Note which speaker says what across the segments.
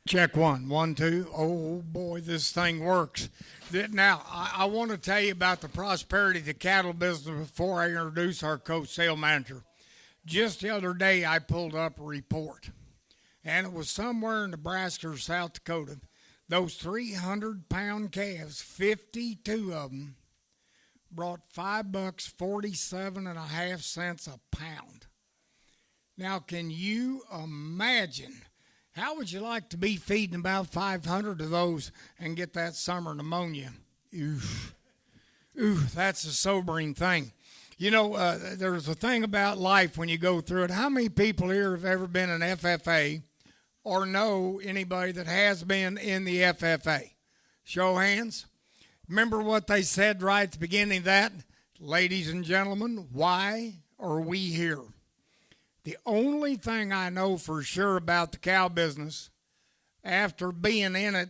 Speaker 1: Check one. 1, 2. Oh, boy, this thing works. Now, I want to tell you about the prosperity of the cattle business before I introduce our co-sale manager. Just the other day, I pulled up a report, and it was somewhere in Nebraska or South Dakota. Those 300-pound calves, 52 of them, brought $5.47.5 a pound. Now, can you imagine? How would you like to be feeding about 500 of those and get that summer pneumonia? Oof, that's a sobering thing. You know, there's a thing about life when you go through it. How many people here have ever been an FFA or know anybody that has been in the FFA? Show of hands. Remember what they said right at the beginning of that? Ladies and gentlemen, why are we here? The only thing I know for sure about the cow business, after being in it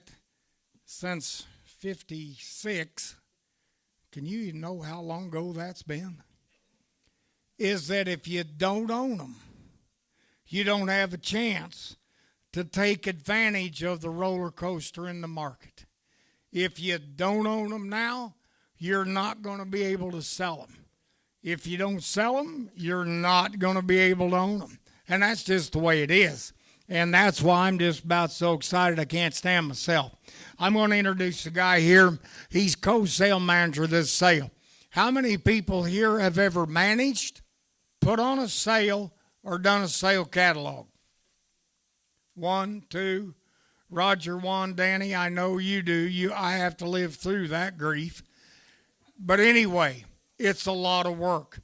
Speaker 1: since 56, can you even know how long ago that's been? Is that if you don't own them, you don't have a chance to take advantage of the roller coaster in the market. If you don't own them now, you're not going to be able to sell them. If you don't sell them, you're not going to be able to own them. And that's just the way it is. And that's why I'm just about so excited I can't stand myself. I'm going to introduce the guy here. He's co-sale manager of this sale. How many people here have ever managed, put on a sale, or done a sale catalog? 1, 2. Roger, 1. Danny, I know you do. I have to live through that grief. But anyway, it's a lot of work,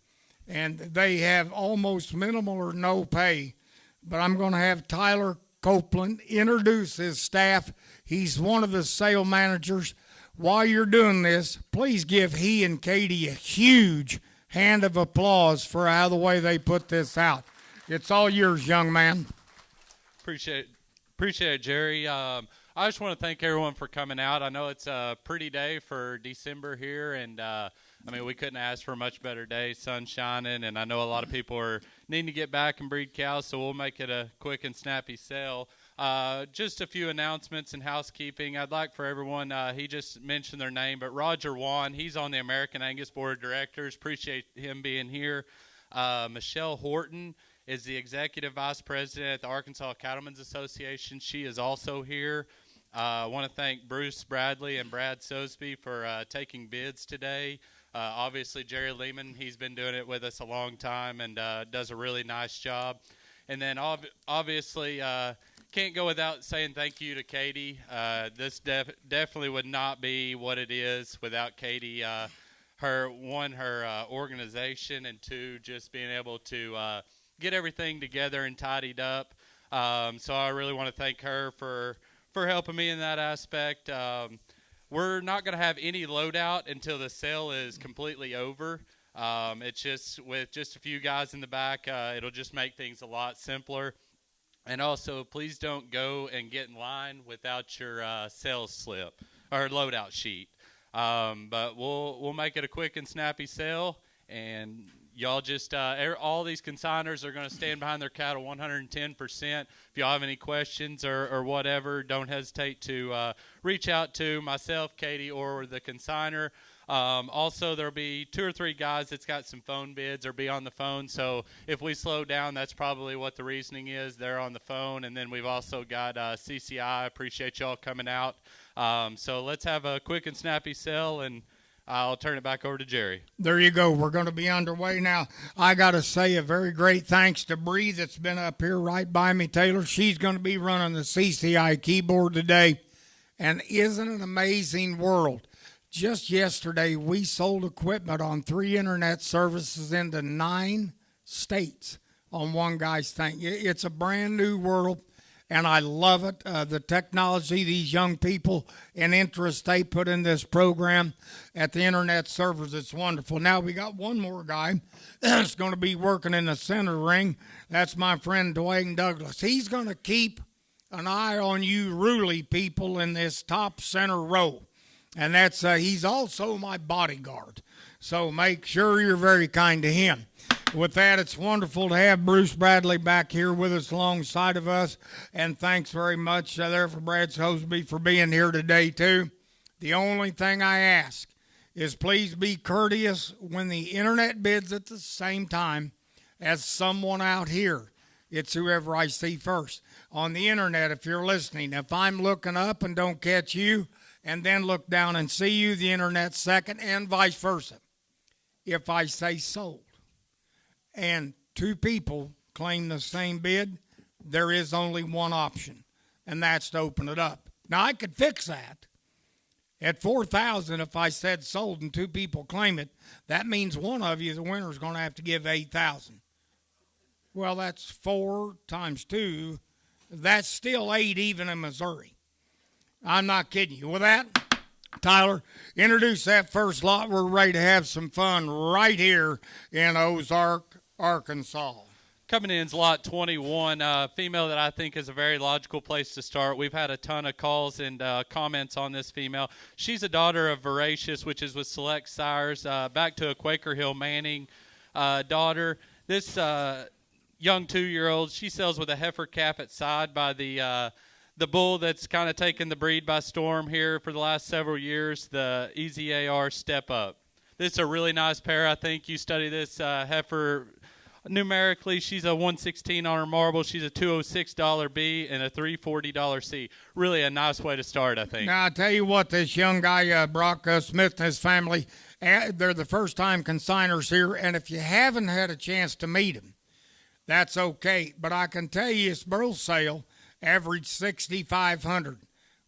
Speaker 1: and they have almost minimal or no pay. But I'm going to have Tyler Copeland introduce his staff. He's one of the sale managers. While you're doing this, please give he and Katie a huge hand of applause for how the way they put this out. It's all yours, young man.
Speaker 2: Appreciate it, Jerry. I just want to thank everyone for coming out. I know it's a pretty day for December here, and we couldn't ask for a much better day, sun shining, and I know a lot of people are needing to get back and breed cows, so we'll make it a quick and snappy sale. Just a few announcements and housekeeping. I'd like for everyone, he just mentioned their name, but Roger Wan, he's on the American Angus Board of Directors. Appreciate him being here. Michelle Horton is the Executive Vice President at the Arkansas Cattlemen's Association. She is also here. I want to thank Bruce Bradley and Brad Sosby for taking bids today. Obviously, Jerry Lehman, he's been doing it with us a long time and does a really nice job. And then obviously, can't go without saying thank you to Katie. This definitely would not be what it is without Katie. Her organization, and 2, just being able to get everything together and tidied up. So I really want to thank her for helping me in that aspect. We're not going to have any loadout until the sale is completely over. It's just with just a few guys in the back, it'll just make things a lot simpler. And also, please don't go and get in line without your sales slip or loadout sheet. But we'll make it a quick and snappy sale, and y'all just all these consigners are going to stand behind their cattle 110%. If y'all have any questions or whatever, don't hesitate to reach out to myself, Katie, or the consigner. Also, there'll be 2 or 3 guys that's got some phone bids or be on the phone. So if we slow down, that's probably what the reasoning is. They're on the phone. And then we've also got CCI. Appreciate y'all coming out. So let's have a quick and snappy sale, and I'll turn it back over to Jerry.
Speaker 1: There you go. We're going to be underway now. I got to say a very great thanks to Bree that's been up here right by me, Taylor. She's going to be running the CCI keyboard today. And isn't it an amazing world? Just yesterday, we sold equipment on 3 internet services into 9 states on one guy's thing. It's a brand new world, and I love it. The technology, these young people and interest they put in this program at the internet servers, it's wonderful. Now we got one more guy that's going to be working in the center ring. That's my friend Dwayne Douglas. He's going to keep an eye on you Ruly people in this top center row. And he's also my bodyguard. So make sure you're very kind to him. With that, it's wonderful to have Bruce Bradley back here with us alongside of us. And thanks very much there for Brad Hoseby for being here today, too. The only thing I ask is please be courteous when the internet bids at the same time as someone out here. It's whoever I see first. On the internet, if you're listening, if I'm looking up and don't catch you and then look down and see you, the internet second, and vice versa. If I say sold and two people claim the same bid, there is only one option, and that's to open it up. Now, I could fix that. At $4,000, if I said sold and two people claim it, that means one of you, the winner, is going to have to give $8,000. Well, that's 4 times 2. That's still 8 even in Missouri. I'm not kidding you. With that, Tyler, introduce that first lot. We're ready to have some fun right here in Ozark, Arkansas.
Speaker 2: Coming in is lot 21, female that I think is a very logical place to start. We've had a ton of calls and comments on this female. She's a daughter of Voracious, which is with Select Sires, back to a Quaker Hill Manning daughter. This young 2-year-old, she sells with a heifer calf at side by the bull that's kind of taken the breed by storm here for the last several years, the Easy AR Step Up. This is a really nice pair. I think you study this heifer numerically. She's a 116 on her marble. She's a $206 B and a $340 C. Really a nice way to start, I think.
Speaker 1: Now, I'll tell you what, this young guy, Brock Smith and his family, they're the first-time consigners here, and if you haven't had a chance to meet them, that's okay. But I can tell you his birth sale averaged $6,500.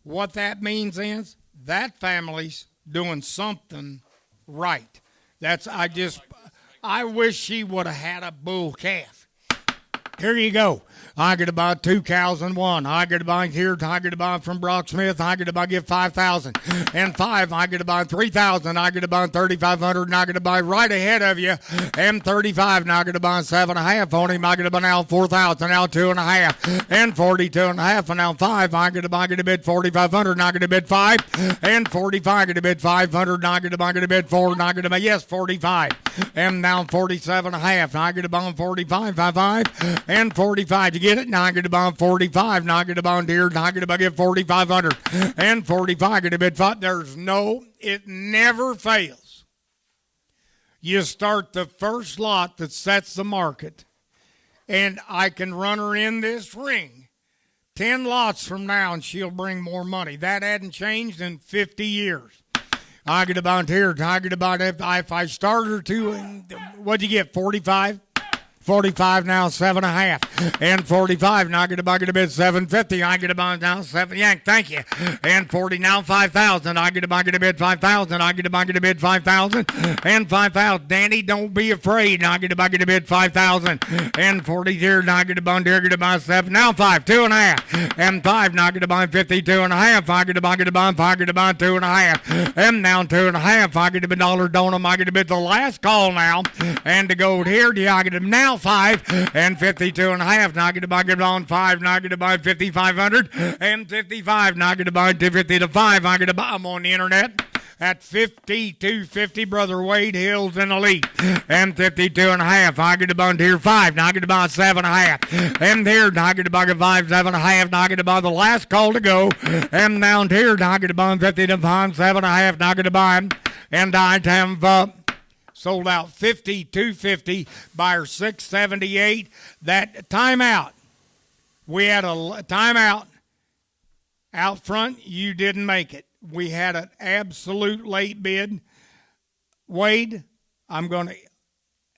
Speaker 1: What that means is that family's doing something right. I wish she would have had a bull calf. Here you go. I get about 2 cows and 1. I get about here. I get about from Brock Smith. I get about give 5,000 and 5. I get about 3,000. I get about 3,500. And I get about right ahead of you. M35. Now I get about 7.5 on him. I get about now 4,000. Now 2.5 and 42.5 and now 5. I get a bid 4,500. And I get a bid 5 and 45. I get a bid 500. And I get a bid 4. And I get about 45. And now 47.5. Now I get about 45. 5 and 45. You get it? Now I get about 45. Now I get about here. Now I get about 4,500 and 45. I get a bid 5. It never fails. You start the first lot that sets the market, and I can run her in this ring 10 lots from now, and she'll bring more money. That hadn't changed in 50 years. I get about here. I get about if I start her to, what'd you get? 45. 45 now 7.5 and 45 now I get a bid 750. I get about now 7 yank. Thank you. And 40 now 5,000. I get a bid 5,000. I get a bid 5,000 and 5,000. Danny, don't be afraid. I get a bid 5,000 and 40 here. Now I get about 7 now 5 2.5 and 5 now I get about 52.5. I get about 2.5 and now 2.5. I get a bid dollar donum. I get a bid the last call now and to go here. I get him now 5 and 52.5. Now I get on 5. Now I get about 5,500 and 55. Now I get about 250 to 5. I'm on the internet at 5250. Brother Wade Hills in the lead and 52.5. I get about here 5. Now I get about 7.5 and here. Now I get about 5 7.5. Now I get about the last call to go and down here. Now I get about 50 to 5 7.5. Now I get about and I have sold out 5250, buyer 678. That timeout. We had a timeout out front. You didn't make it. We had an absolute late bid. Wade, I'm going to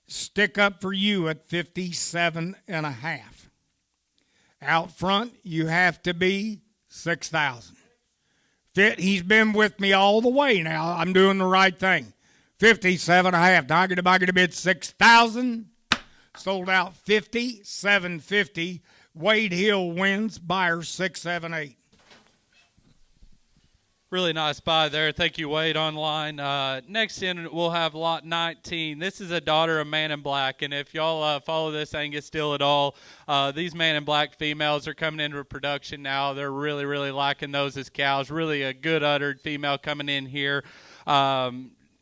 Speaker 1: stick up for you at 57.5. Out front, you have to be 6,000. He's been with me all the way now. I'm doing the right thing. 57.5. Now I get a bid 6,000. Sold out 57.50. Wade Hill wins. Buyer 678.
Speaker 2: Really nice buy there. Thank you, Wade, online. Next in, we'll have lot 19. This is a daughter of Man in Black, and if y'all follow this Angus deal at all, these Man in Black females are coming into production now. They're really, really liking those as cows. Really a good uddered female coming in here.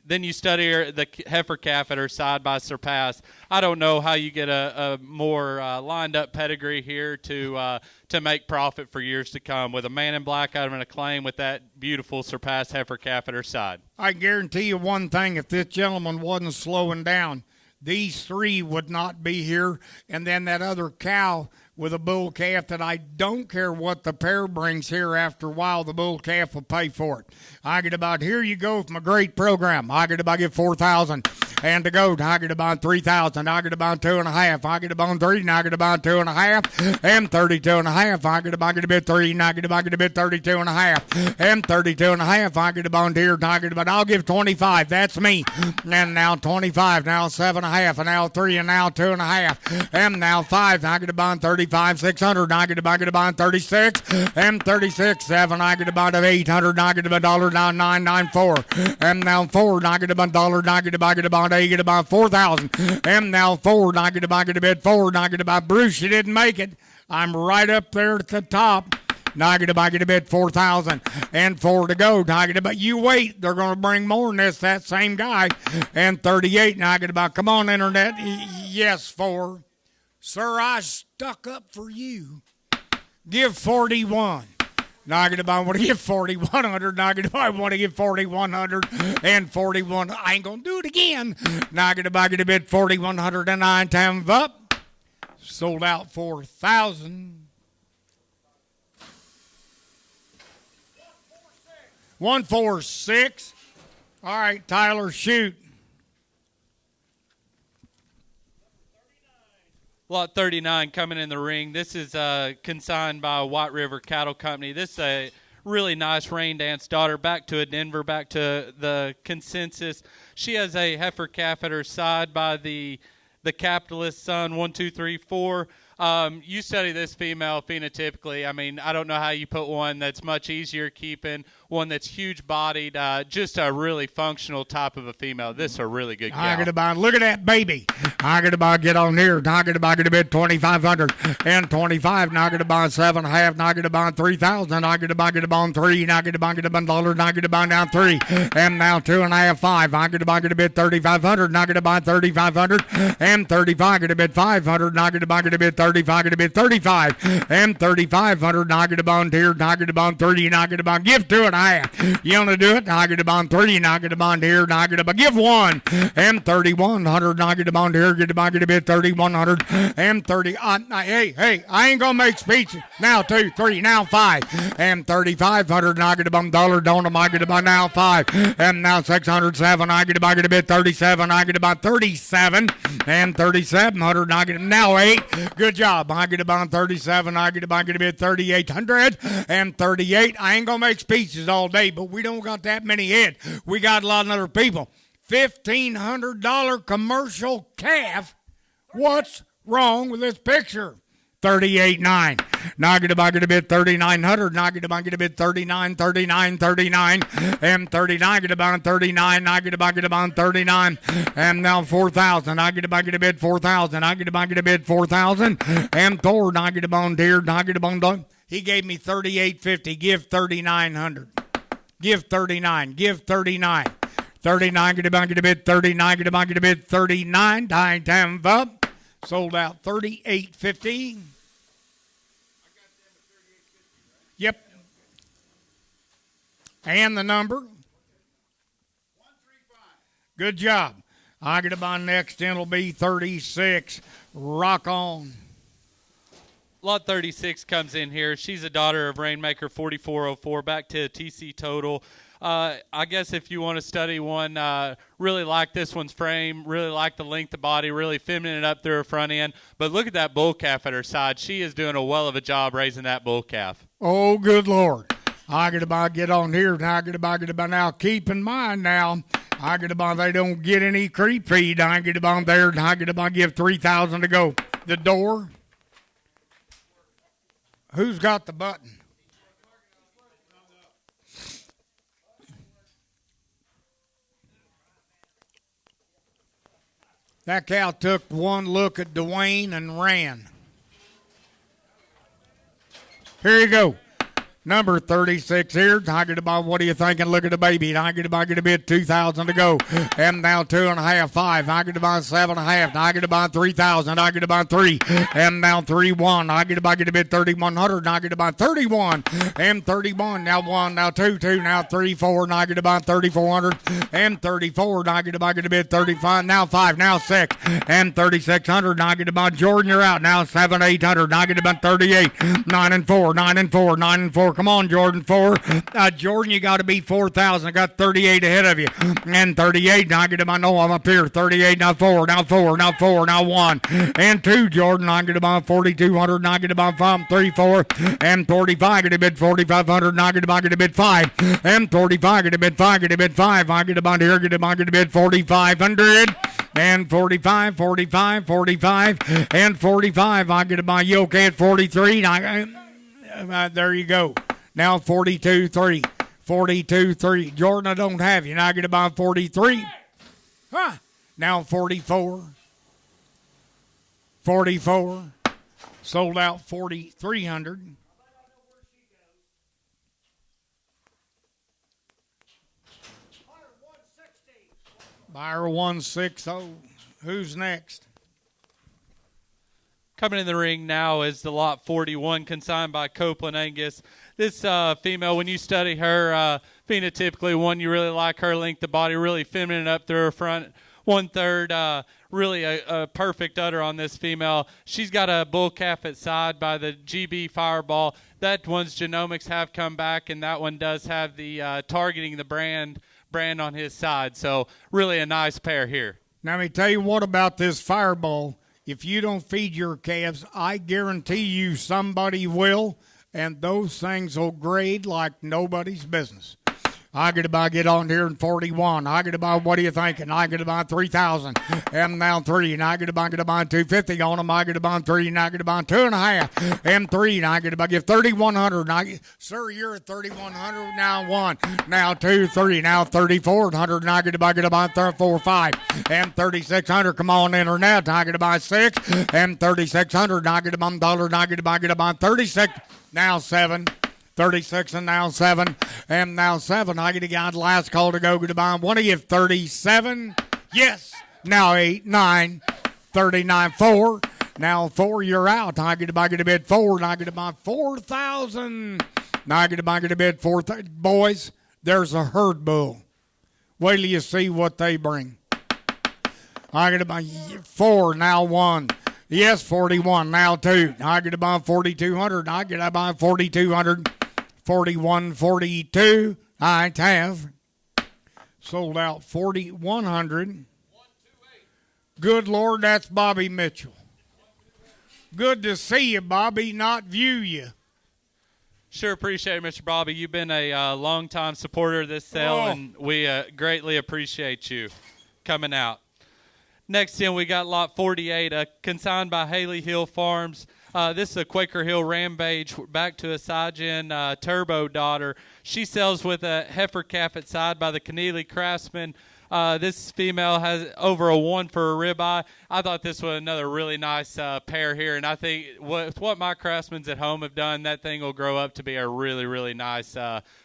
Speaker 2: then you study the heifer calf at her side by Surpass. I don't know how you get a more lined up pedigree here to make profit for years to come with a Man in Black out of an Acclaim with that beautiful Surpass heifer calf at her side.
Speaker 1: I guarantee you one thing, if this gentleman wasn't slowing down, these three would not be here, and then that other cow with a bull calf that I don't care what the pair brings here, after a while the bull calf will pay for it. I get about, here you go with my great program. I get about, get 4,000. And to go, I get about 3,000. I get about 2.5. I get about 3, and I get about 2.5. And 32.5. I get about, get a bit 3, and I get about, get a bit 32.5. And 32.5. I get about here, and I get about, I'll give 25. That's me. And now 25. Now 7.5. And now 3. And now 2.5. And now 5. I get about 35, 600. I get about 36. And 36, 7. I get about 800. I get about $994. And now 4. I get about $1. I get about I get about 4,000. And now 4. I get about, get a bit 4. I get about, Bruce, you didn't make it. I'm right up there at the top. Now I get about, get a bit 4,000. And 4 to go. Now I get about, you wait. They're going to bring more than this, that same guy. And 38. Now I get about, come on, Internet. Yes, 4. Sir, I stuck up for you. Give 41. Now I get about, I want to give 4,100. Now I get about, I want to give 4,100 and 41. I ain't going to do it again. Now I get about, get a bit 4,109 times up. Sold out 4,000. 146. All right, Tyler, shoot.
Speaker 2: Lot 39 coming in the ring. This is consigned by White River Cattle Company. This is a really nice rain dance daughter. Back to a Denver, back to the consensus. She has a heifer calf at her side by the capitalist son, 1, 2, 3, 4. You study this female phenotypically. I mean, I don't know how you put one that's much easier keeping, one that's huge-bodied, just a really functional type of a female. This is a really good cow.
Speaker 1: I get about, look at that baby. I get about, get on here. I get about, get a bit 2,500 and 25. Now I get about 7.5. Now I get about 3,000. I get about 3. Now I get about $1. Now I get about down 3. And now 2.5, 5. I get about, get a bit 3,500. Now I get about 3,500 and 35. Get a bit 500. Now I get about, get a bit 35. Get a bit 35 and 3,500. Now I get about here. Now I get about 30. Now I get about, give 2.5. You want to do it? Now I get about 3. Now I get about here. Now I get about, give 1 and 3,100. Now I get about here. Get about, get a bit 3,100 and 30. Hey, I ain't gonna make speeches. Now 2, 3. Now 5 and 3,500. Now I get about $1. Don't I get about now 5 and now 607. I get about, get a bit 37. I get about 37 and 3,700. Now I get now 8. Good job. I get about 37. I get about, get a bit 3,800 and 38. I ain't gonna make speeches all day, but we don't got that many head. We got a lot of other people. $1,500 commercial calf. What's wrong with this picture? 38.9. Now I get about, get a bit 3,900. Now I get about, get a bit 39, 39, 39, and 39. Get about 39. I get about 39, and now 4,000. I get about, get a bit 4,000. I get about, get a bit 4,000, and 4. Now I get about here. Now I get about. He gave me 38.50. Give 3,900. Give 39. Give 39. 39. Get about, get a bit 39. Get about, get a bit 39. Time up. Sold out 38.50. Yep. And the number? 135. Good job. I get about next, and it'll be 36. Rock on.
Speaker 2: Lot 36 comes in here. She's a daughter of Rainmaker 4404. Back to TC Total. I guess if you want to study one, really like this one's frame, really like the length of body, really feminine up through her front end. But look at that bull calf at her side. She is doing a well of a job raising that bull calf.
Speaker 1: Oh, good Lord. I get about, get on here, and I get about now. Keep in mind now, I get about, they don't get any creep feed. I get about there, and I get about, give 3,000 to go. The door. Who's got the button? That cow took one look at Dwayne and ran. Here you go. Number 36 here. I get about, what are you thinking? Look at the baby. I get about, get a bid, 2,000 to go. M now 2.5, 5. I get about 7.5. I get about 3,000. I get about 3. M now 3-1. I get about, get a bid, 3,100. I get about 31. M 31. Now 1. Now 2. 2. Now 3. 4. And I get about 3,400. M 34. And I get about, get a bid, 35. Now 5. Now 6. M 3,600. And I get about, Jordan, you're out. Now 7, 800. And I get about 38. 9 and 4. 9 and 4. 9 and 4. Come on, Jordan, 4. Jordan, you got to be 4,000. I got 38 ahead of you. And 38. Now I get him. I know I'm up here. 38. Now 4. Now 4. Now 4. Now 1. And 2, Jordan. I get about 4,200. Now I get about 5. 34. And 45. I get a bid 4,500. Now I get about, get a bid 5. And 45. Get a bid 5. Get a bid 5. I get about here. Get about, get a bid 4,500. And 45. 45. 45. And 45. I get about, you okay at 43? There you go. Now 42-3. 42-3. Jordan, I don't have you. Now I get about 43. Huh. Now 44. 44. Sold out 4,300. Buyer 160. Who's next?
Speaker 2: Coming in the ring now is the lot 41, consigned by Copeland Angus. This female, when you study her phenotypically, one, you really like her length of body, really feminine up through her front. 1/3, really a perfect udder on this female. She's got a bull calf at side by the GB Fireball. That one's genomics have come back, and that one does have the targeting the brand on his side. So really a nice pair here.
Speaker 1: Now let me tell you what about this Fireball. If you don't feed your calves, I guarantee you somebody will, and those things will grade like nobody's business. I get about, get on here in 41. I get about, what are you thinking? I get about 3,000. M now 3, and I get about 250 on them. I get about 3, and I get about 2.5. M3, and I get about, give 3,100. Sir, you're at 3,100. Now 1, now 2, 3, now 3,400. And I get about 4, 5. M3,600. Come on, internet. I get about 6. M3,600. And I get about $1. And I get about 36. Now 7. 36 and now 7. And now 7. I get a guy last call to go to buy. Want to give 37? Yes. Now 8, 9, 39, 4. Now 4, you're out. I get a bid 4, and I get about 4,000. Now I get a bid 4,000. Boys, there's a herd bull. Wait till you see what they bring. I get about 4, now 1. Yes, 41, now 2. I get about 4,200. I get about 4,200. 41, 42. I have sold out 4,100. Good Lord, that's Bobby Mitchell. Good to see you, Bobby, not view you.
Speaker 2: Sure appreciate it, Mr. Bobby. You've been a long-time supporter of this sale, and we greatly appreciate you coming out. Next in, we got lot 48, consigned by Haley Hill Farms. This is a Quaker Hill Rampage, back to a side-gen turbo daughter. She sells with a heifer calf at side by the Keneally Craftsman. This female has over a 1 for a ribeye. I thought this was another really nice pair here, and I think with what my Craftsmans at home have done, that thing will grow up to be a really, really nice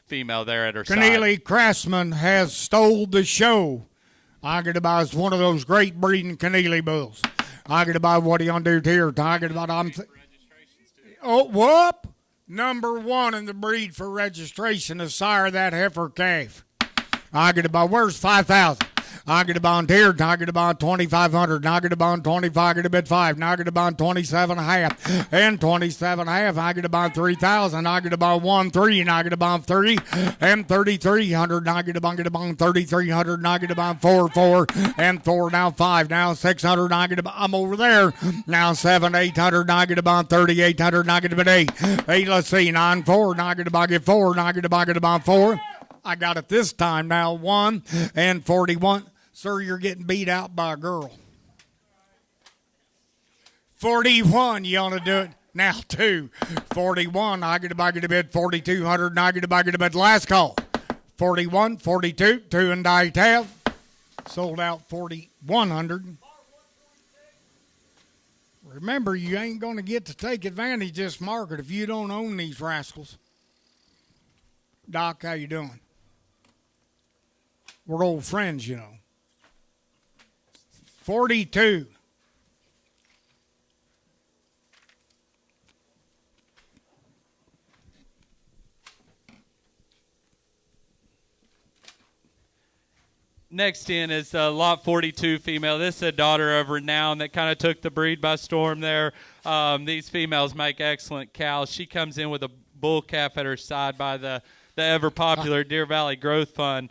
Speaker 2: female there at her side.
Speaker 1: Keneally Craftsman has stole the show. I get about, it's one of those great breeding Keneally bulls. I get about, what are you going to do here? I get about, oh, whoop! Number 1 in the breed for registration is sire that heifer calf. I get about, where's 5,000? I get about here. I get about 2,500. I get about 25. I get a bit 5. Now I get about 27.5. And 27.5. I get about 3,000. I get about 1, 3. And I get about 30. And 3,300. And I get about 3,300. And I get about 4, 4. And 4. Now 5. Now 600. And I get about, I'm over there. Now 7, 800. And I get about 3,800. And I get about 8. 8, let's see. 9, 4. And I get about 4. And I get about 4. I got it this time now, 1 and 41. Sir, you're getting beat out by a girl. 41, you want to do it? Now 2. 41, I get a bid 4,200, and I get a bid last call. 41, 42, 2 and I have. Sold out 4,100. Remember, you ain't going to get to take advantage of this market if you don't own these rascals. Doc, how you doing? We're old friends, you know. 42.
Speaker 2: Next in is lot 42 female. This is a daughter of renown that kind of took the breed by storm there. These females make excellent cows. She comes in with a bull calf at her side by the ever-popular Deer Valley Growth Fund.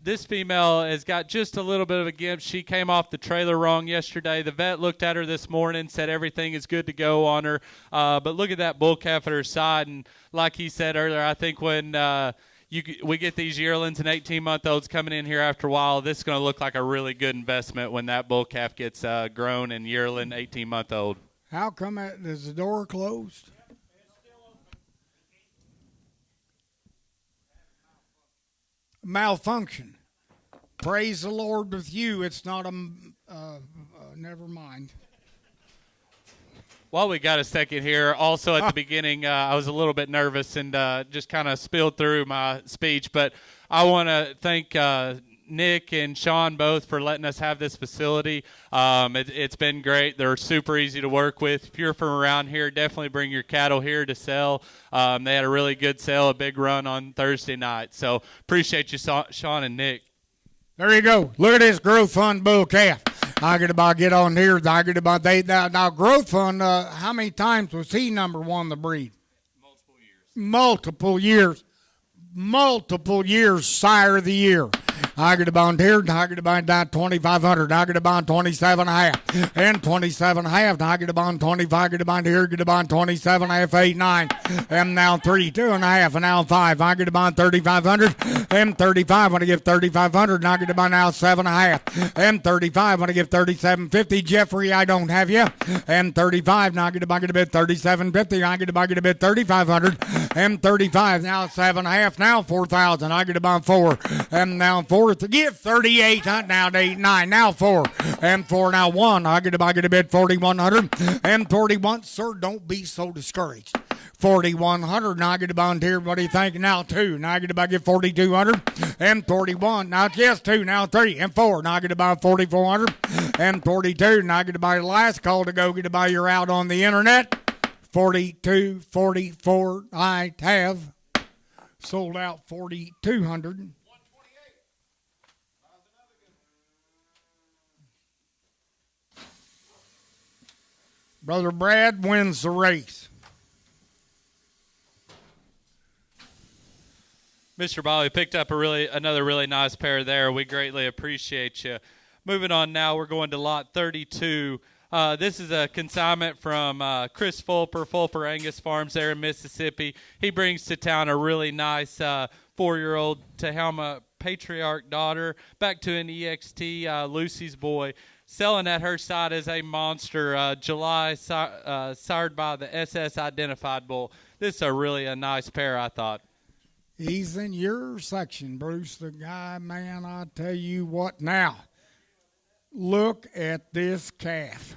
Speaker 2: This female has got just a little bit of a gimp. She came off the trailer wrong yesterday. The vet looked at her this morning, said everything is good to go on her. But look at that bull calf at her side. And like he said earlier, I think when we get these yearlings and 18-month-olds coming in here after a while, this is going to look like a really good investment when that bull calf gets grown and yearling 18-month-old.
Speaker 1: How come is the door closed? Malfunction. Praise the Lord with you. It's not never mind.
Speaker 2: While we got a second here, also at the beginning, I was a little bit nervous and just kind of spilled through my speech. But I want to thank Nick and Sean both for letting us have this facility. It's been great. They're super easy to work with. If you're from around here, definitely bring your cattle here to sell. They had a really good sale, a big run on Thursday night. So appreciate you, Sean and Nick.
Speaker 1: There you go. Look at this Growth Fund bull calf. I get on here. I get about now Growth Fund. How many times was he number one the breed? Multiple years. Sire of the year. I get about here. I get about 2,500. I get about 27.5 and 27.5. I get about 25. Get about here. Get about 27.5, 8, 9. And now 32.5 and now 5. I get about 3,500 and 35. When I give 3,500, and I get about now 7.5 and 35. When I give 37.50, Jeffrey, I don't have you. And 35. Now I get a bit 37.50. I get a bit 3,500 and 35. Now 7.5. Now 4,000. I get about 4 and now 4. To give 38, now 8, 9, now 4, and 4, now 1. I get a bid 4,100 and 41. Sir, don't be so discouraged. 4,100. Now I get a bond here. What do you think? Now 2. Now I get about 4,200 and 41. Now yes, 2. Now 3 and 4. Now I get about 4,400 and 42. Now I get about the last call to go. Get about you're out on the internet. 42, 44. I have sold out 4,200. Brother Brad wins the race.
Speaker 2: Mr. Bobby picked up another really nice pair there. We greatly appreciate you. Moving on now, we're going to lot 32. This is a consignment from Chris Fulper Angus Farms there in Mississippi. He brings to town a really nice 4-year-old Tehama Patriarch daughter back to an EXT Lucy's boy. Selling at her side as a monster, July sired by the SS Identified Bull. This is a nice pair, I thought.
Speaker 1: He's in your section, Bruce, the guy, man, I tell you what. Now, look at this calf.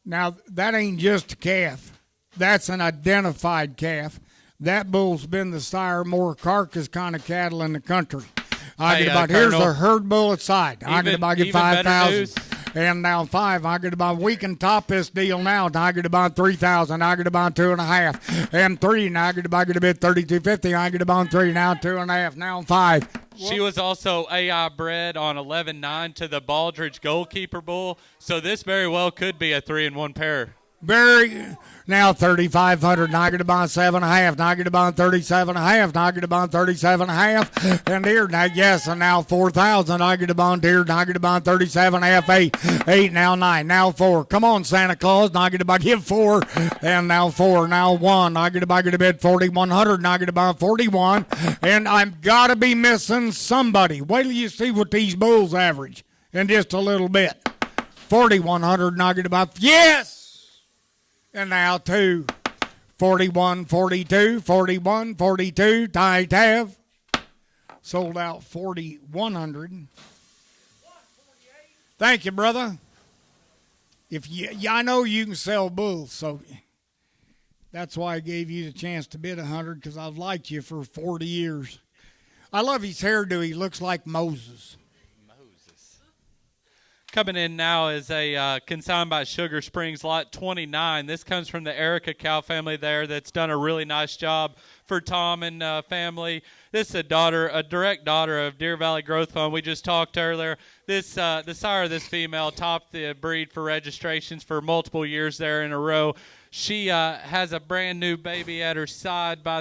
Speaker 1: Now, that ain't just a calf. That's an identified calf. That bull's been the sire more carcass kind of cattle in the country. Here's the herd bull at side. I get about 5,000. And now 5. I get about, we can top this deal now. I get about 3,000. I get about 2.5. And 3. Now I get about a bit 3,250. I get about 3. Now 2.5. Now 5.
Speaker 2: She was also AI bred on 11-9 to the Baldridge Goalkeeper Bull. So this very well could be a 3-in-1 pair.
Speaker 1: Now 3,500. Now I get about 7.5. Now I get about 37.5. Now I get about 37.5. And here now, yes, and now 4,000. I get about here. Now I get about 37.5. 8. Now 9. Now 4. Come on, Santa Claus. Now I get about 4. And now 4. Now 1. I get about a bit 4,100. Now I get about 41. And I've got to be missing somebody. Wait till you see what these bulls average in just a little bit. 4,100. Now I get about, yes. And now 2, 41, 42, 41, 42, tight have. Sold out 4,100. Thank you, brother. I know you can sell bulls, so That's why I gave you the chance to bid 100, because I've liked you for 40 years. I love his hairdo. He looks like Moses.
Speaker 2: Coming in now is a consigned by Sugar Springs, lot 29. This comes from the Erica cow family there that's done a really nice job for Tom and family. This is a direct daughter of Deer Valley Growth Fund. We just talked earlier. The sire of this female topped the breed for registrations for multiple years there in a row. She has a brand new baby at her side by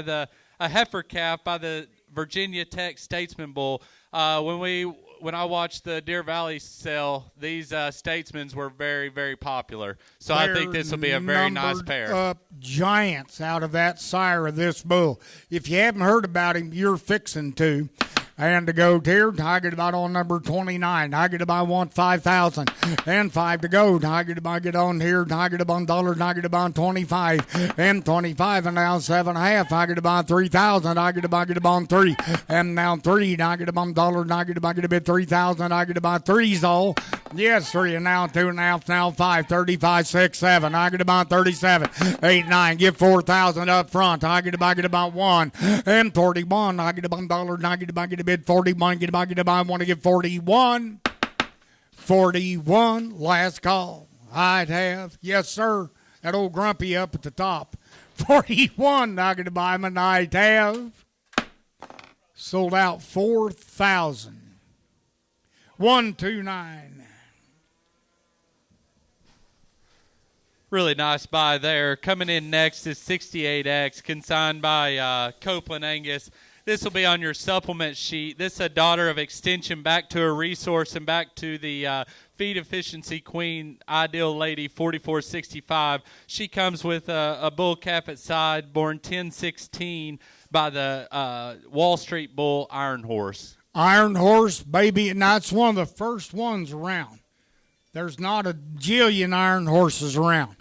Speaker 2: a heifer calf by the Virginia Tech Statesman Bull. When I watched the Deer Valley sale, these Statesmans were very, very popular. So I think this will be a very nice pair.
Speaker 1: Up giants out of that sire of this bull. If you haven't heard about him, you're fixing to. And to go here, I get about on number 29. I get about 5,000 and 5 to go. I get about get on here. I get about $1. I get about 25 and 25 and now 7.5. I get about 3,000. I get about 3 and now 3. I get about $1. I get about 3,000. I get about 3's all. Yes, 3 and now 2.5. Now 5. 35, 6, 7. I get about 37, 8, 9. Give 4,000 up front. I get about 1 and 41. I get about $1. I get about bid 41, get about, I want to give 41. 41, last call. I'd have, yes, sir, that old grumpy up at the top. 41, I get by him, and I'd have. Sold out 4,000. 129.
Speaker 2: Really nice buy there. Coming in next is 68X, consigned by Copeland Angus. This will be on your supplement sheet. This is a daughter of extension back to a resource and back to the feed efficiency queen, Ideal Lady 4465. She comes with a bull calf at side, born 1016 by the Wall Street Bull Iron Horse.
Speaker 1: Iron Horse, baby, and that's one of the first ones around. There's not a jillion Iron Horses around.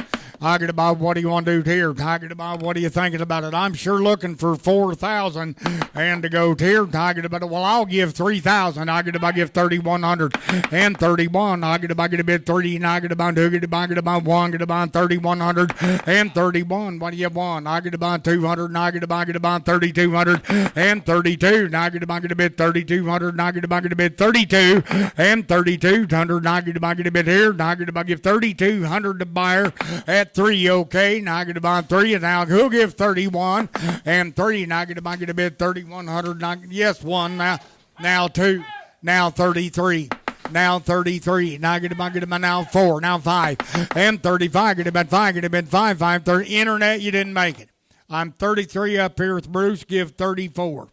Speaker 1: I get about what do you want to do here? I get about what are you thinking about it? I'm sure looking for 4,000 and to go here. I get about well, I'll give 3,000. I get about give 3,100 and 31. I get about get a bit 30. And I get about 2. Get about 1. Get about 3,100 and 31. What do you want? I get about 200. And I get about 3,200 and 32. And I get about get a bit 3,200. And I get about get a bit 32 and 3,200. And I get about get a bit here. And I get about give 3,200 to buyer at 3, okay. Now I get about 3, and now who'll give 31 and 3. Now I get about get a bit 3,100. Yes, 1 now 2, now 33. Now 33. Now get about now 4. Now 5 and 35. Get about 5. Get about 5. 5 30. Internet, you didn't make it. I'm 33 up here with Bruce. Give 34.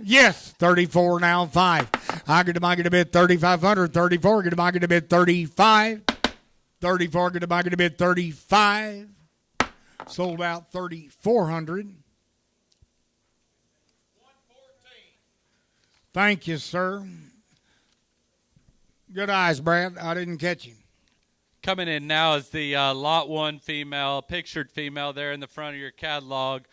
Speaker 1: Yes, 34 now 5. I get about get a bit 3,500. 34. Get about get a bit 35. 34, get a bid 35. Sold out 3,400. Thank you, sir. Good eyes, Brad. I didn't catch him.
Speaker 2: Coming in now is the Lot 1 female, pictured female there in the front of your catalog.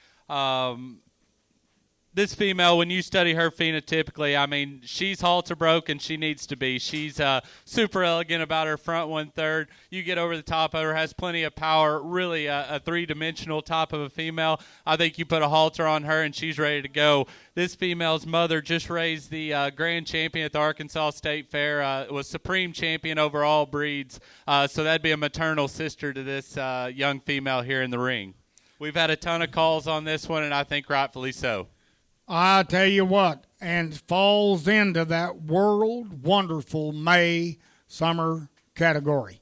Speaker 2: This female, when you study her phenotypically, I mean, she's halter broke and she needs to be. She's super elegant about her front 1/3. You get over the top of her, has plenty of power, really a three-dimensional top of a female. I think you put a halter on her and she's ready to go. This female's mother just raised the grand champion at the Arkansas State Fair, was supreme champion over all breeds. So that'd be a maternal sister to this young female here in the ring. We've had a ton of calls on this one, and I think rightfully so.
Speaker 1: I tell you what, and falls into that World Wonderful May Summer category.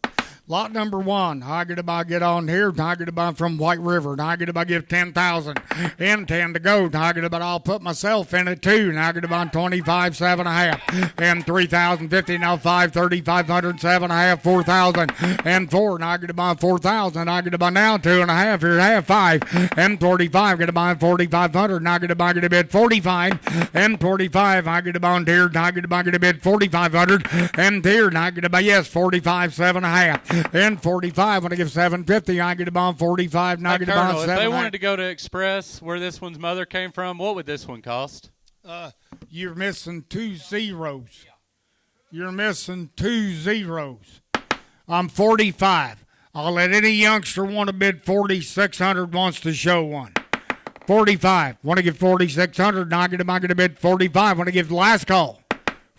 Speaker 1: Lot number 1, I get about get on here. I get about from White River. I get about give 10,000 and 10 to go. I get about I'll put myself in it too. And I get about 25, 7.5 and 3,050. Now 5, 3,500, 7.5, 4,000 and 4. And I get about 4,000. I get about now 2.5 here, half 5 and 45. Get about 4,500. And I get about get a bid 45 and 45. I get about here. I get about get a bid 4,500 and here. And I get about 45, 7.5. And 45, when I give 750, I get about 45, and I get about 7.
Speaker 2: If they wanted to go to Express, where this one's mother came from, what would this one cost?
Speaker 1: You're missing 2 zeros. You're missing 2 zeros. I'm 45. I'll let any youngster want to bid 4,600 wants to show one. 45. Want to give 4,600. Not going to bid 45. Want to give the last call.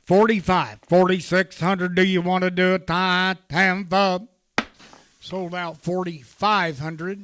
Speaker 1: 45. 4,600. Do you want to do it? Time up. Sold out 4,500.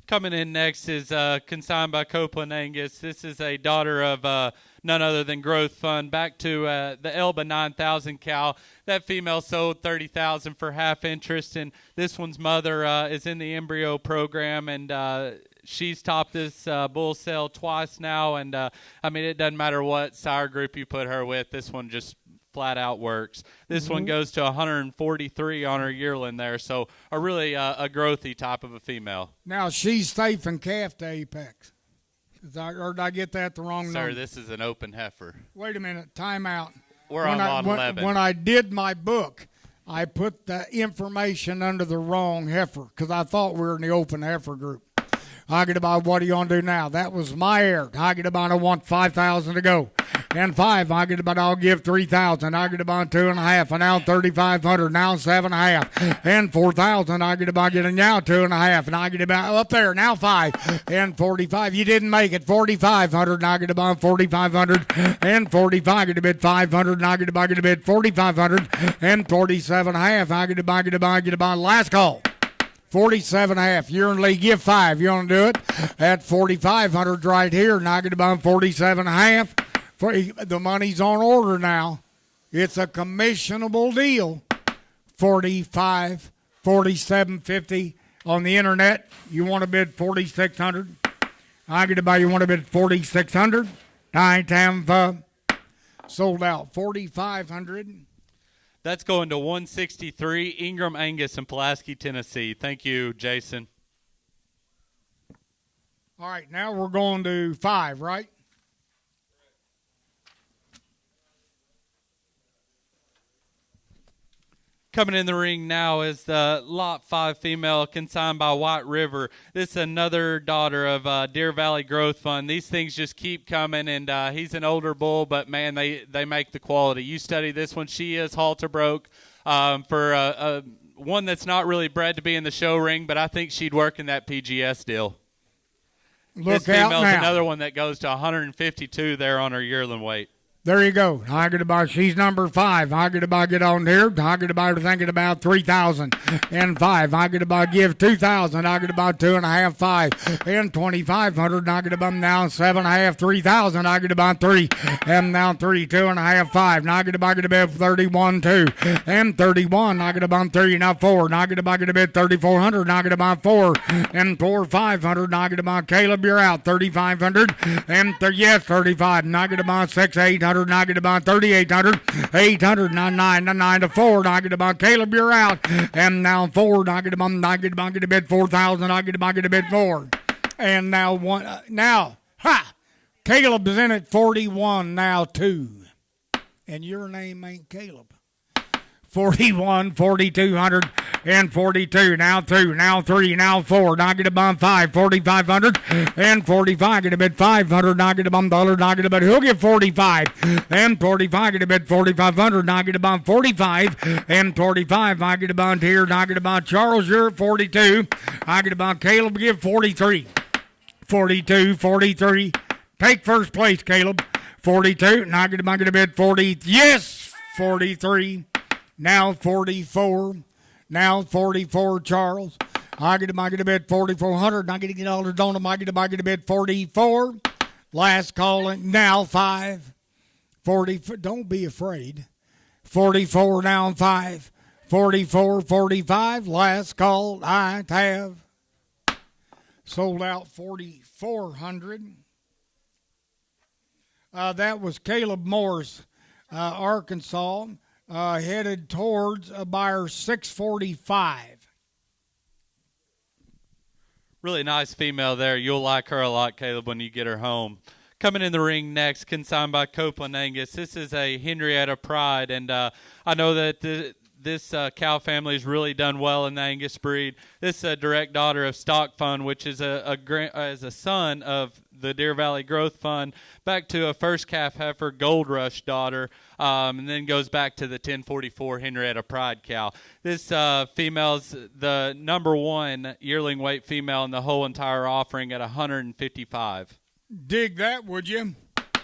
Speaker 2: Coming in next is consigned by Copeland Angus. This is a daughter of none other than Growth Fund. Back to the Elba 9,000 cow. That female sold $30,000 for half interest, and this one's mother is in the embryo program, and she's topped this bull sale twice now. And I mean, it doesn't matter what sire group you put her with. This one just flat out works. This one goes to 143 on her yearling there, so a really a growthy type of a female.
Speaker 1: Now she's safe and calf to Apex. Or did I get that the wrong number?
Speaker 2: Sir, this is an open heifer.
Speaker 1: Wait a minute, time out.
Speaker 2: We're on lot 11.
Speaker 1: When I did my book, I put the information under the wrong heifer because I thought we were in the open heifer group. I get about, what are you going to do now? That was my error. I get about, I want 5,000 to go. And 5, I get about, I'll give 3,000. I get about 2.5, and now 3,500, now 7.5. And 4,000, I get about getting now 2.5. And I get about up there, now 5. And 45, you didn't make it, 4,500, and I get about 4,500. And 45, I get a bid 500, and I get a bid 4,500. And 47.5, I get about last call. 47.5. You're in the league. Give 5. You want to do it? At 4,500 right here. And I get about 47.5. The money's on order now. It's a commissionable deal. 45, 47.50 on the internet. You want to bid 4,600? I get about, you want to bid 4,600? Time sold out 4,500.
Speaker 2: That's going to 163, Ingram Angus in Pulaski, Tennessee. Thank you, Jason.
Speaker 1: All right, now we're going to 5, right?
Speaker 2: Coming in the ring now is the Lot 5 female consigned by White River. This is another daughter of Deer Valley Growth Fund. These things just keep coming, and he's an older bull, but, man, they make the quality. You study this one. She is halter broke for one that's not really bred to be in the show ring, but I think she'd work in that PGS deal.
Speaker 1: Look
Speaker 2: this female's
Speaker 1: out now.
Speaker 2: Another one that goes to 152 there on her yearling weight.
Speaker 1: There you go. I get about, she's number 5. I get about, get on here. I get about, thinking about 3,000 and 5. I get about, give 2,000. I get about 2.5, 5 and 2,500. I get about now 7.5, 3,000. I get about 3 and now 3, 2.5, 5. Now I get about, get a bit 31, 2 and 31. I get about 3, now 4. Now I get about, get a bit 3,400. Now I get about 4 and 4, 500. Now I get about, Caleb, you're out 3,500 and yes, 35. Now I get about 6, 800. Now I get about 3,800, 800, now 9 to 4. Now I get about, Caleb, you're out. And now 4. Now I get about, get a bid 4,000. I get about, get a bid 4. And now 1. Caleb is in at 41, now 2. And your name ain't Caleb. 41, 4,200, and 42. Now 2, now 3, now 4. Now get a bump 5, 4,500, and 45. Get a bid 500. Now get a bump $1. Now get a bid. He'll get 45, and 45. Get a bid 4,500. Now get a bump 45, and 45. I get a bump here. Now get a bump Charles. You're at 42. I get a bump Caleb. Give 43, 42, 43. Take first place, Caleb. 42. Now I get a bid 40. Yes, 43. Now 44. Now 44, Charles. I get a bid 4,400. I get all the donut. I get a bid 44. Last call. Now 5. 40. Don't be afraid. 44 now 5. 44, 45. Last call. I have sold out 4,400. That was Caleb Morris, Arkansas. Headed towards a buyer 645.
Speaker 2: Really nice female there. You'll like her a lot, Caleb, when you get her home. Coming in the ring next, consigned by Copeland Angus. This is a Henrietta Pride, and I know that this cow family has really done well in the Angus breed. This is a direct daughter of Stock Fund, which is a son of the Deer Valley Growth Fund, back to a first calf heifer Gold Rush daughter, and then goes back to the 1044 Henrietta Pride cow. This female's the number one yearling weight female in the whole entire offering at 155.
Speaker 1: Dig that, would you?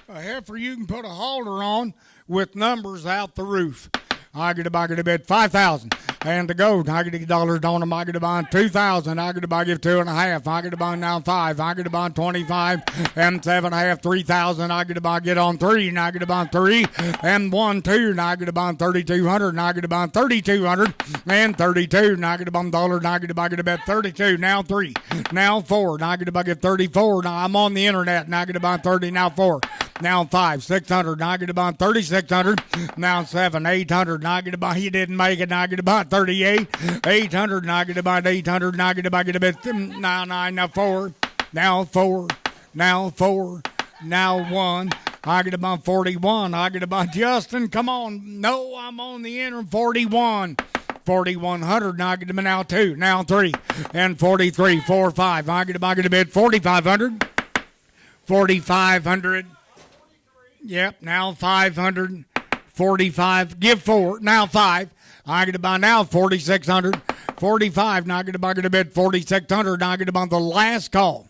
Speaker 1: A heifer you can put a halter on with numbers out the roof. I get a bid 5,000. And to go, I get $dollars on them. I get a bond 2,000. I get a bond give 2.5. I get a bond now 5. I get a bond 25 and 7.5, 3,000. I get a bond get on 3, and I get a bond 3 and 1, 2, and I get a bond 3,200. And I get a bond 3,200 and 32. And I get a bond $1. And I get a bond get a bet 32. Now 3. Now 4. And I get a bond get 34. Now I'm on the internet. And I get a bond 30. Now 4. Now 5, 600. And I get a bond 3,600. Now 7, 800. And I get a bond. He didn't make it. And I get a bond 38, 800, and I get about 800, and I get about a bit 9, now 4, now 4, now 4, now 1. I get about 41. I get about Justin. Come on, no, I'm on the inner 41. 4,100, and I get them now 2, now 3, and 43, 4, 5. I get about a bit 4,500, 4,500. Yep, now 500, 45. Give 4, now 5. I get about now 4,600, 45. Now I get about a bid 4,600. Now I get about the last call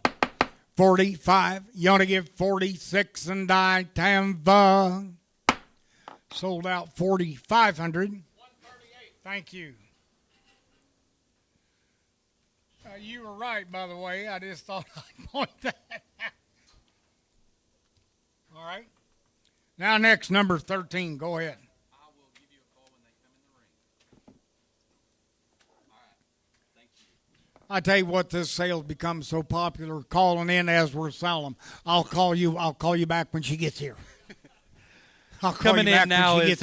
Speaker 1: 45. You want to give 46 and die Tampa. Sold out 4,500. 138. Thank you. You were right, by the way. I just thought I'd point that out. All right. Now next, number 13. Go ahead. I tell you what, this sale's become so popular, calling in as we're selling them. I'll call you back when she gets here.
Speaker 2: Coming in now is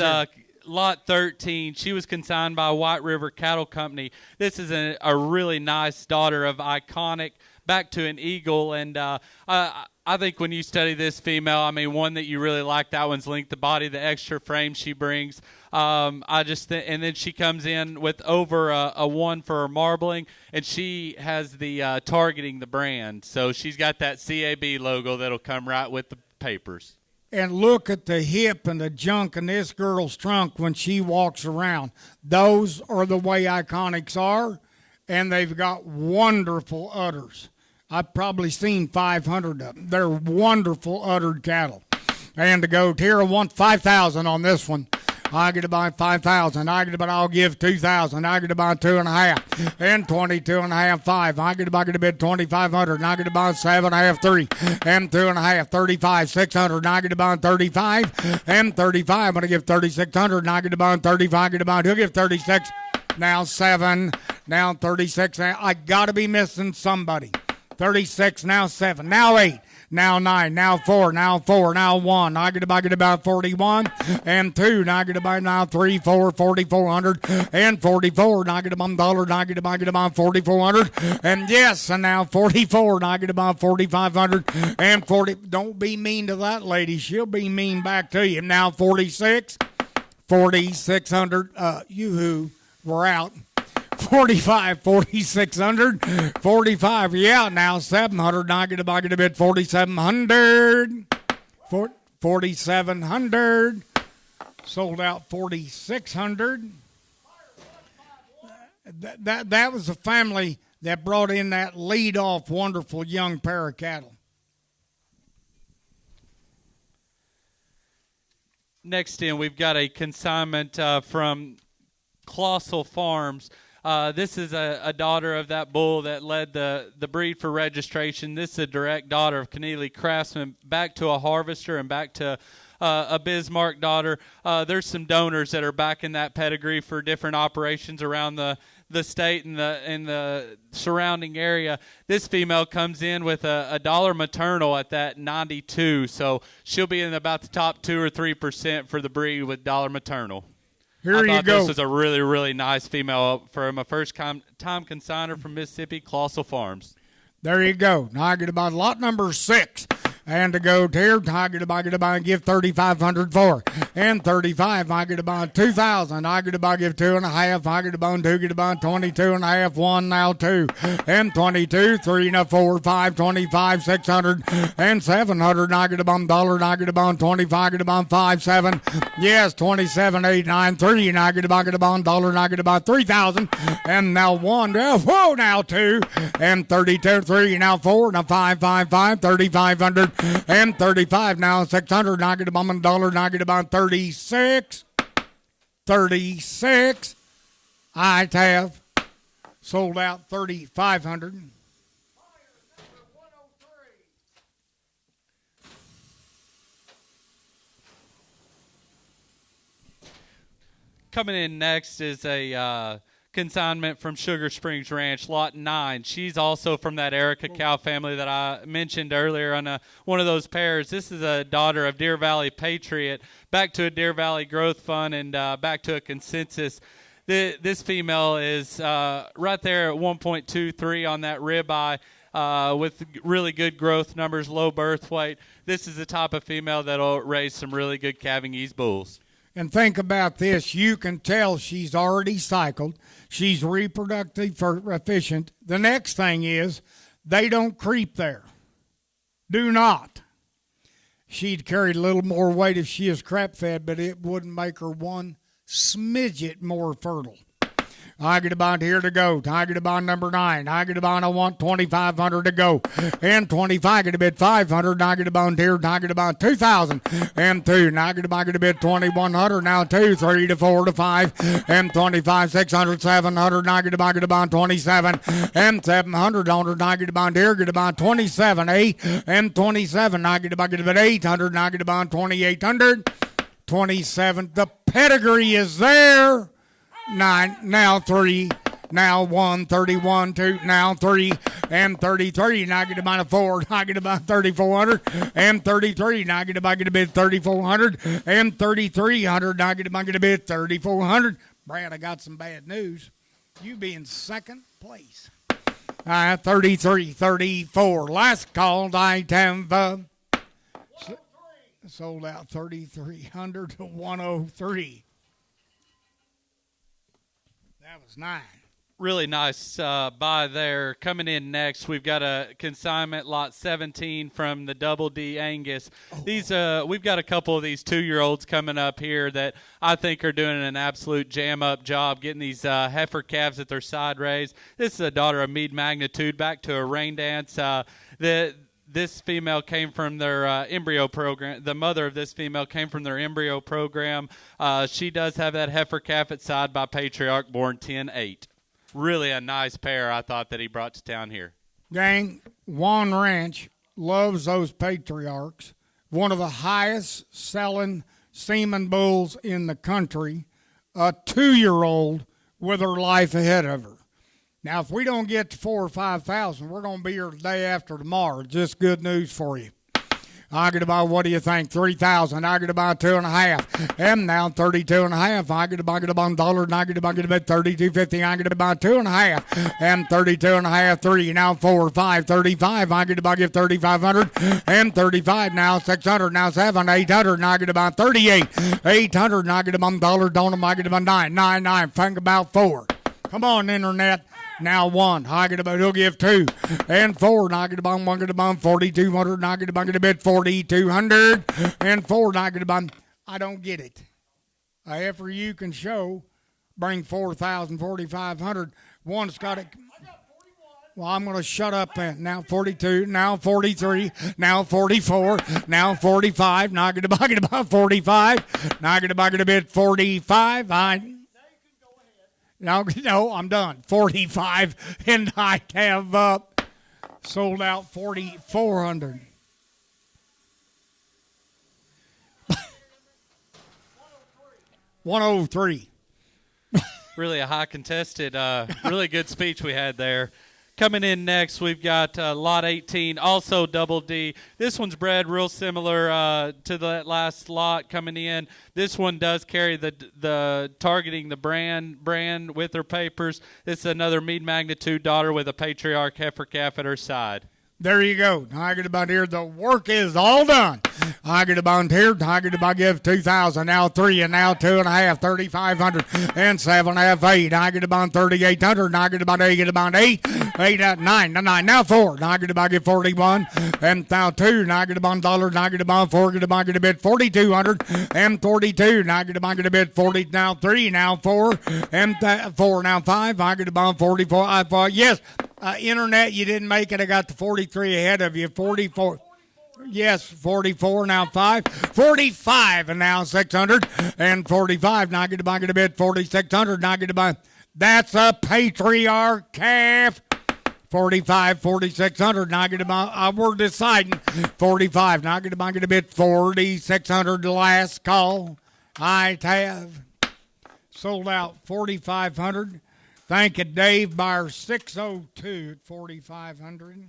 Speaker 2: lot 13. She was consigned by White River Cattle Company. This is a really nice daughter of Iconic, back to an Eagle, and I think when you study this female, I mean, one that you really like, that one's length of body, the extra frame she brings. And then she comes in with over a 1 for her marbling, and she has the targeting the brand. So she's got that CAB logo that'll come right with the papers.
Speaker 1: And look at the hip and the junk in this girl's trunk when she walks around. Those are the way Iconics are, and they've got wonderful udders. I've probably seen 500 of them. They're wonderful uddered cattle. And to go, Tara wants 5,000 on this one. I get about 5,000. I get about, I'll give 2,000. I get about 2.5 and 22.5, 5. I get about a bid 2,500. And I get about 7.5, 3 and 2.5, 35, 600. And I get about 35 and 35. I'm gonna give 3,600. And I get about 35. I get about, he'll give 36. Now 7. Now 36. I gotta be missing somebody. 36, now 7, now 8, now 9, now 4, now 4, now 1. I get about 41 and 2. Now I get about now 3, 4, 4,400 and 44. Now I get about $1. Now I get about 4,400 and yes, and now 44. Now I get about 4,500 and 40. Don't be mean to that lady. She'll be mean back to you. Now 46, 4,600. You we're out. 45, 4,600, 45, yeah, now 700. Now I get a bid 4,700, 4,700, sold out 4,600. That was the family that brought in that lead-off wonderful young pair of cattle.
Speaker 2: Next in, we've got a consignment from Colossal Farms. This is a daughter of that bull that led the breed for registration. This is a direct daughter of Keneally Craftsman, back to a harvester and back to a Bismarck daughter. There's some donors that are back in that pedigree for different operations around the state and the surrounding area. This female comes in with a dollar maternal at that 92, so she'll be in about the top 2 or 3% for the breed with dollar maternal.
Speaker 1: Here you go.
Speaker 2: This is a really, really nice female from a first-time consigner from Mississippi, Colossal Farms.
Speaker 1: There you go. Now I get about lot number 6. And to go here, I get to buy and give 3,500 for. And 35, I get to buy 2,000. I get to buy give 2.5. I get to buy 2, get to buy 22.5. 1 now 2. And 22, 3 now 4, 5, 25, 600 and 700. I get to buy $1. I get to buy 25. I get to buy 5, 7. Yes, 27, 8, 9, 3. And I get to buy $1. And I get to buy 3,000. And now 1. Whoa, now 2. And 32, 3. Now 4. Now 5, 5, 5. 3,500. And 35 now 600. I get to buy $1. And I get to buy 36. 36. I have sold out 3,500.
Speaker 2: Coming in next is a consignment from Sugar Springs Ranch, Lot 9. She's also from that Erica cow family that I mentioned earlier on one of those pairs. This is a daughter of Deer Valley Patriot, back to a Deer Valley Growth Fund, and back to a consensus. This female is right there at 1.23 on that ribeye with really good growth numbers, low birth weight. This is the type of female that will raise some really good calving ease bulls.
Speaker 1: And think about this. You can tell she's already cycled. She's reproductive efficient. The next thing is they don't creep there. Do not. She'd carry a little more weight if she is crap fed, but it wouldn't make her one smidget more fertile. I get about here to go. I get about number 9. I get about, I want 2,500 to go. And 25, get a bid 500. I get about here. I get about 2,000. And 2. Now I get about a bid 2,100. Now 2, 3 to 4 to 5. And 25, 600, 700. Now I get about 27. And 700 on her. I get about here. Get about 27. 8. And 27. I get about 800. Now I get about 2,800. 27. The pedigree is there. 9, now 3, now 1, 31, 2, now 3, and 33. Now I get about a 4, I get about 3,400, and 33. Now I get about a bid 3,400, and 3,300. Now I get about a bid 3,400. Brad, I got some bad news. You be in second place. 33, 34. Last call, I have sold out 3,300 to 103. That was 9.
Speaker 2: Really nice buy there. Coming in next, we've got a consignment, lot 17 from the Double D Angus. These we've got a couple of these 2-year-olds coming up here that I think are doing an absolute jam-up job getting these heifer calves at their side raised. This is a daughter of Meade Magnitude, back to a rain dance. This female came from their embryo program. The mother of this female came from their embryo program. She does have that heifer calf at side by Patriarch, born 10-8. Really a nice pair, I thought, that he brought to town here.
Speaker 1: Gang, Juan Ranch loves those Patriarchs. One of the highest selling semen bulls in the country. A 2-year-old with her life ahead of her. Now, if we don't get to 4,000 or 5,000, we're going to be here the day after tomorrow. Just good news for you. I get about, what do you think, 3,000. I get about 2.5. And now 32.5. I get about $1. And I get about 32.50. I get about 2.5. And 32.5. 3. Now 4, 5, 35. I get about 3,500. And 35. Now 600. Now 7, 800. And I get about 38. 800. And I get about $1. Don't I get about 9. 9. Think about 4. Come on, Internet. Now 1, I get about, he'll give 2, and 4, and I get about 1, get about 4,200, and I get about a bit 4,200, and 4, and I get about, I don't get it. After you can show, bring 4,000, 4,500, one's got it. Well, I'm going to shut up then. Now 42, now 43, now 44, now 45, now I get about 45, now I get about a bit 45, No, I'm done. 45, and I have sold out 4,400. 103.
Speaker 2: Really a high contested, really good speech we had there. Coming in next, we've got lot 18, also Double D. This one's bred real similar to that last lot coming in. This one does carry the targeting the brand with her papers. This is another Meade Magnitude daughter with a Patriarch heifer calf at her side.
Speaker 1: There you go. I get about here. The work is all done. I get about here. I get about give 2,000. Now 3 and now 2.5. 3,500 and 7.5. 8. I get about 3,800. I get about 8. Get about 8. 8 at 9. 9. Now 4. I get about give 41 and now 2. I get about $1. I get about 4. Get about get a bit 4,200 and 42. I get about get a bit 40. Now 3. Now 4 and 4. Now 5. I get about 44. I thought yes. Internet, you didn't make it. I got the 43 ahead of you. 44. Yes, 44. Now 5. 45. And now 600. And 45. Now I get to buy a bid. 4,600. Now I get to buy. That's a patriarch calf. 45. 4,600. Now I get to buy. We're deciding. 45. Now I get to buy a bid. 4,600. Last call. I have sold out 4,500. Thank you, Dave. Buyer 602 at 4,500.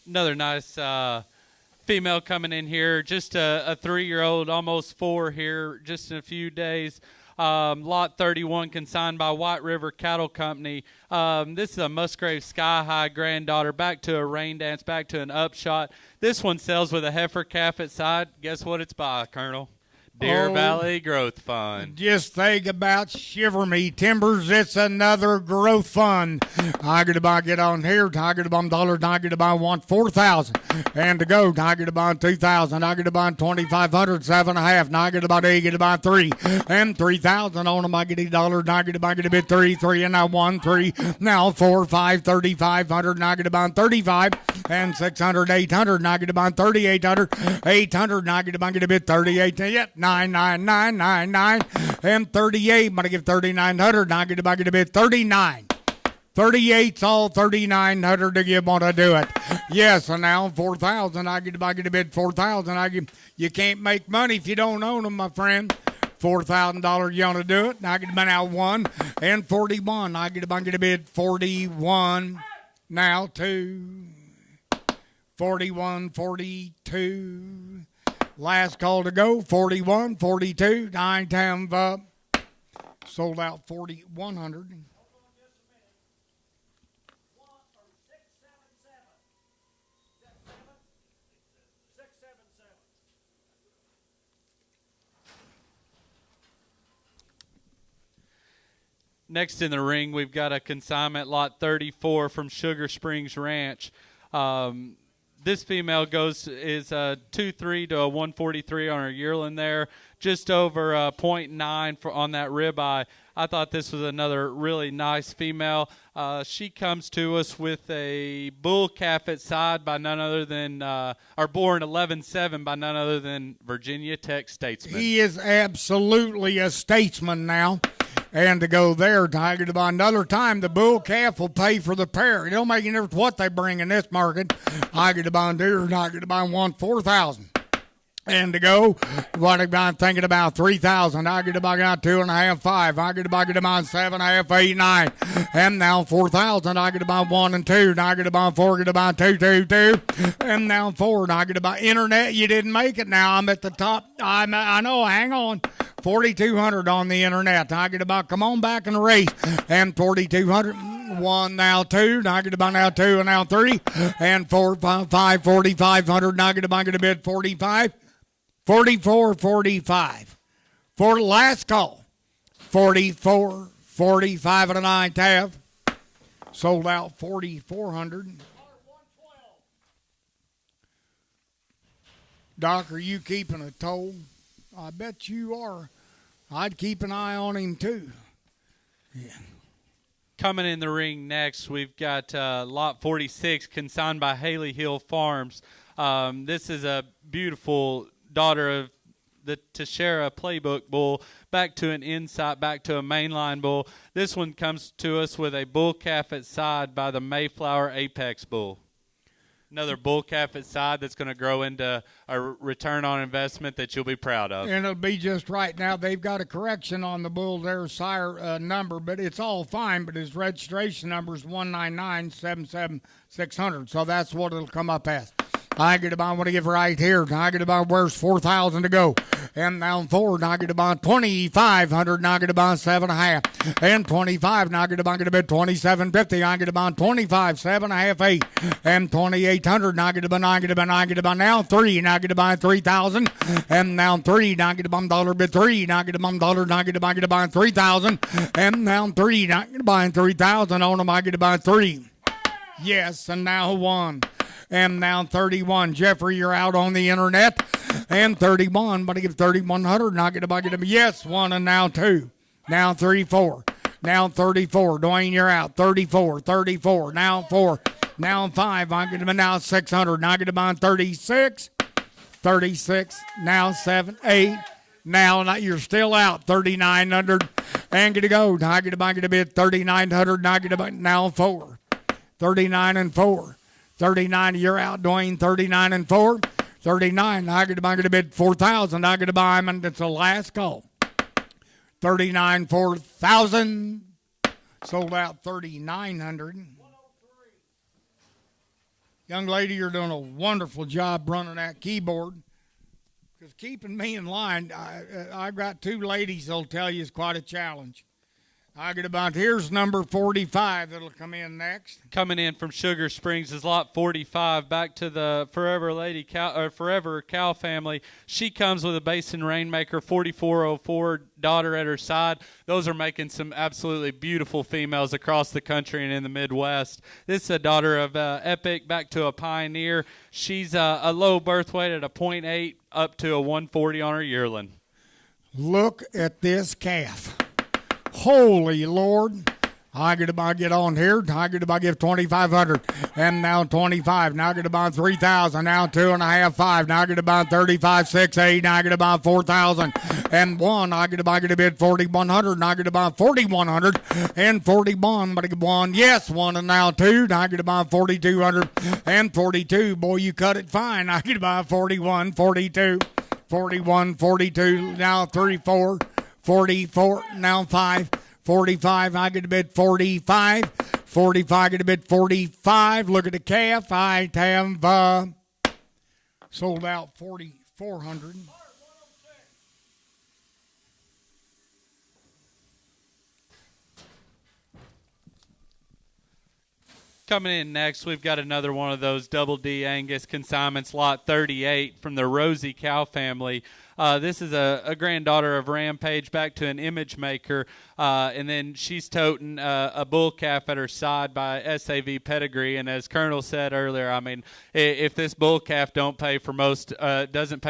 Speaker 2: Another nice female coming in here. Just a 3-year-old, almost 4 here, just in a few days. Lot 31, consigned by White River Cattle Company. This is a Musgrave Sky High granddaughter. Back to a rain dance, back to an upshot. This one sells with a heifer calf at side. Guess what it's by, Colonel? Deer Valley Growth Fund.
Speaker 1: Just think about Shiver Me Timbers. It's another growth fund. I get to buy, get on here. I get to buy $1. I get to buy 4,000. And to go, I get to buy 2,000. I get to buy 2,500, 7.5. Now I get to buy 8, get to buy 3. And 3,000 on them. I get $8. I get to buy, get a bit 3, 3. And now 1, 3. Now 4, 5, 3,500. And I get to buy 35. And 600, 800. And I get to buy 3,800. 800. And I get to buy, get a bit 38. Yep. 99999 and 38. I'm gonna give 3,900. Now I get to bid 39. 38's all 3,900 if you want to do it. Yes, and now 4,000. I get to bid 4,000. You can't make money if you don't own them, my friend. $4,000 you want to do it. Now I get to bid out 1 and 41. I get to bid 41. Now 2. 41, 42. Last call to go, 41, 42, 9 times up. Sold out 4,100.
Speaker 2: Next in the ring, we've got a consignment, lot 34 from Sugar Springs Ranch. This female is a 2.3 to a 143 on her yearling there, just over 0.9 on that ribeye. I thought this was another really nice female. She comes to us with a bull calf at side by none other than, or born 11-7 by none other than Virginia Tech statesman.
Speaker 1: He is absolutely a statesman now. And to go there, Tiger, to buy another time, the bull calf will pay for the pair. It don't make any difference what they bring in this market. I get to buy deer, I get to buy 4,000. And to go, what I'm thinking about 3,000. I get to buy 2.5, 5. I get to buy 7.5, 8, 9. And now 4,000. I get to buy 1 and 2. I get to buy 4. Get to buy 2, 2, 2. And now 4. I get to buy internet. You didn't make it. Now I'm at the top. I know. Hang on. 4,200 on the internet. I get to buy. Come on back in the race. And 4,200. 1 now 2. I get to buy now 2 and now 3. And 4, 5, 4,500. I get to buy. Get a bid 45. 44, 45. For the last call, 44, 45 and a 9 tab. Sold out 4,400. Doc, are you keeping a toll? I bet you are. I'd keep an eye on him too. Yeah.
Speaker 2: Coming in the ring next, we've got lot 46, consigned by Haley Hill Farms. This is a beautiful daughter of the Teixeira Playbook bull, back to an insight, back to a mainline bull. This one comes to us with a bull calf at side by the Mayflower Apex bull. Another bull calf at side that's going to grow into a return on investment that you'll be proud of.
Speaker 1: And it'll be just right. Now, they've got a correction on the bull, their sire number, but it's all fine, but his registration number is 199-77600, so that's what it'll come up as. I get about what I give right here. I get about where's 4,000 to go. And down 4, I get about 2,500. I get about 7.5. And 25. Now I get about 27.50. I get about 25, 7.5, 8. And 2,800. Now I get about now 3. Now I get about 3,000. And now 3. Now I get about $1.03. Now I get about $1. Now I get about 3,000. And now 3. Now I get about 3,000 on them. I get about 3. Yes, and now 1. And now 31. Jeffrey, you're out on the internet. And 31, but I give 3,100. Now get about yes, 1, and now 2. Now 3, 4. Now 34. Dwayne, you're out. 34, 34. Now 4. Now 5. I get about now 600. Now get about 36. 36. Now 7, 8. Now you're still out. 3,900. And get to go. Now I get about a bit 3,900. Now get about now 4. 39 and 4. 39, you're out, Dwayne. 39 and 4. 39, I get to bid 4,000. I get to buy them, and it's the last call. 39, 4,000. Sold out 3,900. Young lady, you're doing a wonderful job running that keyboard. Because keeping me in line, I've got 2 ladies that'll tell you it's quite a challenge. I get about, here's number 45 that'll come in next.
Speaker 2: Coming in from Sugar Springs is lot 45, back to the Forever Cow family. She comes with a Basin Rainmaker 4404 daughter at her side. Those are making some absolutely beautiful females across the country and in the Midwest. This is a daughter of Epic, back to a Pioneer. She's a low birth weight at a 0.8 up to a 140 on her yearling.
Speaker 1: Look at this calf. Holy Lord. I get on here. I get about give 2,500. And now 25. Now I get about 3,000. Now 2.5, 5. Now I get about 35, 6, 8. Now I get about 4,000. And 1. I get a bid 4,100. Now I get about 4,100. And 41. But I get 1. Yes, 1. And now 2. Now I get about 4,200. And 42. Boy, you cut it fine. I get about 41, 42. 41, 42. Now 34. 44, now 5, 45, I get a bid 45, 45, I get a bid 45, look at the calf, I have sold out 4,400.
Speaker 2: Coming in next, we've got another one of those Double D Angus consignments, lot 38 from the Rosie Cow family. This is a granddaughter of Rampage, back to an image maker, and then she's toting a bull calf at her side by SAV Pedigree. And as Colonel said earlier, I mean, if this bull calf doesn't pay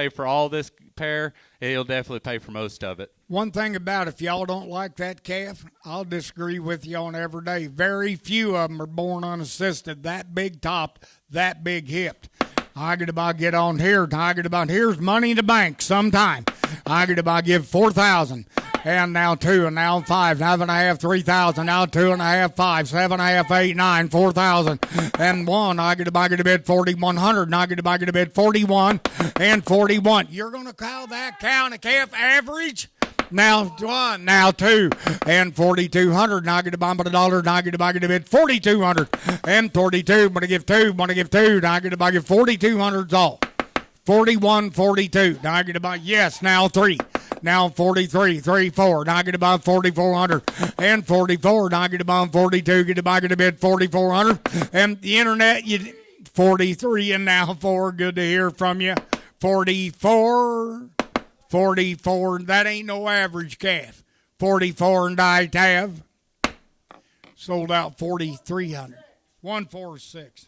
Speaker 2: for all this pair, he'll definitely pay for most of it.
Speaker 1: One thing about if y'all don't like that calf, I'll disagree with you on every day. Very few of them are born unassisted, that big topped, that big hipped. I get about get on here. I get about here's money in the bank sometime. I get about give 4,000. And now 2, and now 5, 5.5, 3,000, now 2.5, 5, 7.5, 8, 9, 4,000, and 1. I get a bid 4,100, and I get a bid 41, and 41. You're going to call that cow and a calf average? Now 1, now 2, and 4,200. Now I get a bomb at $1. Now I get a bid 4,200, and 42. But I give 2, but I give 2. Now I get a give 4,200's all. 41, 42. Now I get about yes. Now 3. Now 43, 34. Now I get about 4,400 and 44. Now I get about 42. Get a bid 4,400. And the internet, 43 and now 4. Good to hear from you. 44. 44. That ain't no average calf. 44 and I have sold out 4,300. 146.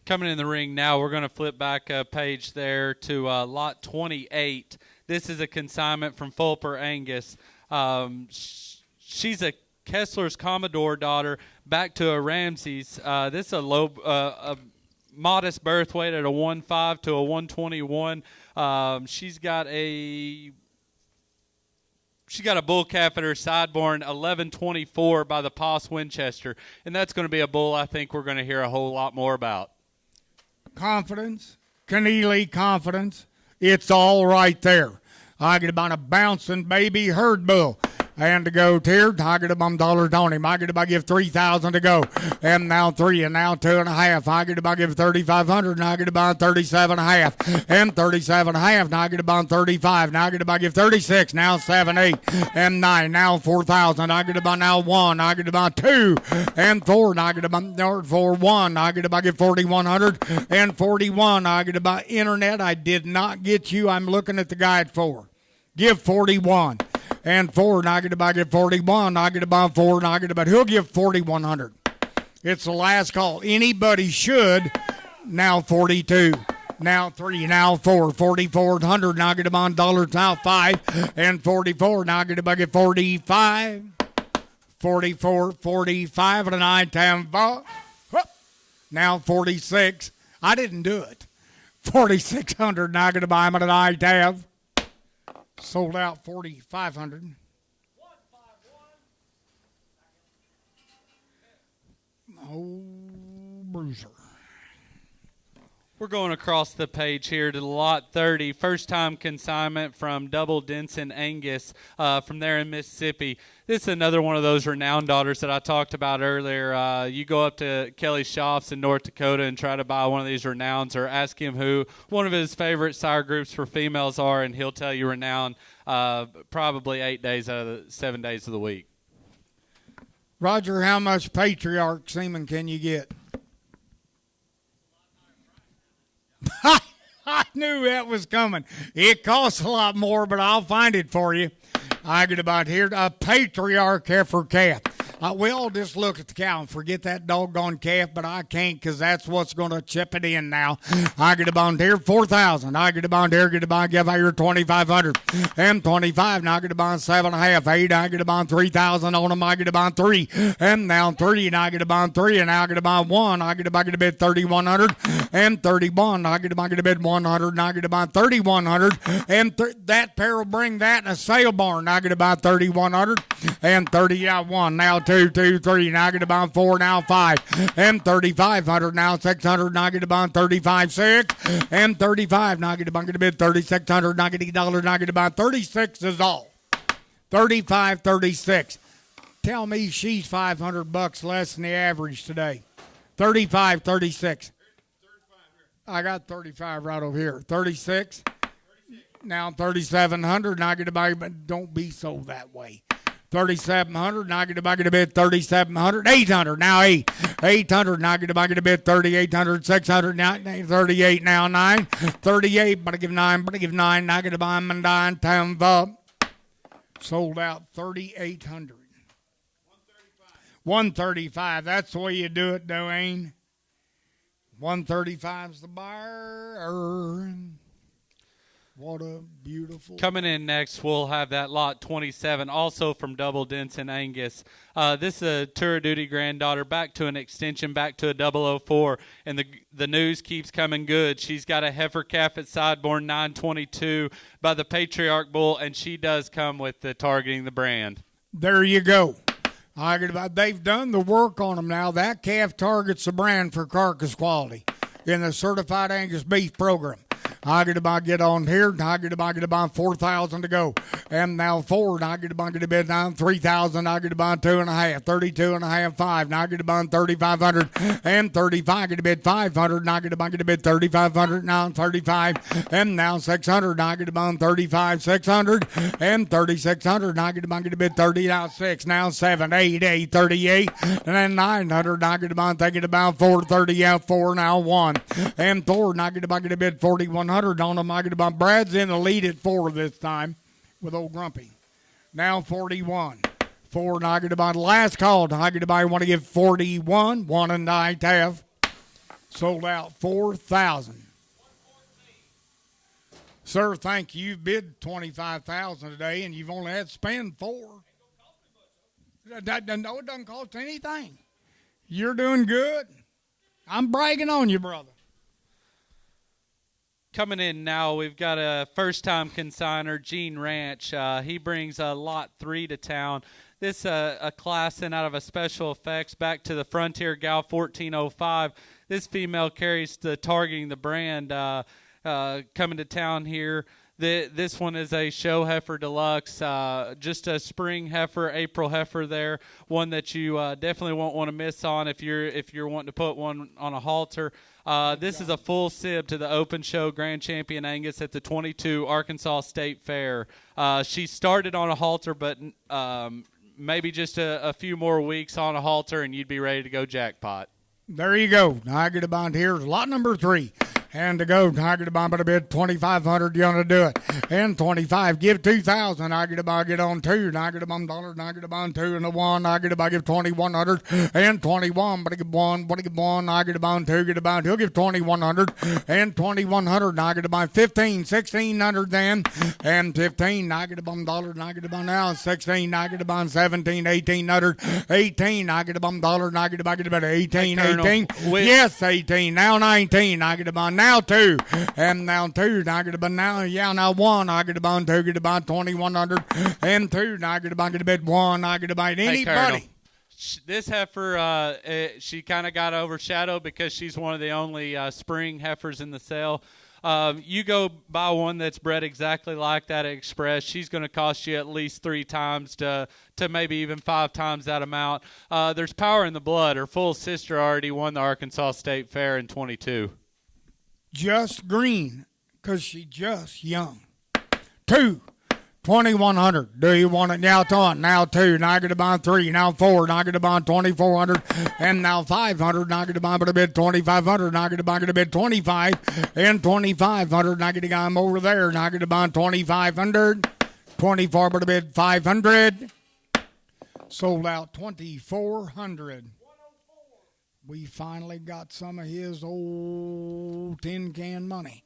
Speaker 2: Coming in the ring now, we're going to flip back a page there to lot 28. This is a consignment from Fulper Angus. She's a Kessler's Commodore daughter, back to a Ramsey's. This is a modest birth weight at a 1.5 to a 121. She's got a bull calf at her side, born 1124 by the Poss Winchester, and that's going to be a bull I think we're going to hear a whole lot more about.
Speaker 1: Confidence, Keneally confidence, it's all right there. I get about a bouncing baby herd bull. and to go tier. I get about dollars on him. I get about give 3,000 to go, and now 3, and now 2.5. I get about give 3,500, and I get about 37.5, and 37.5. Now I get about 35. Now I get about give 36. Now 7, 8, and 9. Now 4,000. I get about now 1. I get about 2, and 4. Now I get about 4, 1. I get about give 4,100, and 41. I get about internet. I did not get you. I'm looking at the guide for. Give 41. And 4, and I get about get 41. I get about 4, and I get about, he'll give 4,100. It's the last call. Anybody should. Now 42. Now 3, now 4, 4,400. Now get about dollars. Now 5, and 44. Now get about get 45. 44, 45, and a 9, 10, 4. Now 46. I didn't do it. 4,600. Now get about him at a 9, 10. Sold out 4,500. Oh, bruiser.
Speaker 2: We're going across the page here to lot 30. First-time consignment from Double Denson Angus from there in Mississippi. This is another one of those renowned daughters that I talked about earlier. You go up to Kelly Shops in North Dakota and try to buy one of these renowns, or ask him who one of his favorite sire groups for females are, and he'll tell you renowned probably 8 days out of the 7 days of the week.
Speaker 1: Roger, how much Patriarch semen can you get? I knew that was coming. It costs a lot more, but I'll find it for you. I get about here a Patriarch heifer calf. We all just look at the cow and forget that doggone calf, but I can't, because that's what's going to chip it in now. I get about here 4,000. I get about here, give out here 2,500. And 25. Now I get about 7.5, 8. I get about 3,000 on them. I get about 3. And now 3. And I get about 3. And now I get about 1. I get about a bid 3,100. And 31. I get about a bid 100. And I get about 3,100. And that pair will bring that in a sale barn. I get about 3,100. And 30 out 1. Now 2, 2, 3. Now I get about 4. Now 5. And 3,500. Now 600. Now I get about 35, 6. And 35. Now I get about a bid 3,600. Now I get $8. Now I get about 36 is all. 35, 36. Tell me she's $500 less than the average today. 35, 36. I got 35 right over here. 36. Now 3,700. Now I get about, but don't be so that way. 3,700. Now I get about a bid 3,700. 800. Now 8. 800. Now I get about a bid 3,800. 600. Now 38. Now 9. 38. But I give 9. But I give 9. Now I get about 9. 10 up. Sold out 3,800. 135. That's the way you do it, Dwayne. 135's the buyer. What a beautiful.
Speaker 2: Coming in next, we'll have that lot 27, also from Double Denson Angus. This is a tour duty granddaughter, back to an extension, back to a 004, and the news keeps coming good. She's got a heifer calf at Sideborn 922 by the Patriarch Bull, and she does come with the targeting the brand.
Speaker 1: There you go. They've done the work on them now. That calf targets the brand for carcass quality in the Certified Angus Beef program. I get on here. I get about 4,000 to go. And now 4. And I get about a bid down 3,000. I get about 2.5. 32.5, 5. Now I get about 3,500. And 35. I get a bid 500. And I get about a bid 3,500. Now 35. And now 600. Now I get about 35, 600. And 3,600. And I get about a bid 30. Now 6. Now 7, 8, 8, 38. And then 900. And I get about thinking about 430 out 4. Now 1. And 4. And I get about a bid 4,100 on them. I get about Brad's in the lead at 4 this time with old Grumpy. Now 41. 4, and I get about last call. I get about, want to give 41. 1 and 9 have. Sold out 4,000. Sir, thank you. You've bid 25,000 today, and you've only had to spend 4. No, it doesn't cost anything. You're doing good. I'm bragging on you, brother.
Speaker 2: Coming in now, we've got a first-time consigner, Gene Ranch. He brings lot 3 to town. This a class in out of a special effects back to the Frontier Gal 1405. This female carries the targeting the brand coming to town here. This one is a show heifer deluxe, just a spring heifer, April heifer there, one that you definitely won't want to miss on if you're wanting to put one on a halter. This is a full sib to the Open Show Grand Champion Angus at the 22 Arkansas State Fair. She started on a halter, but maybe just a few more weeks on a halter, and you'd be ready to go jackpot.
Speaker 1: There you go. I get a bond here. Lot number 3. And to go, I get a bond, but a bid 2,500. You want to do it? And 25. Give 2,000. I get a bond. Get on 2. I get a bond $1. I get a bond 2 and a 1. I get a bond. Give 2,100 and 21. But I get 1. But I get 1. I get a bond 2. Get a bond 2. He'll give 2,100 and 2,100. I get a bond 15. 1,600 then and 15. I get a bond $1. And I get a bond now 16. I get a bond 17. 1,800. 18. I get a bond $1. And I get a bond 18. 18. Yes, 18. Now 19. I get a bond. Now 2, and now 2, I get about now, now 1, I get about 2, get about 2,100, and 2, I get about 1, I get about anybody.
Speaker 2: This heifer, she kind of got overshadowed because she's one of the only spring heifers in the sale. You go buy one that's bred exactly like that at Express, she's going to cost you at least 3 times to maybe even 5 times that amount. There's power in the blood. Her full sister already won the Arkansas State Fair in 22.
Speaker 1: Just green, because she's just young. 2, 2,100. Do you want it now? Now 2. Now I get a bond 3. Now 4. Now I get a bond 2,400. And now 500. Now I get a bond, but a bid 2,500. Now I get a bond, get a bid 25. And 2,500. Now I get a guy over there. Now I get a bond 2,500. 24, but a bid 500. Sold out 2,400. We finally got some of his old tin can money.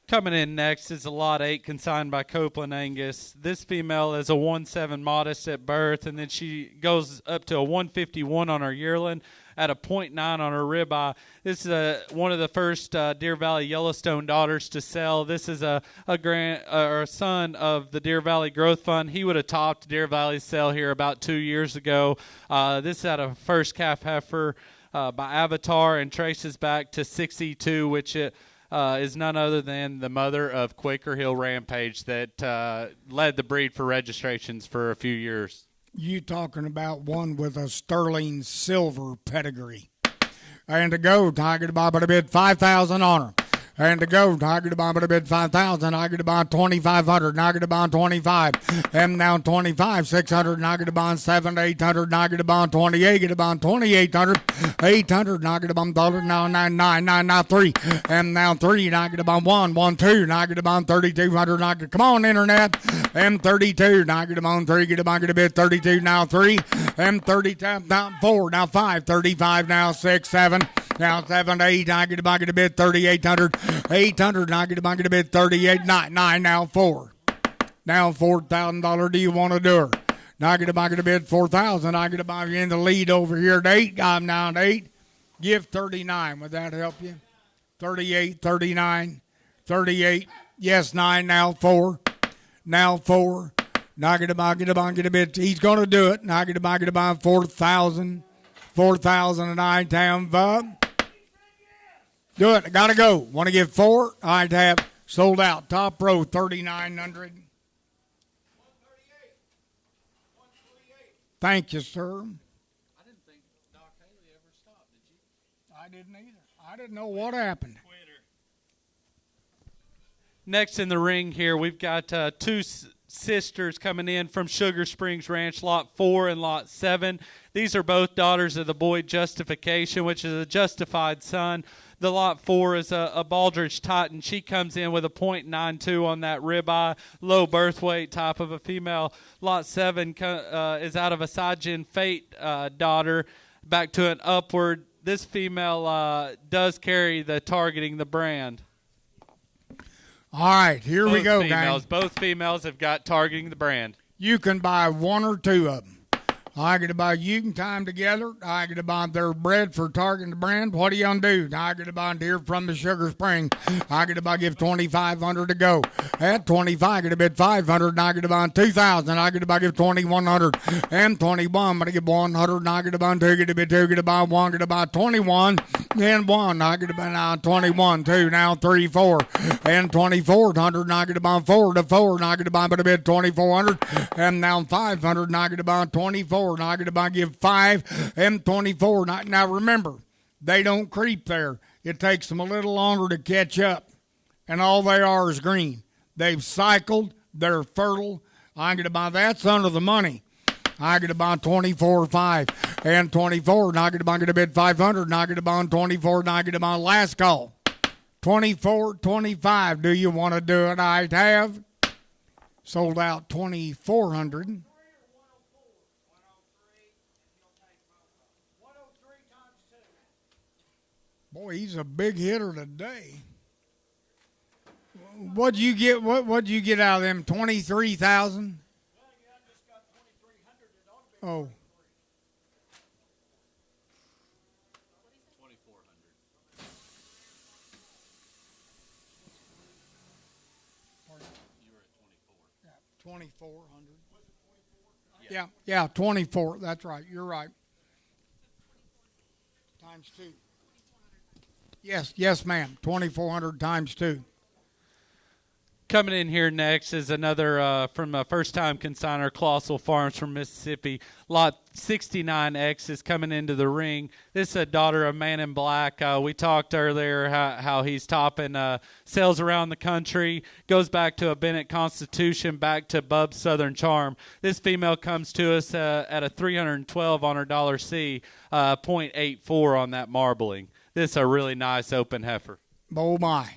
Speaker 2: Coming in next is a lot 8 consigned by Copeland Angus. This female is a 1.7 modest at birth, and then she goes up to a 151 on her yearling at a 0.9 on her ribeye. This is one of the first Deer Valley Yellowstone daughters to sell. This is a son of the Deer Valley Growth Fund. He would have topped Deer Valley's sale here about 2 years ago. This is at a first calf heifer by Avatar and traces back to 62, which is none other than the mother of Quaker Hill Rampage that led the breed for registrations for a few years.
Speaker 1: You talking about one with a sterling silver pedigree. And to go, I get about a bid 5,000 on her. And to go, I get about a bid 5,000. I get about 2,500. Now I get about 25. And now 25, 600. Now I get about 7, 800. Now I get about 28. Get about 2,800. 800. Now I get about $1. Now 9, now 3. And now 3. Now I get about 1, 2. Now I get about 3,200. Now I get, come on, internet. And 32. Now I get about 3. Get about a bid 32. Now 3. And 32. Now 4. Now 5. 35. Now 6, 7. Now 7, 8, I get a bid 3,800, 800, I get a bid 38, 9, now 4. Now $4,000, do you want to do her? Now I get a bid 4,000, I get a buy in the lead over here at 8, I'm now at 8. Give 39, would that help you? 38, 39, 38, yes, 9, now 4. Now 4. Now I get a bid, he's going to do it. Now I get a buy 4,000. 4,009 town Bub. Do it. I got to go. Want to give 4? I have sold out. Top row 3,900. Thank you, sir.
Speaker 2: I didn't think Doc Haley ever stopped, did you?
Speaker 1: I didn't either. I didn't know what happened.
Speaker 2: Next in the ring here, we've got 2 sisters coming in from Sugar Springs Ranch, Lot 4 and Lot 7. These are both daughters of the Boyd Justification, which is a justified son. The Lot 4 is a Baldridge Titan. She comes in with a .92 on that ribeye, low birth weight type of a female. Lot 7 is out of a Sajin Fate daughter, back to an upward. This female does carry the Targeting the brand.
Speaker 1: All right, here we go, guys.
Speaker 2: Both females have got Targeting the brand.
Speaker 1: You can buy 1 or 2 of them. I get to buy, you can tie them together. I get to buy their bread for Targeting the brand. What are you going to do? I get to buy here from the Sugar Spring. I get to buy, give 2,500 to go. At 25, I get to bid 500, and I get to buy 2,000. I get to buy, give 2,100 and 21. But I get 100, and I get to buy 2, get to bid 2, get to buy 1, get to buy 21. and 1, knock it about now 21, 2, now 3, 4, and 2400, knock it about 4 to 4, knock it about a bit 2400, and now 500, knock it about 24, knock it about give 5, and 24. Now remember, they don't creep there. It takes them a little longer to catch up, and all they are is green. They've cycled, they're fertile. I get about that's under the money. I get about 24, 5, and 24. Knock it about get a bid 500. Knock it about 24. Knock it about last call. 24, 25. Do you want to do it? I'd have sold out 2,400. Boy, he's a big hitter today. What'd you get? What'd you get out of them? 23,000. Oh. 2,400. Yeah, 24. That's right. You're right. Times 2. Yes, ma'am. 2,400 times 2.
Speaker 2: Coming in here next is another from a first-time consigner, Colossal Farms from Mississippi. Lot 69X is coming into the ring. This is a daughter of Man in Black. We talked earlier how he's topping sales around the country. Goes back to a Bennett Constitution, back to Bub's Southern Charm. This female comes to us at a 312 on her dollar C, 0.84 on that marbling. This is a really nice open heifer.
Speaker 1: Oh, my.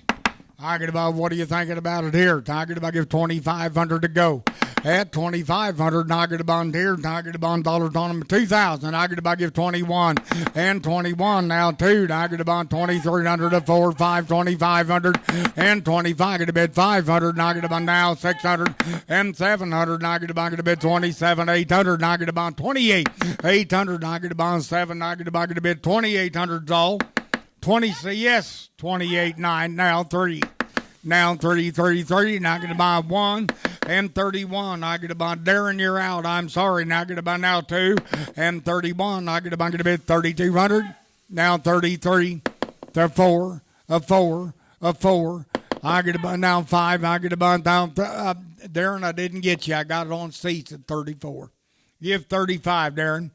Speaker 1: Talking about what are you thinking about it here? Talking about give 2,500 to go. At 2,500, knocking about here, knocking about dollars on them 2,000. Knocking about give 21 and 21 now 2. Knocking about 2,300 to 4, 5, 2,500 and 25. Get a bid 500. Knocking about now 600 and 700. Knocking about get a bid 27, 800. Knocking about 28, 800. Knocking about 7. Knocking about get a bid 2,800 all. 20, yes, 28.9, now 3. Now 30, 30, 30, not going to buy 1 and 31. Not going to buy Darren, you're out. I'm sorry. Not going to buy now 2 and 31. Not going to buy, going to bid 3,200. Now 33, to 4, a 4, a 4. I get to buy now 5. I get to buy down. Darren, I didn't get you. I got it on seats at 34. Give 35, Darren.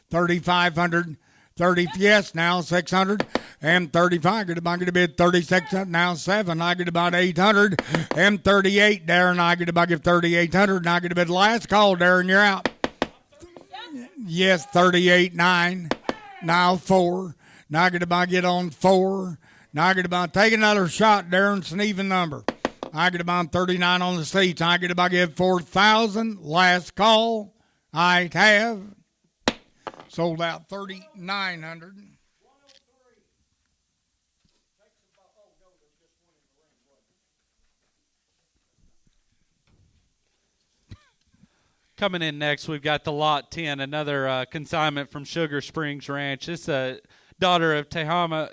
Speaker 1: 3,500. 30, yes, now 600 and 35. Get about to bid 36, now 7. I get about 800 and 38. Darren, I get about give 3,800. I get a bid last call, Darren, you're out. Yes, 38.9. Now 4. Now I get about get on 4. Now I get about take another shot, Darren. It's an even number. I get about 39 on the seats. I get about give 4,000. Last call. I have. Sold out 3,900.
Speaker 2: Coming in next, we've got the Lot 10, another consignment from Sugar Springs Ranch. This is a daughter of Tehama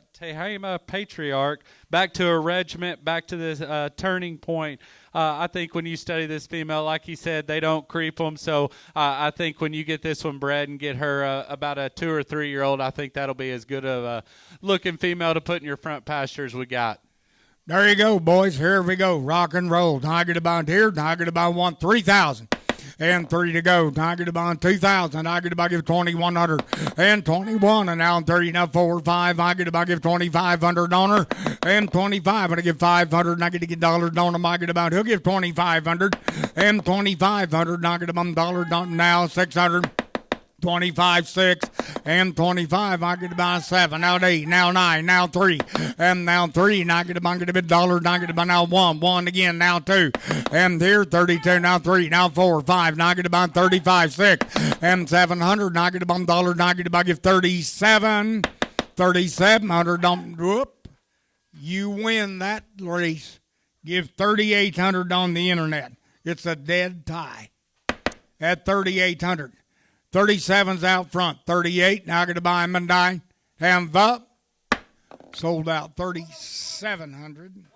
Speaker 2: Patriarch, back to her regiment, back to this turning point. I think when you study this female, like he said, they don't creep them. So I think when you get this one bred and get her about a 2 or 3 year old, I think that'll be as good of a looking female to put in your front pasture as we got.
Speaker 1: There you go, boys. Here we go. Rock and roll. Tiger to bond here. Tiger to bond 1, 3,000. And 3 to go. Tiger to bond 2,000. I get about give 2,100 and 21. And now 30. Now 4, 5. I get about give 2,500 on her and 25. And I give 500. And I get to get dollars on him. I get about he'll give 2,500 and 2,500. And I get about dollar now 600. 25, 6, and 25. I get about 7, now 8, now 9, now 3, and now 3. Now I get about get a bit dollar. Now I get about now 1 again, now 2, and here 32, now 3, now 4, 5. Now I get about 35, 6, and 700. Now I get about dollar. Now I get about give 37, 3,700. Whoop, you win that race. Give 3,800 on the internet. It's a dead tie at 3,800. 37's out front. 38. Now I got to buy him and die. Hands up. Sold out 3,700.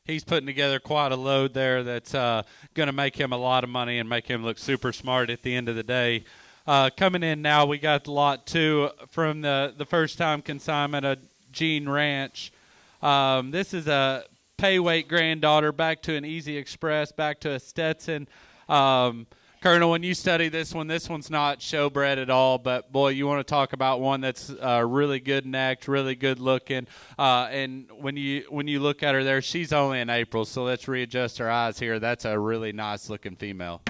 Speaker 2: He's putting together quite a load there that's going to make him a lot of money and make him look super smart at the end of the day. Coming in now, we got lot 2 from the first-time consignment of Gene Ranch. This is a pay weight granddaughter, back to an Easy Express, back to a Stetson. Colonel, when you study this one's not showbred at all, but boy, you want to talk about one that's really good necked, really good looking. And when you look at her there, she's only in April, so let's readjust our eyes here. That's a really nice looking female.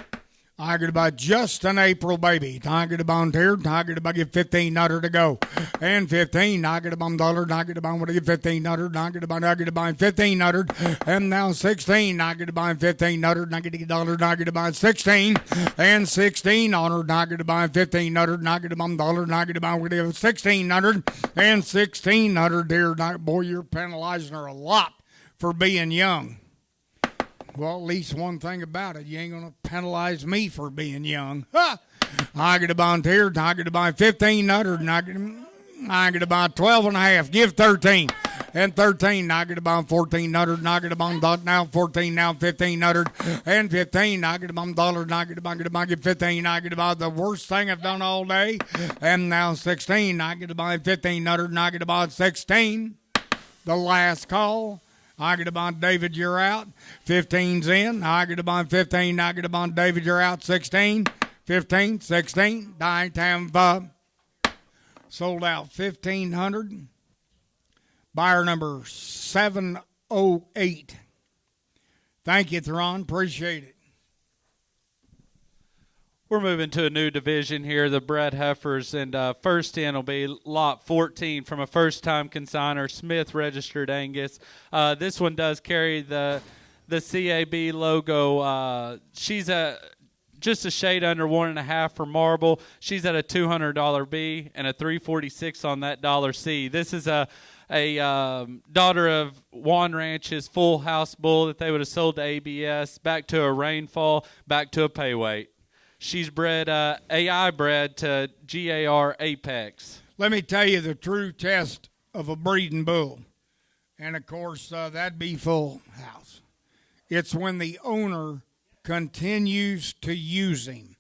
Speaker 1: I get about just an April baby. I get about here. I get about get 1500 to go, and 15. I get about $1. I get about what I get 1500. I get about 1500, and now 16. I get about 1500. I get $1. I get about 16, and 16 on her. I get about 1500. I get about $1. I get about 1600, and 1600 here. Boy, you're penalizing her a lot for being young. Well, at least one thing about it, you ain't going to penalize me for being young. Ha! I get about here, I get about 1500, and I get about 12 and a half. Give 13. And 13, I get about 1400, and I get about now 14, now 1500, and 15, I get about $1, and I get 15, I get about the worst thing I've done all day, and now 16, I get about 1500, and I get about 16. The last call. I get about David, you're out. 15's in. I get about 15. I get about David, you're out. 16, 15, 16. Tampa. Sold out 1,500. Buyer number 708. Thank you, Theron. Appreciate it.
Speaker 2: We're moving to a new division here, the bred heifers, and first in will be lot 14 from a first-time consigner, Smith Registered Angus. This one does carry the CAB logo. She's just a shade under 1.5 for marble. She's at a $200 B and a $346 on that $C. This is a daughter of Juan Ranch's full house bull that they would have sold to ABS, back to a rainfall, back to a pay weight. She's bred AI bred to GAR Apex.
Speaker 1: Let me tell you the true test of a breeding bull. And, of course, that'd be full house. It's when the owner continues to use him.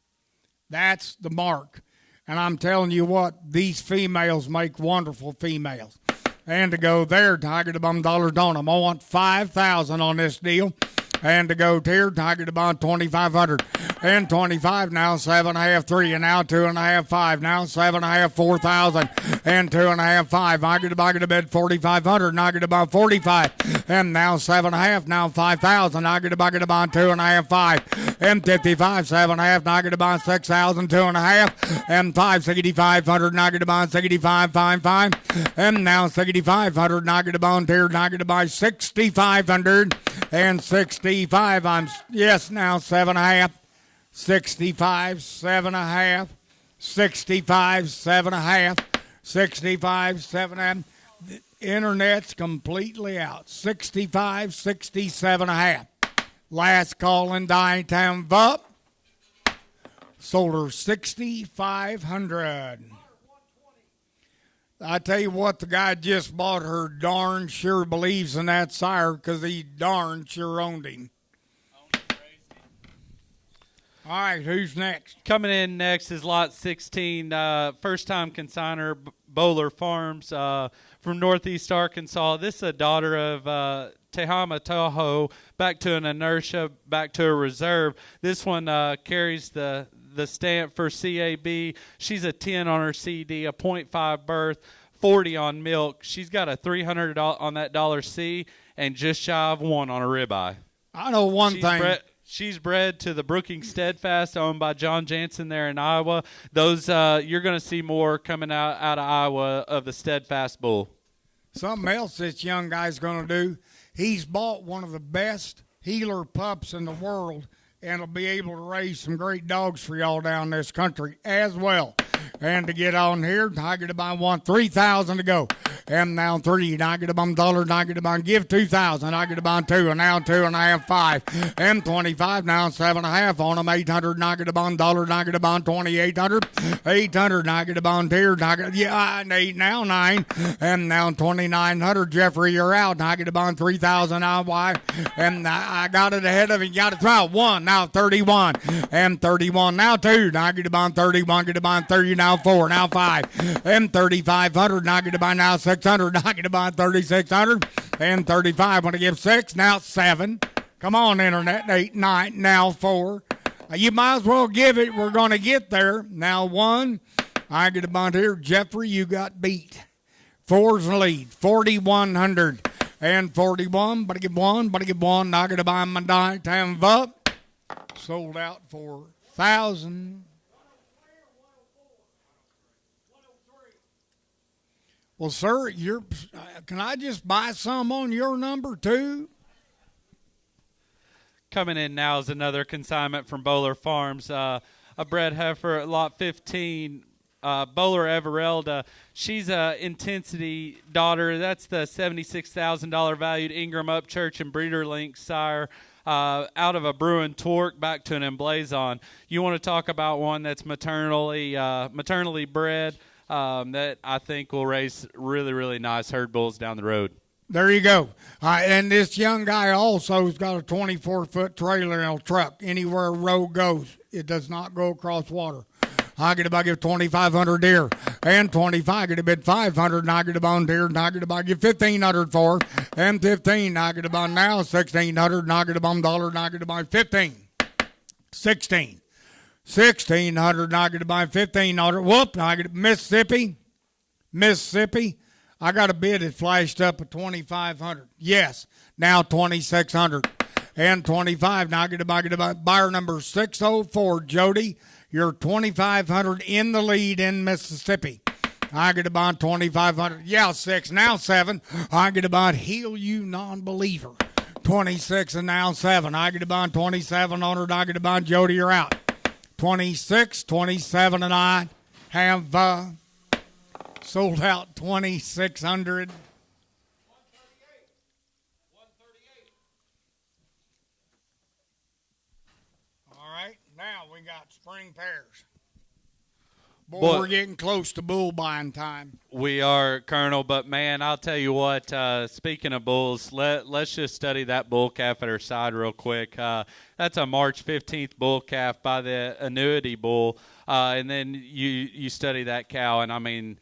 Speaker 1: That's the mark. And I'm telling you what, these females make wonderful females. And to go there, Tiger to bum $1 on them. I want $5,000 on this deal. And to go here, Tiger to bum 2,500. And 25 now, 7.5, 3, and now 2.5, 5. Now 7.5, 4,000, and 2.5, 5. I get to bed 4,500, and I get about 45, and now 7.5, now 5,000. I get to buy 2.5, 5, and 55, 7.5. And I get to buy 6,000, 2.5, and 5, 6,500. And I get to buy 65, 5, and now 6,500. And I get to buy here, and I get to buy 6,500, and 65. Now 7.5. 65, 7.5, 65, 7.5, 65, 7.5. The internet's completely out. 65, 67.5. Last call in downtown Vup. Sold her 6,500. I tell you what, the guy just bought her darn sure believes in that sire because he darn sure owned him. All right, who's next?
Speaker 2: Coming in next is lot 16, first-time consigner, Bowler Farms from Northeast Arkansas. This is a daughter of Tehama Toho, back to an inertia, back to a reserve. This one carries the stamp for CAB. She's a 10 on her CD, a 0.5 birth, 40 on milk. She's got a $300 on that $C and just shy of 1 on a ribeye.
Speaker 1: I know one thing.
Speaker 2: She's bred to the Brookings Steadfast, owned by John Jansen there in Iowa. Those you're going to see more coming out of Iowa of the Steadfast bull.
Speaker 1: Something else this young guy's going to do, he's bought one of the best healer pups in the world, and will be able to raise some great dogs for y'all down this country as well. And to get on here, I get about 3,000 to go. And now 3, I get about $1, I get about give 2,000, I get about 2, and now 2.5, 5. And 25, now 7.5 on them, 800, I get about $1, I get about 2,800. 800, I get about here, I get, yeah, 8, now 9. And now 2,900, Jeffrey, you're out. I get about 3,000 out wide. And I got it ahead of it, got it through 1, now 31. And 31, now 2, I get about 31, get about 30, now 4, now 5. And 3,500, I get about now 600, I get about 3,600. And 35, when I give 6, now 7. Come on, Internet, 8, 9, now 4. You might as well give it. We're going to get there. Now 1, I get about here. Jeffrey, you got beat. 4's the lead, 4,100. And 41, but I give 1, I get about my die, time up. Sold out for 1,000. Well, sir, can I just buy some on your number too?
Speaker 2: Coming in now is another consignment from Bowler Farms. A bred heifer at lot 15, Bowler Everelda. She's a Intensity daughter. That's the $76,000 valued Ingram Upchurch and Breeder Link sire. Out of a Bruin Torque back to an Emblazon. You want to talk about one that's maternally bred that I think will raise really, really nice herd bulls down the road.
Speaker 1: There you go. And this young guy also has got a 24-foot trailer in a truck. Anywhere a road goes, it does not go across water. I get about give 2,500 deer, and 25 get a bid 500, and I get about deer, and I get about give 1,500 for, and 15 I get about now 1,600, and I get about $1, and I get about 15, 16, 1,600, and I get about 1,500. Whoop! I get Mississippi. I got a bid that flashed up at 2,500. Yes, now 2,600, and 25. Now I get about buyer number 604, Jody. You're 2,500 in the lead in Mississippi. I get about 2,500. Yeah, 6. Now 7. I get about Heal You Non-Believer. 26 and now 7. I get about 2,700. I get about Jody, you're out. 26, 27, and I have sold out 2,600. Now we got spring pairs. Boy, we're getting close to bull buying time.
Speaker 2: We are, Colonel, but man, I'll tell you what, speaking of bulls, let's just study that bull calf at her side real quick. That's a March 15th bull calf by the annuity bull, and then you study that cow, and I mean,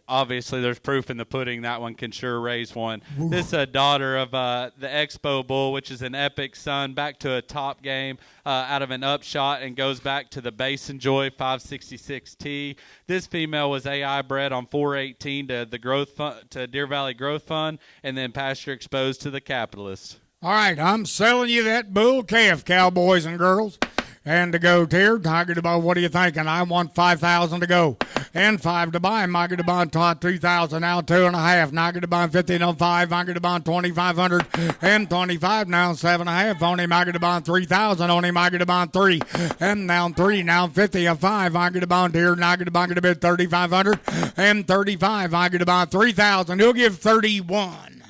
Speaker 2: obviously, there's proof in the pudding that one can sure raise one. Ooh. This is a daughter of the Expo Bull, which is an epic son, back to a top game out of an upshot and goes back to the Basin Joy 566T. This female was AI bred on 418 to the growth to Deer Valley Growth Fund and then pasture exposed to the Capitalist.
Speaker 1: All right, I'm selling you that bull calf, cowboys and girls. And to go here, I get about, what are you thinking? I want 5,000 to go. And 5 to buy. I get about 2,000 now, 2.5. Now I get about 1,505. I get about 2,500. And 25 now, 7.5 on him. I get about 3,000 on him. I get about 3. And now 3. Now 50 of 5. I get about here. Now I get about a bit 3,500. And 35. I get about 3,000. He'll give 31.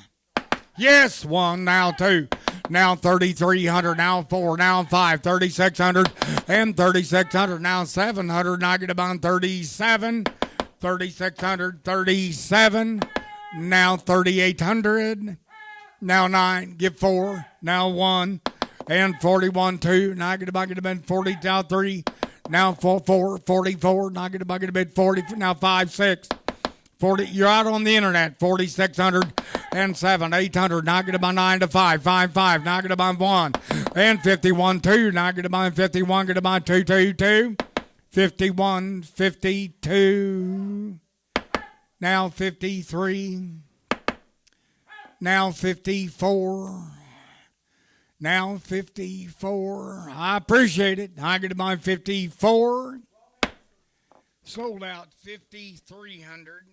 Speaker 1: Yes, 1. Now 2. Now 3,300, now 4, now 5, 3,600, and 3,600, now 700, now I get about 37, 3,600, 37, now 3,800, now 9, give 4, now 1, and 41, 2, now I get about 40, now 3, now 4, 44, now I get about 40, now 5, 6. 40, you're out on the internet, 4,600 and 7, 800, now I get about 9 to 5, 5, 5, now I get about 1, and 51, 2, now I get about 51, get about 2, 2, 2, 51, 52, now 53, now 54, now 54, I appreciate it, I get about 54, sold out 5,300.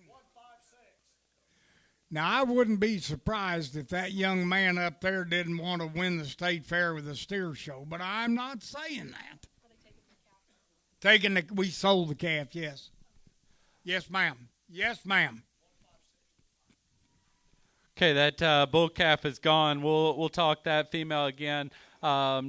Speaker 1: Now, I wouldn't be surprised if that young man up there didn't want to win the state fair with the steer show, but I'm not saying that. We sold the calf, yes. Yes, ma'am. Yes, ma'am.
Speaker 2: Okay, that bull calf is gone. We'll talk that female again.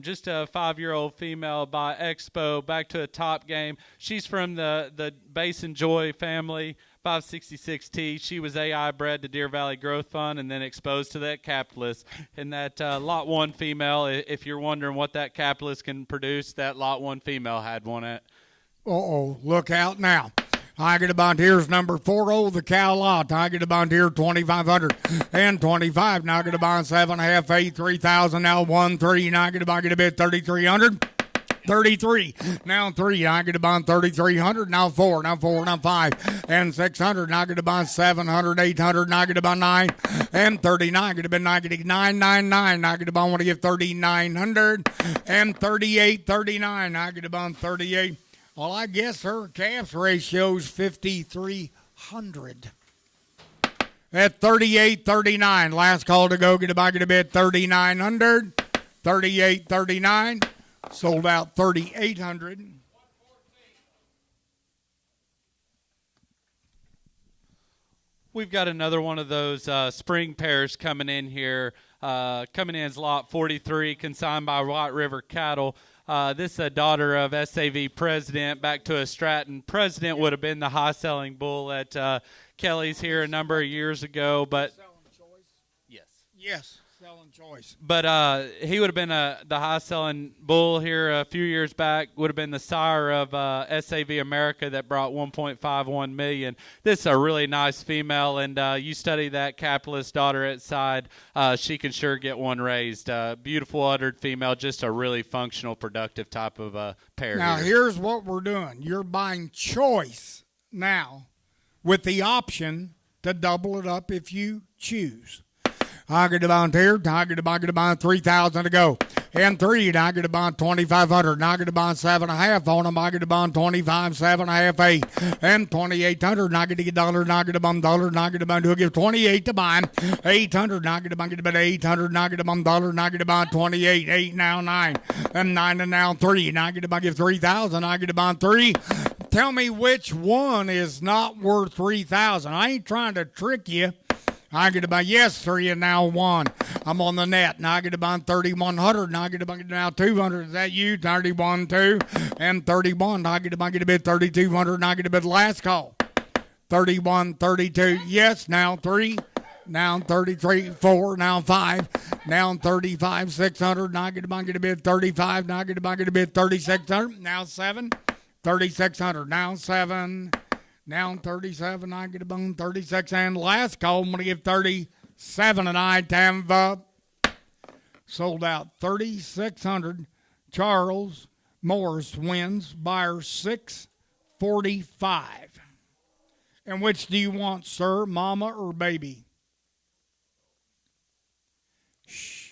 Speaker 2: Just a 5-year-old female by Expo, back to a top game. She's from the Basin Joy family, 566T. She was AI bred to Deer Valley Growth Fund and then exposed to that capitalist. And that Lot 1 female, if you're wondering what that capitalist can produce, that Lot 1 female had one at.
Speaker 1: Uh-oh, look out now. I get a bond here's number 4, the cow lot. I get a bond here 2,500 and 25. Now I get a bond 7.5, 8, 3,000. Now 1, 3. Now I get a bond, get a bid 3,300. 33. Now 3. I get a bond 3,300. Now 4. Now 4. Now 5 and 600. Now I get a bond 700, 800. Now I get a bond 9 and 39. Get a bid 999. Now I get a bond want to give 3,900 and 38, 39. Now I get a bond 38. Well, I guess her calves ratio's 5,300. At 38.39, last call to go. Get a buy, get a bid 3,900. 38.39, sold out 3,800.
Speaker 2: We've got another one of those spring pairs coming in here. Coming in as lot 43, consigned by White River Cattle. This is a daughter of SAV president, back to a Stratton. President would have been the high-selling bull at Kelly's here a number of years ago. But
Speaker 1: Selling choice?
Speaker 2: yes.
Speaker 1: Yes, selling choice.
Speaker 2: But he would have been the high-selling bull here a few years back. Would have been the sire of SAV America that brought $1.51 million. This is a really nice female, and you study that capitalist daughter at side, she can sure get one raised. Beautiful uddered female, just a really functional, productive type of pair.
Speaker 1: Now,
Speaker 2: here.
Speaker 1: here's what we're doing. You're buying choice now with the option to double it up if you choose. I get a bond here. I get a bond 3,000 to go. And 3, I get a bond 2,500. I get a bond 7.5 on them. I get a bond 25, 7.5, 8, and 2,800. And I get a dollar. And I get a bond $1. And I get a bond to give 28 to buy 800. And I get a bond 800. And I get a bond $1. And I get a bond 28, 8 now 9, and 9 and now 3. And I get a bond give 3,000. I get a bond 3. Tell me which one is not worth 3,000. I ain't trying to trick you. I get about, yes, 3 and now 1. I'm on the net. Now I get about 3,100. Now I get about now 200. Is that you? 31, 2, and 31. I get about, get a bit 3,200. And I get a bit last call. 31, 32. Yes, now 3. Now 33, 4. Now 5. Now 35, 600. Now I get about, get a bit 35. Now I get about, get a bit 3,600. Now 7. 3,600. Now 7. Now 37, I get a bone 36, and last call, I'm going to give 37, and I tam up. Sold out 3,600. Charles Morris wins, buyer 645. And which do you want, sir, mama or baby? Shh.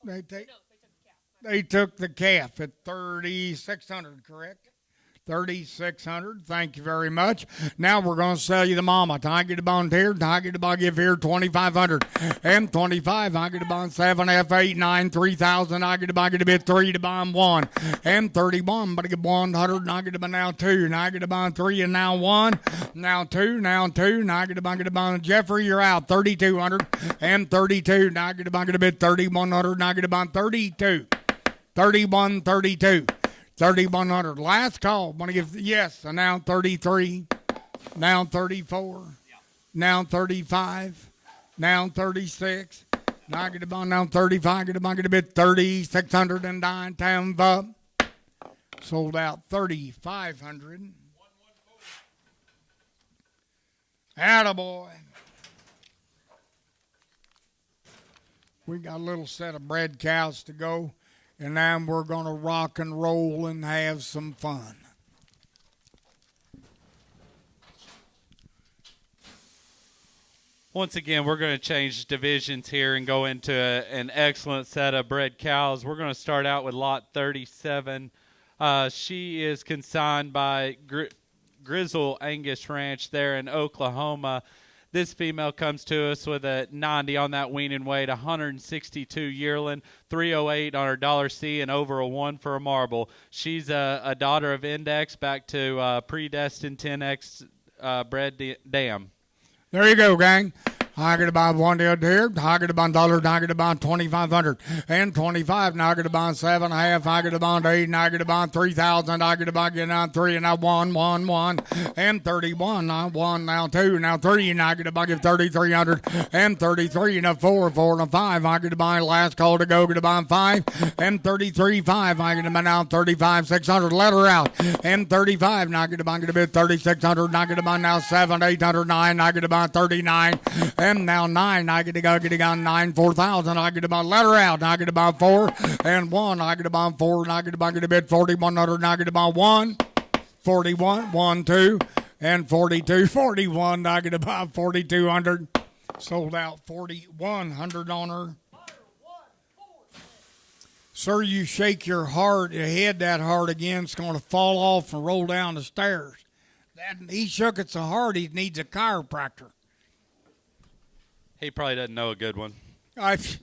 Speaker 1: They took the calf at 3,600, correct? 3,600. Thank you very much. Now we're going to sell you the mama. I get a bond here. I get a bond give here 2,500 and 25. I get a bond 7, F 8, 9, 3,000. I get a bond get a bit 3 to bond 1 and 31. But I get 100 and I get a bond now 2 and I get a bond 3 and now 1 now 2 now 2 and I get a bond Jeffrey. You're out 3,200 and 32. Now I get a bond get a bit 3,100 and I get a bond 32. 31, 32. 3,100. Last call. I'm going to give yes. And now 33. Now 34. Now 35. Now 36. Now I get a bond. Now 35. Get a bond. Get a bit 3,609 times up. Sold out 3,500. Attaboy. We got a little set of bred cows to go. And then we're going to rock and roll and have some fun.
Speaker 2: Once again, we're going to change divisions here and go into an excellent set of bred cows. We're going to start out with lot 37. She is consigned by Grizzle Angus Ranch there in Oklahoma. This female comes to us with a 90 on that weaning weight, 162 yearling, 308 on her $C, and over a 1 for a marble. She's a daughter of Index, back to predestined 10X bred dam.
Speaker 1: There you go, gang. I get about one dead here. I get about $1. I get about 2,500 and 25. Now I get about 7.5. I get about 8. And I get about 3,000. I get about getting on 3. And I won and 31. I won now 2. Now 3. And I get about get 3,300 and 33. And a 4 and a 5. I get about last call to go. Get about 5 and 33.5. I get about now 35,600. Let her out and 35. Now I get about 3,600. And I get about now 7, 809. I get about 39. And now 9, I get to go, 9, 4,000. I get about let her out. I get about 4 and 1. I get about 4, and I get about get a bid 4,100. And I get about 1, 41, 1, 2, and 42, 41. I get about 4,200. Sold out 4,100 on her. Sir, you shake your head that hard again, it's going to fall off and roll down the stairs. He shook it so hard he needs a chiropractor.
Speaker 2: He probably doesn't know a good one. I'm just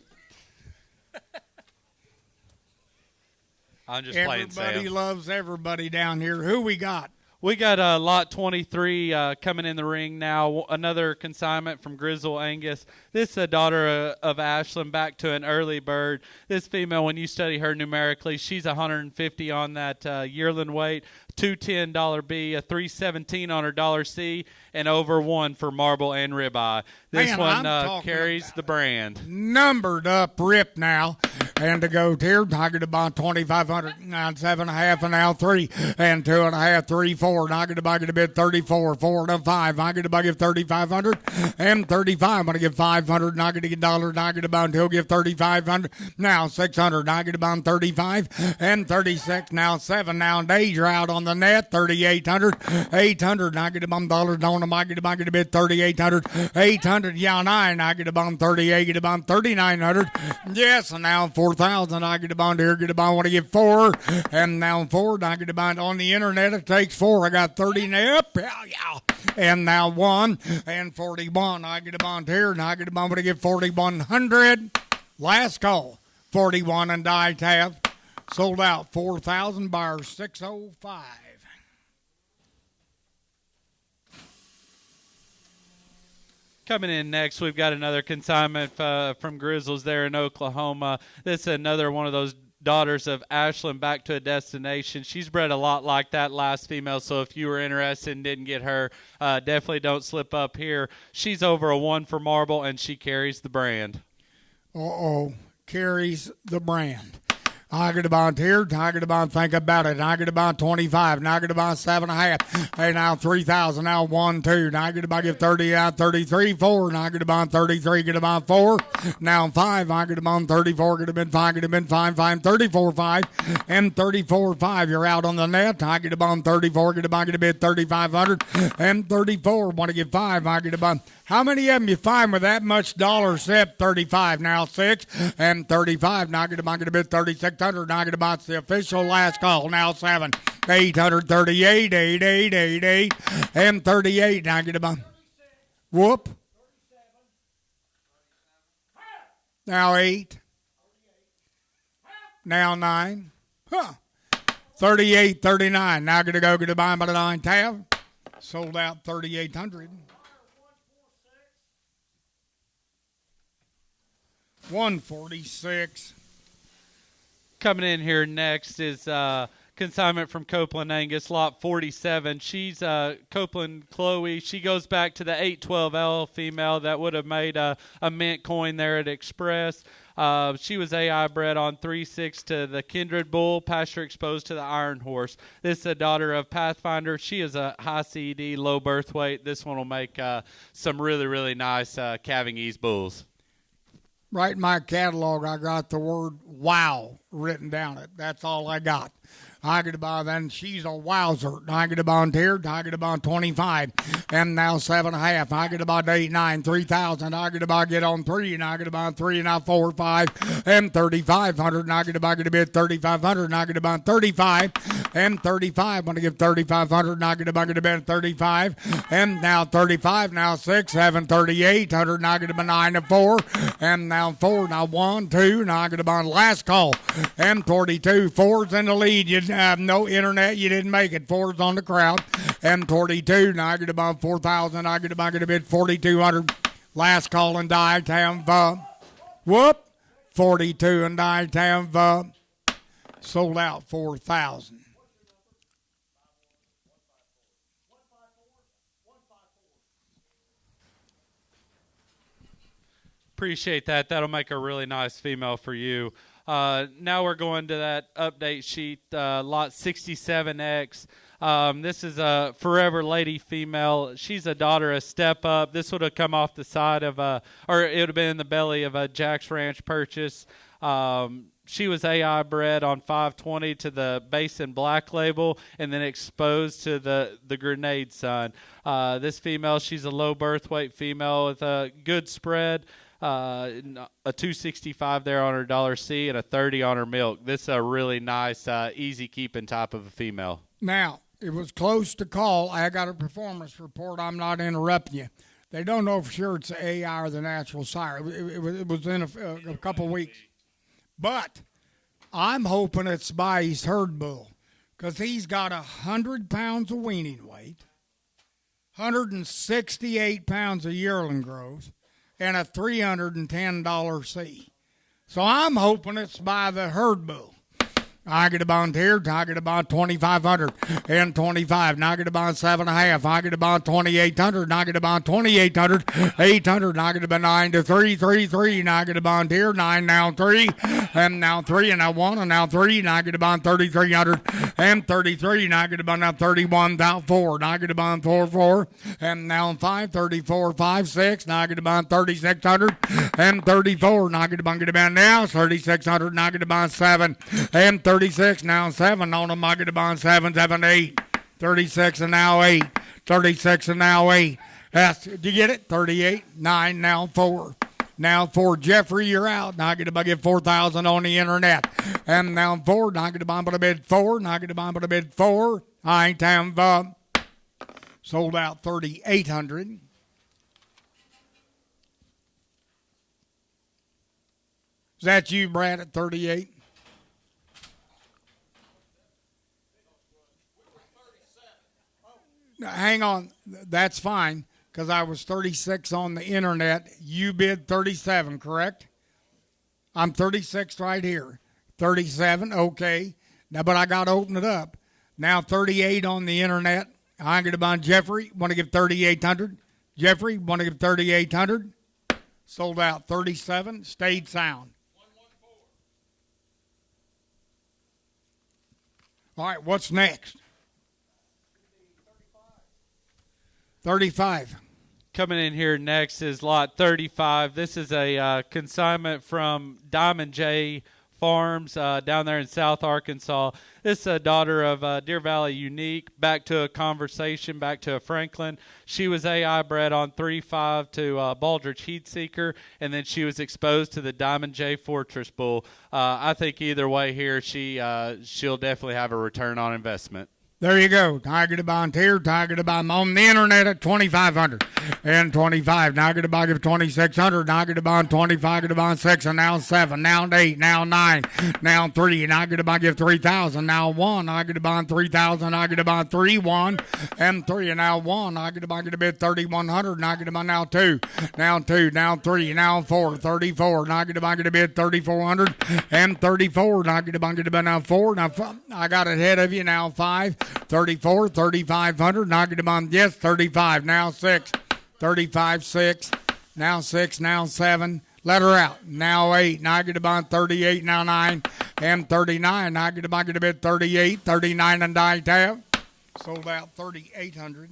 Speaker 2: playing Sam.
Speaker 1: Everybody loves everybody down here. Who we got?
Speaker 2: We got lot 23 coming in the ring now. Another consignment from Grizzle Angus. This is a daughter of Ashland, back to an early bird. This female, when you study her numerically, she's 150 on that yearling weight, $210 a 317 on her $C, and over 1 for marble and ribeye. This one carries the brand.
Speaker 1: Numbered up, ripped now. And to go here, I get about 2,500, now 7.5, and now 3, and 2.5, 3, 4. And I get about get a bid 34, 4 and a 5. I get about give 3,500 and 35. I'm gonna give 500, and I get $1, and I get about he'll give 3,500. Now 600, and I get about 35 and 36. Now 7. Nowadays you're out on the net 3,800, 800. And I get about $1 on them. I get about get a bid 3,800, 800. Yeah, 9. I get about 38, get about 3,900. Yes, and now 4,000. I get about here, get about want to give 4, and now 4. And I get about on the internet. It takes 4. I got 30 now. Yeah. And now 1 and 41. I get about here, and I get about to give 4,100. Last call, 41 and die tab. Sold out 4,000 buyers, 605.
Speaker 2: Coming in next, we've got another consignment from Grizzles there in Oklahoma. This is another one of those daughters of Ashland, back to a destination. She's bred a lot like that last female, so if you were interested and didn't get her, definitely don't slip up here. She's over a 1 for marble, and she carries the brand.
Speaker 1: Carries the brand. I get about here, I get about think about it. I get about 25, and I get about 7.5. Hey, now 3,000, now 1, 2. And I get about give 30, out 33, 4. And I get about 33, get about 4. Now 5, I get about 34, get a bit 5, get a bit 5, 34, 5, and 34, 5. You're out on the net. I get about 34, get about get a bit 3,500, and 34. Want to get 5? I get about. How many of them you find with that much dollar except 35? Now 6 and 35. Now I get about get a bit 3,600. Now I get about the official last call. Now 7, 838, 8888, and 38. Now I get about. Whoop. Now 8. Now 9. 38, 39. Now I get to go get a buy by the 9 tab. Sold out 3,800. 146.
Speaker 2: Coming in here next is consignment from Copeland Angus, lot 47. She's Copeland Chloe. She goes back to the 812L female that would have made a mint coin there at Express. She was AI bred on 3-6 to the Kindred Bull, pasture exposed to the Iron Horse. This is a daughter of Pathfinder. She is a high CED, low birth weight. This one will make some really, really nice calving ease bulls.
Speaker 1: Right in my catalog, I got the word wow written down it. That's all I got. I get about then she's a wowzer. I get about here. I get about 25, and now 7.5. I get about 8, 9, 3,000. I get about get on 3, and I get about 3, and now 4, 5, and 3,500. And I get about get a bit 3,500. And I get about 35, and 35. Want to give 3,500. Knock it about to bed 35. And now 35. Now 6, 7, 3,800. Knock it about 9 to 4. And now 4. Now 1, 2. Knock it about last call. And 42. 4's in the lead. You have no internet. You didn't make it. 4's on the crowd. And 42. Knock it about 4,000. Knock it about to bid 4,200. Last call in Diatown. Whoop. 42 in Diatown. Sold out 4,000.
Speaker 2: Appreciate that. That'll make a really nice female for you. Now we're going to that update sheet, lot 67X. This is a Forever Lady female. She's a daughter of Step Up. This would have come off the side of or it would have been in the belly of a Jack's Ranch purchase. She was AI bred on 520 to the Basin Black Label and then exposed to the Grenade Sun. This female, she's a low birth weight female with a good spread. A 265 there on her $C and a 30 on her milk. This is a really nice, easy keeping type of a female.
Speaker 1: Now, it was close to call. I got a performance report. I'm not interrupting you. They don't know for sure it's the AI or the natural sire. It was in a couple weeks. But I'm hoping it's by his herd bull because he's got 100 pounds of weaning weight, 168 pounds of yearling growth, and a $310 C. So I'm hoping it's by the herd bull. I get a bond here. I get a bond 2,500 and 25. Now I get a bond 7.5. I get a bond 2,800. Now I get a bond 2,800. 800. Now I get a bond 9 to 3. 3, 3. Now I get a bond here. 9 now 3. And now 3 and now 1 and now 3. Now I get a bond 3,300 and 33. Now I get a bond now 31 now 4. Now I get a bond 4 4 and now 5 34 5 6. Now I get a bond 3,600 and 34. Now I get a bond now 3,600. Now I get a bond 7 and 36, now 7 on them. I get a bond 7, 7, 8. 36 and now 8. 36 and now 8. Did you get it? 38, 9, now 4. Now 4. Jeffrey, you're out. Now I get a bond 4,000 on the internet. And now 4. Now I get a bond but a bid 4. Now I get a bond but a bid 4. I ain't time sold out 3,800. Is that you, Brad, at 38? Hang on, that's fine, because I was 36 on the internet. You bid 37, correct? I'm 36 right here. 37, okay. Now, but I got to open it up. Now 38 on the internet. I'm going to buy Jeffrey. Want to give 3,800? Jeffrey, want to give 3,800? Sold out 37, stayed sound. 114. All right, what's next? 35.
Speaker 2: Coming in here next is lot 35. This is a consignment from Diamond J Farms down there in South Arkansas. This is a daughter of Deer Valley Unique. Back to a conversation, back to a Franklin. She was AI bred on 3.5 to Baldrige Heat Seeker, and then she was exposed to the Diamond J Fortress Bull. I think either way here, she'll definitely have a return on investment.
Speaker 1: There you go. Tiger to bond here. Tiger to bond on the internet at 2,500 and 25. Tiger to bond 2,600. Tiger to bond 25. To bond 6 and now 7. Now 8. Now 9. Now 3. Tiger to bond 3,000. Now 1. Tiger to bond 3,000. Tiger to bond 3 1 and 3 and now 1. Tiger to bond to bid 3,100. Tiger to bond now 2. Now 2. Now 3. Now 4. 34. Tiger to bond to bid 3,400 and 34. Tiger to bond to bid now 4. Now I got it ahead of you. Now 5. 34, 3,500, knock it on, yes, 35, now 6, 35, 6, now 6, now 7, let her out, now 8, knock it on, 38, now 9, and 39, knock it on, get a bit 38, 39 and die tab, sold out 3,800.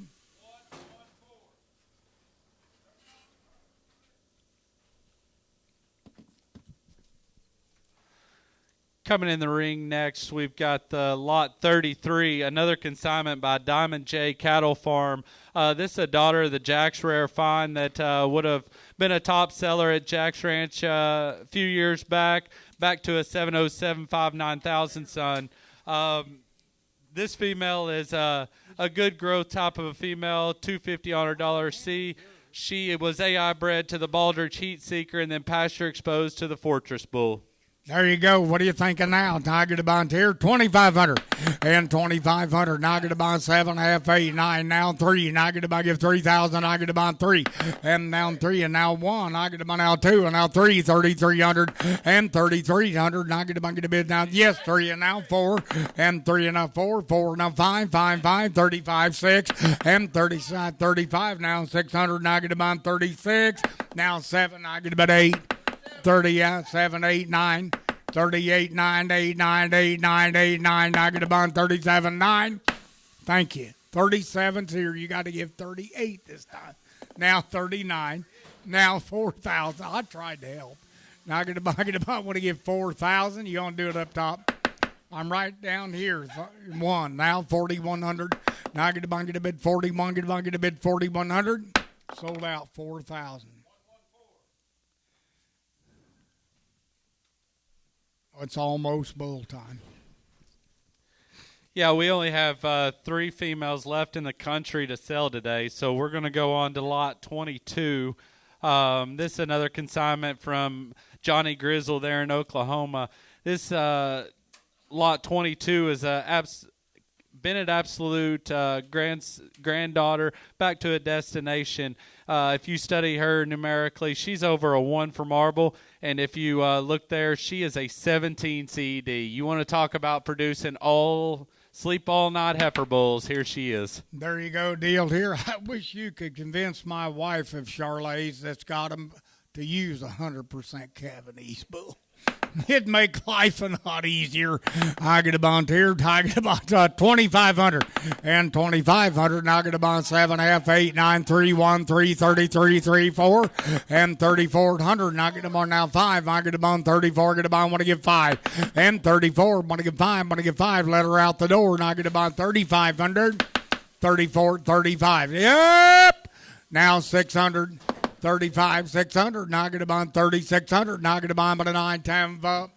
Speaker 2: Coming in the ring next, we've got lot 33, another consignment by Diamond J Cattle Farm. This is a daughter of the Jack's Rare Find that would have been a top seller at Jack's Ranch a few years back to a 70759,000 son. This female is a good growth type of a female, $250 on her dollar C. She was AI bred to the Baldrige Heat Seeker and then pasture exposed to the Fortress Bull.
Speaker 1: There you go. What are you thinking now? Tiger to bond here, 2,500 and 2,500. Tiger to bond 7.5, 8, 9, now 3. Tiger to bond give 3,000. Tiger to bond 3, and now 3, and now 1. Tiger to bond now 2, and now 3. 3,300 and 3,300. Tiger to bond get a bid now. Yes, 3, and now 4, and 3, and now 4. 4, now 5, 5, 5. 35, 6, and 35. 35 now 600. Tiger to bond 36. Now 7. Tiger to bond 8. 30, 7, 8, 9, 38, 9, 8, 9, 8, 9, 8, 9, negative bond 37, 9. Thank you. 37's here. You got to give 38 this time. Now 39. Now 4,000. I tried to help. Negative bond want to give 4,000. You want to do it up top? I'm right down here. 1. Now 4,100. Negative bond get a bid 41. Get a bid 4,100. Sold out 4,000. It's almost bull time.
Speaker 2: Yeah, we only have 3 females left in the country to sell today, so we're going to go on to lot 22. This is another consignment from Johnny Grizzle there in Oklahoma. This lot 22 is Bennett Absolute granddaughter back to a destination. If you study her numerically, she's over a 1 for marble. And if you look there, she is a 17 CED. You want to talk about producing sleep all night heifer bulls. Here she is.
Speaker 1: There you go, deal here. I wish you could convince my wife of Charlotte's that's got them to use 100% Cavanese bull. It'd make life a lot easier. I get a bond here. I get a bond 2,500 and 2,500. I get a bond 7.5, 8, 9, 3, 1, 3, 33, 3, 4, and 3,400. And I get a bond now 5. I get a bond 34. Get a bond. Want to give 5 and 34. Want to give 5. Want to give 5. Let her out the door. And I get a bond 3,500, 34, 35. Yep. Now 600. 35, 600, negative on 3,600, negative on but a 9 time up.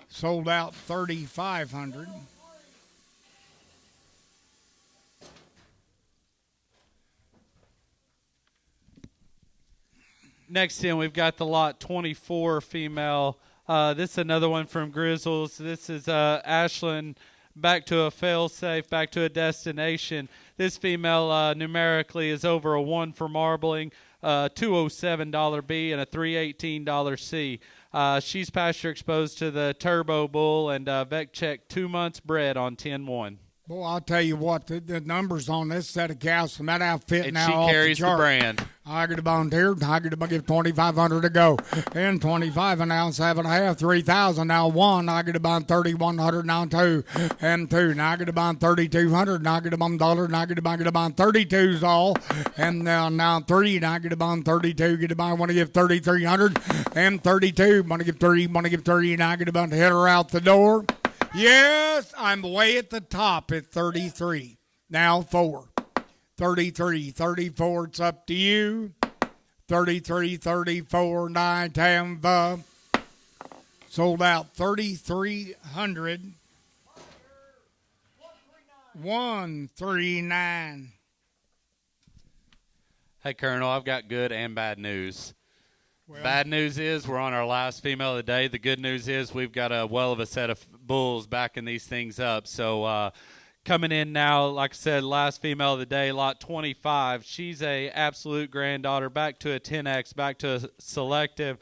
Speaker 1: Sold out 3,500.
Speaker 2: Next in, we've got the lot 24 female. This is another one from Grizzles. This is Ashland back to a fail-safe, back to a destination. This female numerically is over a 1 for marbling. $207 B and a $318 C. She's pasture exposed to the Turbo Bull and vet check 2 months bred on 10-1.
Speaker 1: Boy, I'll tell you what, the numbers on this set of cows from that outfit
Speaker 2: and
Speaker 1: now
Speaker 2: she
Speaker 1: off
Speaker 2: carries
Speaker 1: the chart.
Speaker 2: The brand.
Speaker 1: I get a bond here. I get a bond give 2,500 to go. And 25 and now 7.5, 3,000 now 1. I get a bond 3,100 now 2 and 2. Now I get a bond 3,200. Now I get a bond $1. Now I get a bond 32's all. And now 3. Now I get a bond 32. Get a bond. Want to give 3,300 and 32. Want to give 3. Want to give 3. Now I get a bond to hit her out the door. Yes, I'm way at the top at 33. Now 4. 33, 34, it's up to you. 33, 34, 9, 10, sold out 3,300. 139.
Speaker 2: Hey, Colonel, I've got good and bad news.
Speaker 1: Well,
Speaker 2: bad news is we're on our last female of the day. The good news is we've got a well of a set of bulls backing these things up. So coming in now, like I said, last female of the day, lot 25. She's a absolute granddaughter, back to a 10X, back to a selective.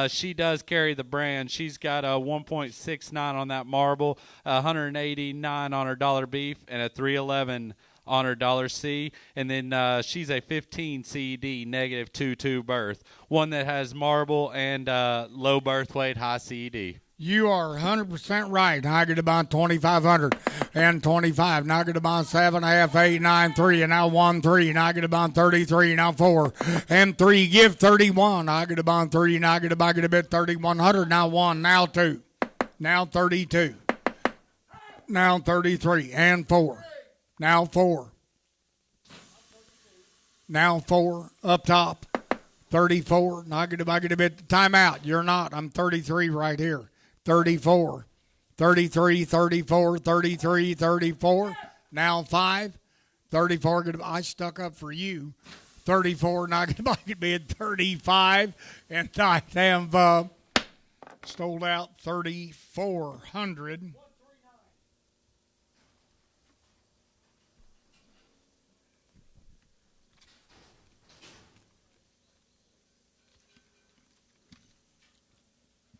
Speaker 2: She does carry the brand. She's got a 1.69 on that marble, 189 on her dollar beef, and a 311 on her dollar C, and then she's a 15 CED, negative 2.2 birth, one that has marble and low birth weight, high CED.
Speaker 1: You are 100% right. I get about 2,500 and 25. Now I get about 7.5, 8, 9, 3, and now 1, 3. Now I get about 33. Now 4 and 3. Give 31. I get about 3. Now I get about a bit 3,100. Now 1. Now 2. Now 32. Now 33 and 4. Now 4. Now 4 up top. 34. Now I get a bit. Time out. You're not. I'm 33 right here. 34. 33, 34, 33, 34. Now 5. 34. I stuck up for you. 34. Not going to buy it bid 35. And I have sold out 3,400.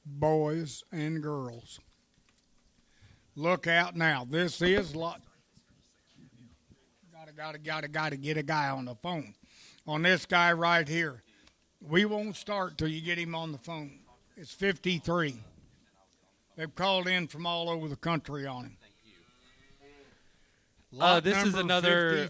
Speaker 1: Boys and girls, look out now. This is lot. Gotta get a guy on the phone. On this guy right here, we won't start till you get him on the phone. It's 53. They've called in from all over the country on him.
Speaker 2: This is another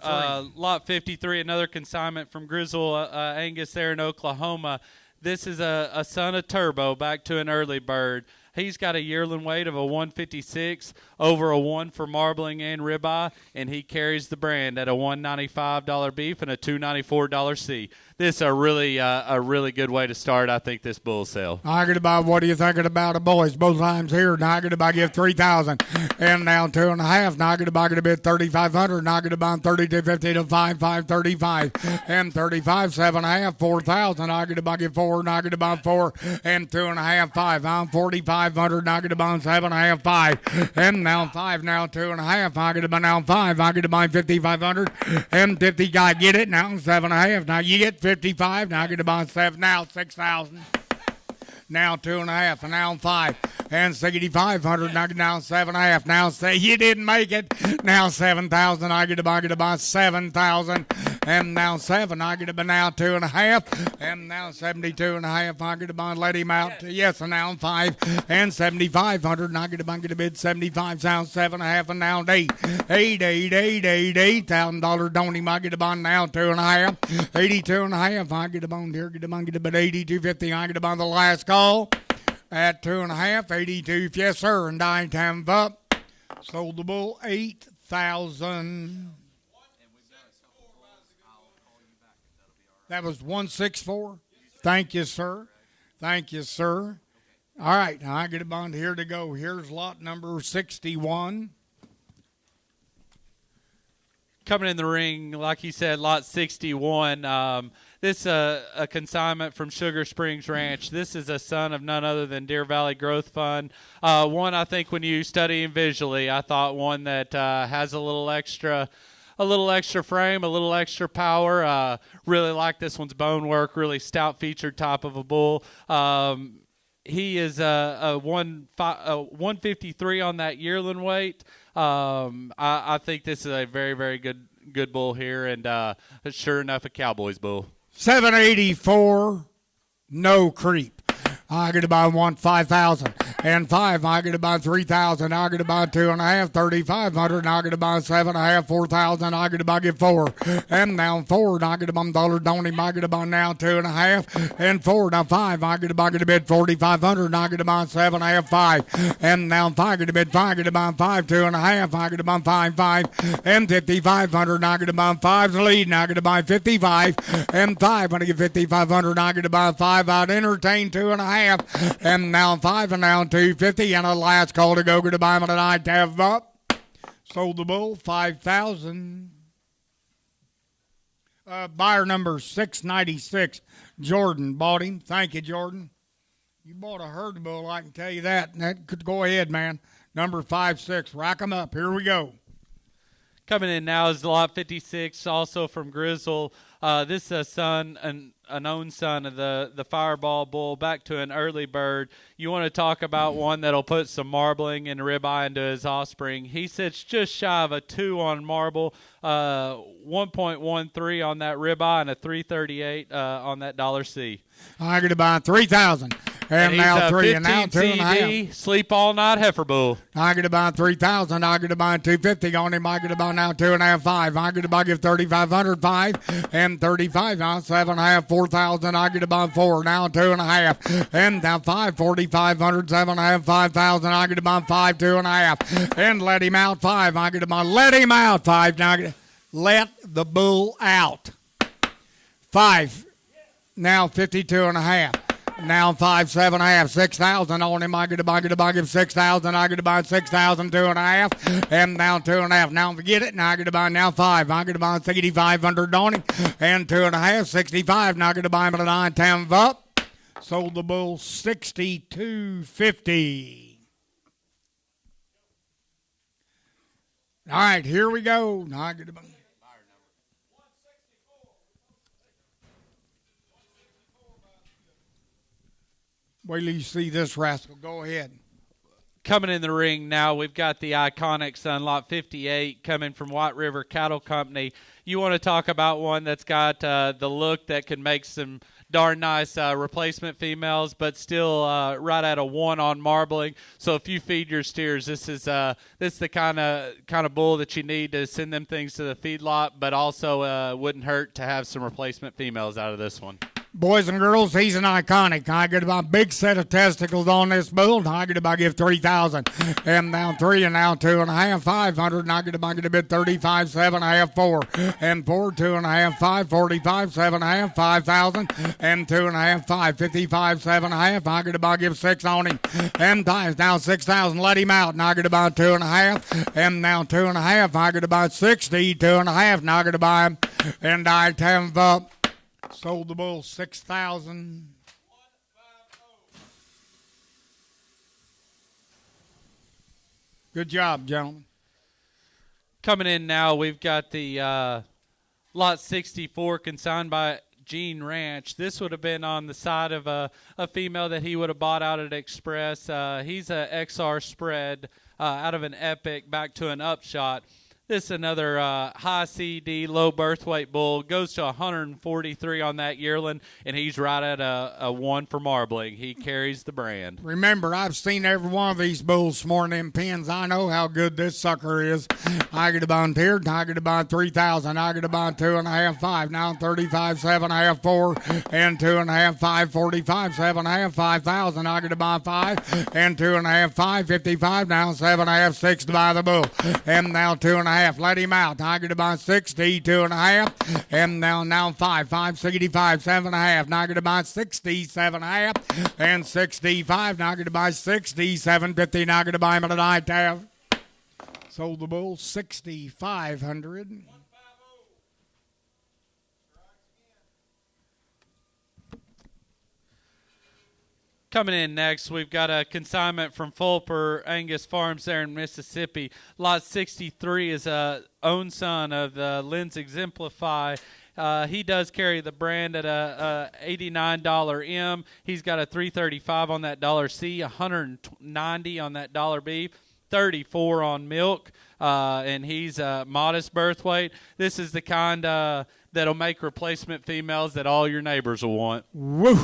Speaker 2: lot 53, another consignment from Grizzle Angus there in Oklahoma. This is a son of Turbo, back to an early bird. He's got a yearling weight of a 156, over a 1 for marbling and ribeye, and he carries the brand at a $195 beef and a $294 C. This is a really good way to start, I think, this bull sale.
Speaker 1: I get about, what are you thinking about the boys? Both times here. Now I get about give 3,000 and down 2.5. Now I get about a bid 3,500. Now I get about 32.50 to 5,535 and 35 7.5 4,000. I get about give 4. Now I get about 4 and 2.5 5. I'm 4,500. Now I get about 7.5 5 and now 5. Now 2.5. I get about now 5. I get about 5,500 and 50. Guy get it now 7.5. Now you get 55. Now I get about 7. Now 6,000. Now 2.5. And now 5. And 6,500. Now get down 7.5. Now say you didn't make it. Now 7,000. I get about 7,000. And now 7. I get about now 2.5. And now 72.5. I get about let him out. Yes, and now 5. And 7,500. And I get about get a bid 75. Sounds 7.5. And now 8. $8,000. Don't him. I get about now 2.5. 82.5. I get about here. Get about 82.50. I get about the last call. At 2.5, 82, yes sir, and I time up. Sold the bull 8,000. That was 164. Thank you, sir. Thank you, sir. All right, now I get a bond here to go. Here's lot number 61.
Speaker 2: Coming in the ring, like he said, lot 61. This is a consignment from Sugar Springs Ranch. This is a son of none other than Deer Valley Growth Fund. One, I think, when you study him visually, I thought one that has a little extra frame, a little extra power. Really like this one's bone work, really stout featured top of a bull. He is a 153 on that yearling weight. I think this is a very, very good bull here, and sure enough, a Cowboys bull.
Speaker 1: 784, no creep. I get about 5,000 and 5. I get about 3,000. I get about 2.5, 3,500. I get about 7.5, 4,000. I get about get 4 and now 4. And I get about $1. Don't him. I get about now 2.5 and 4. Now 5. I get about get a bid 4,500. And I get about 7.5, 5 and now 5. Get a bid 5. Get about 5, 2.5. I get about 5 and 5,500. And I get about 5's lead. And I get about 55 and 5. When I get 5,500, I get about 5. I'd entertain 2.5. And now 5 and now 250 and a last call to go. Goodbye tonight. Have up. Sold the bull 5,000. Buyer number 696. Jordan bought him. Thank you, Jordan. You bought a herd bull, I can tell you that. That could go ahead, man. Number 56. Rack them up. Here we go.
Speaker 2: Coming in now is lot 56, also from Grizzle. This is a son, an own son of the Fireball Bull, back to an early bird. You want to talk about one that'll put some marbling and ribeye into his offspring. He sits just shy of a 2 on marble, 1.13 on that ribeye, and a 338 on that $C.
Speaker 1: I get about 3,000. And now 3 and now 2.5.
Speaker 2: Sleep all night heifer bull.
Speaker 1: I get about 3,000. I get about 250 on him. I get about now 2.5, 5. I get about give 3,500, 5 and 35. Now 7.5, 4,000. I get about 4. Now 2.5 and now 5, 4,500, 7.5, 5,000. I get about 5, 2.5 and let him out 5. I get about let him out 5. Now I get let the bull out 5. Now 52.5. Now 5.5, 6,000 on him. I get a 6,000. I get about 6,000, 2.5, and now 2.5. Now forget it. Now I get about now 5. I get about 6,500 on him, and 2.5, 65. Now I get about 9, 10 up. Sold the bull 62.50. All right, here we go. Now I get about. Wait till you see this rascal. Go ahead.
Speaker 2: Coming in the ring now, we've got the iconic Sun Lot 58 coming from White River Cattle Company. You want to talk about one that's got the look that can make some darn nice replacement females, but still right at a 1 on marbling. So if you feed your steers, this is the kind of bull that you need to send them things to the feedlot, but also wouldn't hurt to have some replacement females out of this one.
Speaker 1: Boys and girls, he's an iconic. I get about a big set of testicles on this bull. I get about give 3,000. And now 3 and now 2.5, 500. And I get about a bit 35, 7.5, 4. And 4, 2.5, 5, 45, 7.5, 5,000. And 2.5, 5, 55, 7.5. I get about give 6 on him. And now 6,000. Let him out. And I get about 2.5. And now 2.5. I get about 60, 2.5. Now I get about and I have up. Sold the bull 6,000. Good job, gentlemen.
Speaker 2: Coming in now, we've got the Lot 64 consigned by Gene Ranch. This would have been on the side of a female that he would have bought out at Express. He's a XR spread out of an Epic back to an Upshot. This is another high CD, low birth weight bull. Goes to 143 on that yearling, and he's right at a 1 for marbling. He carries the brand.
Speaker 1: Remember, I've seen every one of these bulls sworn in pins. I know how good this sucker is. I get about here. I get about 3,000. I get about 2.5, 5. Now 35, 7.5, 4. And 2.5, 5, 45, 7.5, 5,000. I get about 5. And 2.5, 5, 55. Now 7.5, 6 to buy the bull. And now 2.5. Let him out. I get about 60, 2.5. And now 5, 65, 7.5. Now I get about 60, 7.5. And 65. Now I get about 60, 750. Now I get about him at a night have. Sold the bull 6,500.
Speaker 2: Coming in next, we've got a consignment from Fulper Angus Farms there in Mississippi. Lot 63 is a own son of the Lens Exemplify. He does carry the brand at a $89 M. He's got a $335 on that $C, $190 on that $B, $34 on milk, and he's a modest birth weight. This is the kind that'll make replacement females that all your neighbors will want.
Speaker 1: Woo!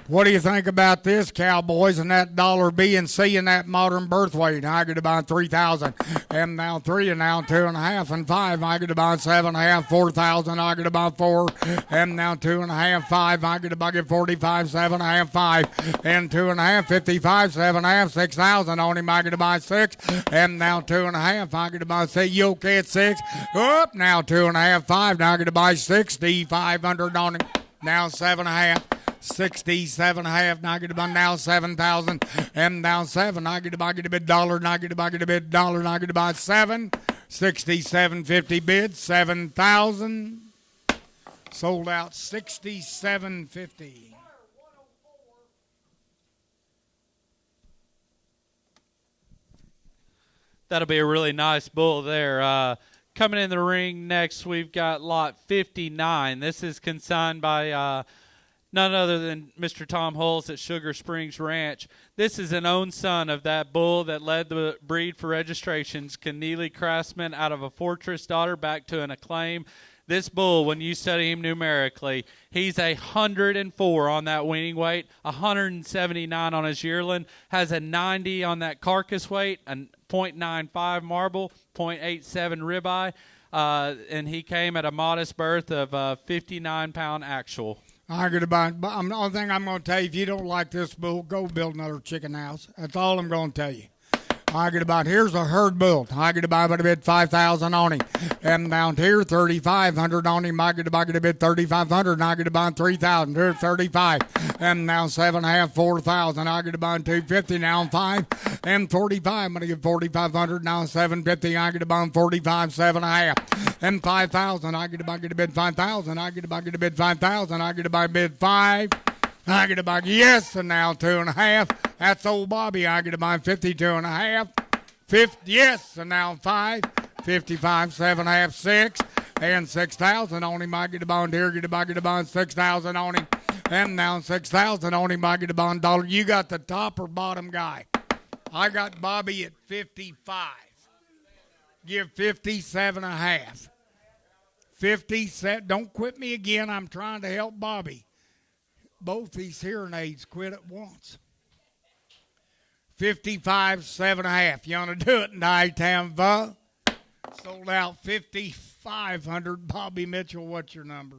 Speaker 1: What do you think about this, cowboys, and that $B and C and that modern birth weight? I get about 3,000. And now 3 and now 2.5 and 5. I get about 7.5, 4,000. I get about 4. And now 2.5, 5. I get about 45, 7.5, 5. And 2.5, 55, 7.5, 6,000 on him. I get about 6. And now 2.5. I get about 6. You okay at 6? Up now 2.5, 5. Now I get about 6,500 on him. Now 7.5. 67.5. Now I get about now 7,000. And now 7. I get about a bit dollar. And I get about a bit dollar. And I get about 7. 67.50 bid. 7,000. Sold out 67.50.
Speaker 2: That'll be a really nice bull there. Coming in the ring next, we've got Lot 59. This is consigned by none other than Mr. Tom Hulse at Sugar Springs Ranch. This is an own son of that bull that led the breed for registrations, Keneally Craftsman, out of a Fortress daughter back to an Acclaim. This bull, when you study him numerically, he's 104 on that weaning weight, 179 on his yearling, has a 90 on that carcass weight, a .95 marble, .87 ribeye, and he came at a modest birth of 59-pound actual.
Speaker 1: I get about. The only thing I'm going to tell you, if you don't like this bull, go build another chicken house. That's all I'm going to tell you. I get about, here's a herd bull. I get about a bid 5,000 on him. And down here, 3,500 on him. I get about a bid 3,500. And I get about 3,000. Here's 35. And now 7.5, 4,000. I get about 250. Now 5 and 45. I'm going to get 4,500. Now 750. I get about 45, 7.5. And 5,000. I get about a bid 5,000. I get about a bid 5,000. I get about a bid 5. I get about, yes, and now 2.5. That's old Bobby. I get about 52.5. 50, yes, and now 5. 55, 7.5, 6. And 6,000 on him. I get about here, get about 6,000 on him. And now 6,000 on him. I get about $1. You got the top or bottom guy? I got Bobby at 55. Give 57.5. 57. Don't quit me again. I'm trying to help Bobby. Both these hearing aids quit at once. 55, 7.5. You want to do it in Tampa? Sold out 5,500. Bobby Mitchell, what's your number?